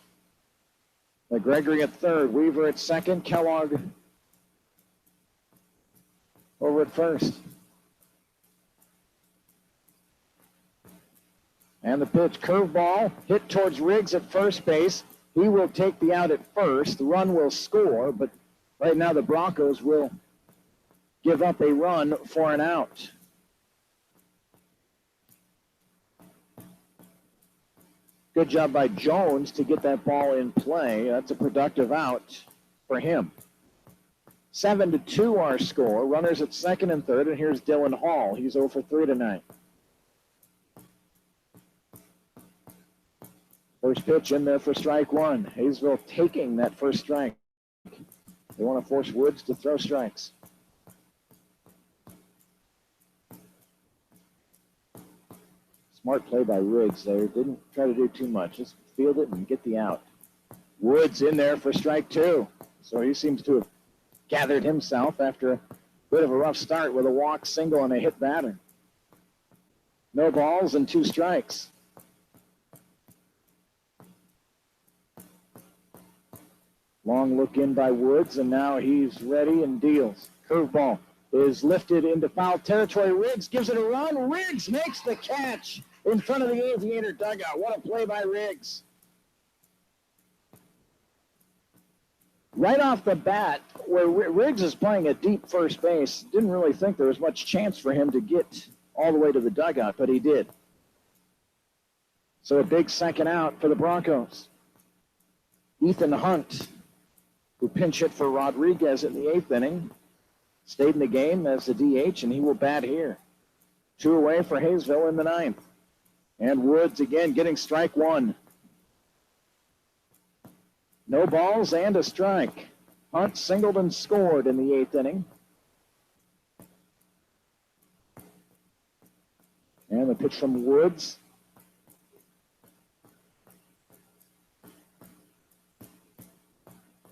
Gregory at third, Weaver at second, Kellogg over at first. And the pitch, curveball, hit towards Riggs at first base. He will take the out at first. The run will score, but right now the Broncos will give up a run for an out. Good job by Jones to get that ball in play. That's a productive out for him. 7-2 our score. Runners at second and third, and here's Dylan Hall. He's 0 for 3 tonight. First pitch in there for strike one. Haysville taking that first strike. They want to force Woods to throw strikes. Smart play by Riggs there. Didn't try to do too much. Just field it and get the out. Woods in there for strike two. So he seems to have gathered himself after a bit of a rough start with a walk, single, and a hit batter. No balls and 2 strikes. Long look in by Woods, and now he's ready and deals. Curveball is lifted into foul territory. Riggs gives it a run. Riggs makes the catch in front of the Aviator dugout. What a play by Riggs. Right off the bat, where Riggs is playing at deep first base, didn't really think there was much chance for him to get all the way to the dugout, but he did. So a big second out for the Broncos. Ethan Hunt, who pinch hit for Rodriguez in the 8th inning, stayed in the game as the DH, and he will bat here. 2 away for Haysville in the 9th. And Woods again getting strike one. No balls and a strike. Hunt singled and scored in the 8th inning. And the pitch from Woods.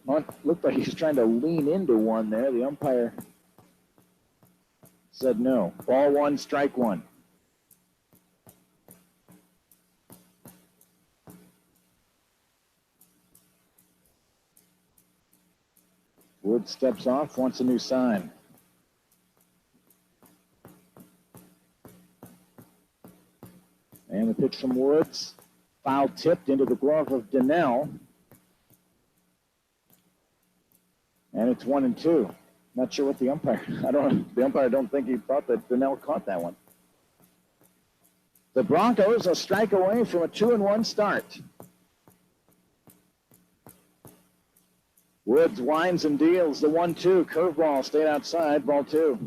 Hunt looked like he was trying to lean into one there. The umpire said no. Ball one, strike one. Woods steps off, wants a new sign. And the pitch from Woods. Foul tipped into the glove of Donnell. And it's 1-2. Not sure what the umpire, the umpire don't think he thought that Donnell caught that one. The Broncos a strike away from a 2-1 start. Woods winds and deals the 1-2. Curveball stayed outside, ball 2.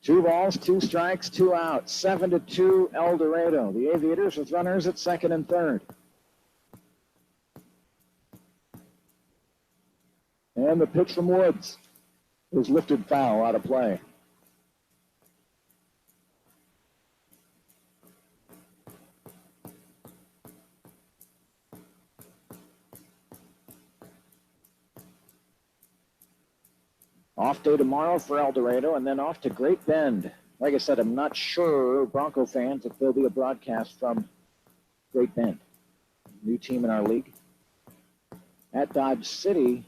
2 balls, 2 strikes, 2 outs. 7-2 El Dorado. The Aviators with runners at second and third. And the pitch from Woods is lifted foul out of play. Off day tomorrow for El Dorado, and then off to Great Bend. Like I said, I'm not sure, Bronco fans, if there'll be a broadcast from Great Bend. New team in our league. At Dodge City,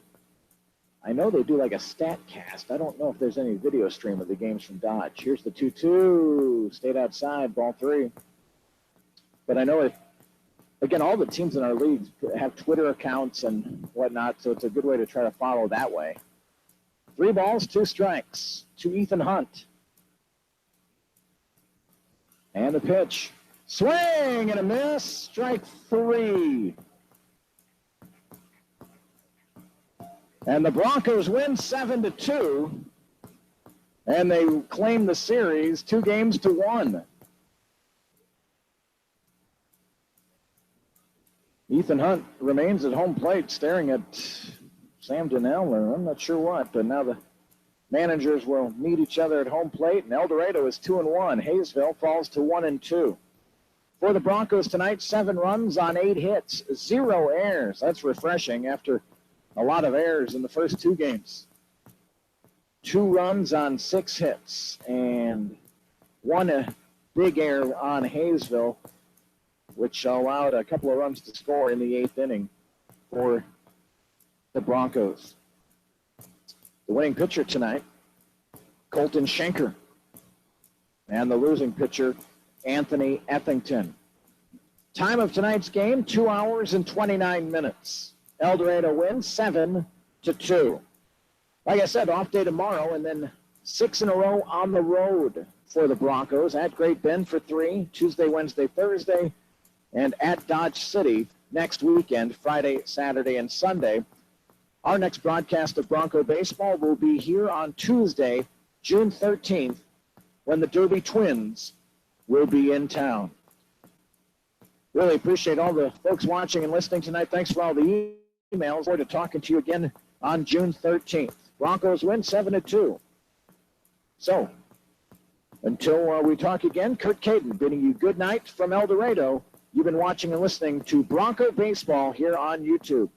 I know they do like a stat cast. I don't know if there's any video stream of the games from Dodge. Here's the 2-2. Stayed outside, ball 3. But I know if, again, all the teams in our league have Twitter accounts and whatnot, so it's a good way to try to follow that way. 3 balls, 2 strikes to Ethan Hunt. And the pitch. Swing and a miss. Strike 3. And the Broncos win 7-2. And they claim the series 2-1. Ethan Hunt remains at home plate staring at Sam Donnell, or I'm not sure what, but now the managers will meet each other at home plate, and El Dorado is 2-1. Haysville falls to 1-2. For the Broncos tonight, 7 runs on 8 hits, 0 errors. That's refreshing after a lot of errors in the first 2 games. 2 runs on 6 hits, and 1 big error on Haysville, which allowed a couple of runs to score in the 8th inning for the Broncos. The winning pitcher tonight, Colton Schenker, and the losing pitcher, Anthony Ethington. Time of tonight's game, 2 hours and 29 minutes. El Dorado wins 7-2. Like I said, off day tomorrow, and then 6 in a row on the road for the Broncos. At Great Bend for 3, Tuesday, Wednesday, Thursday, and at Dodge City next weekend, Friday, Saturday, and Sunday. Our next broadcast of Bronco baseball will be here on Tuesday, June 13th, when the Derby Twins will be in town. Really appreciate all the folks watching and listening tonight. Thanks for all the emails. Look forward to talking to you again on June 13th. Broncos win 7-2. So, until we talk again, Kurt Caden bidding you good night from El Dorado. You've been watching and listening to Bronco Baseball here on YouTube.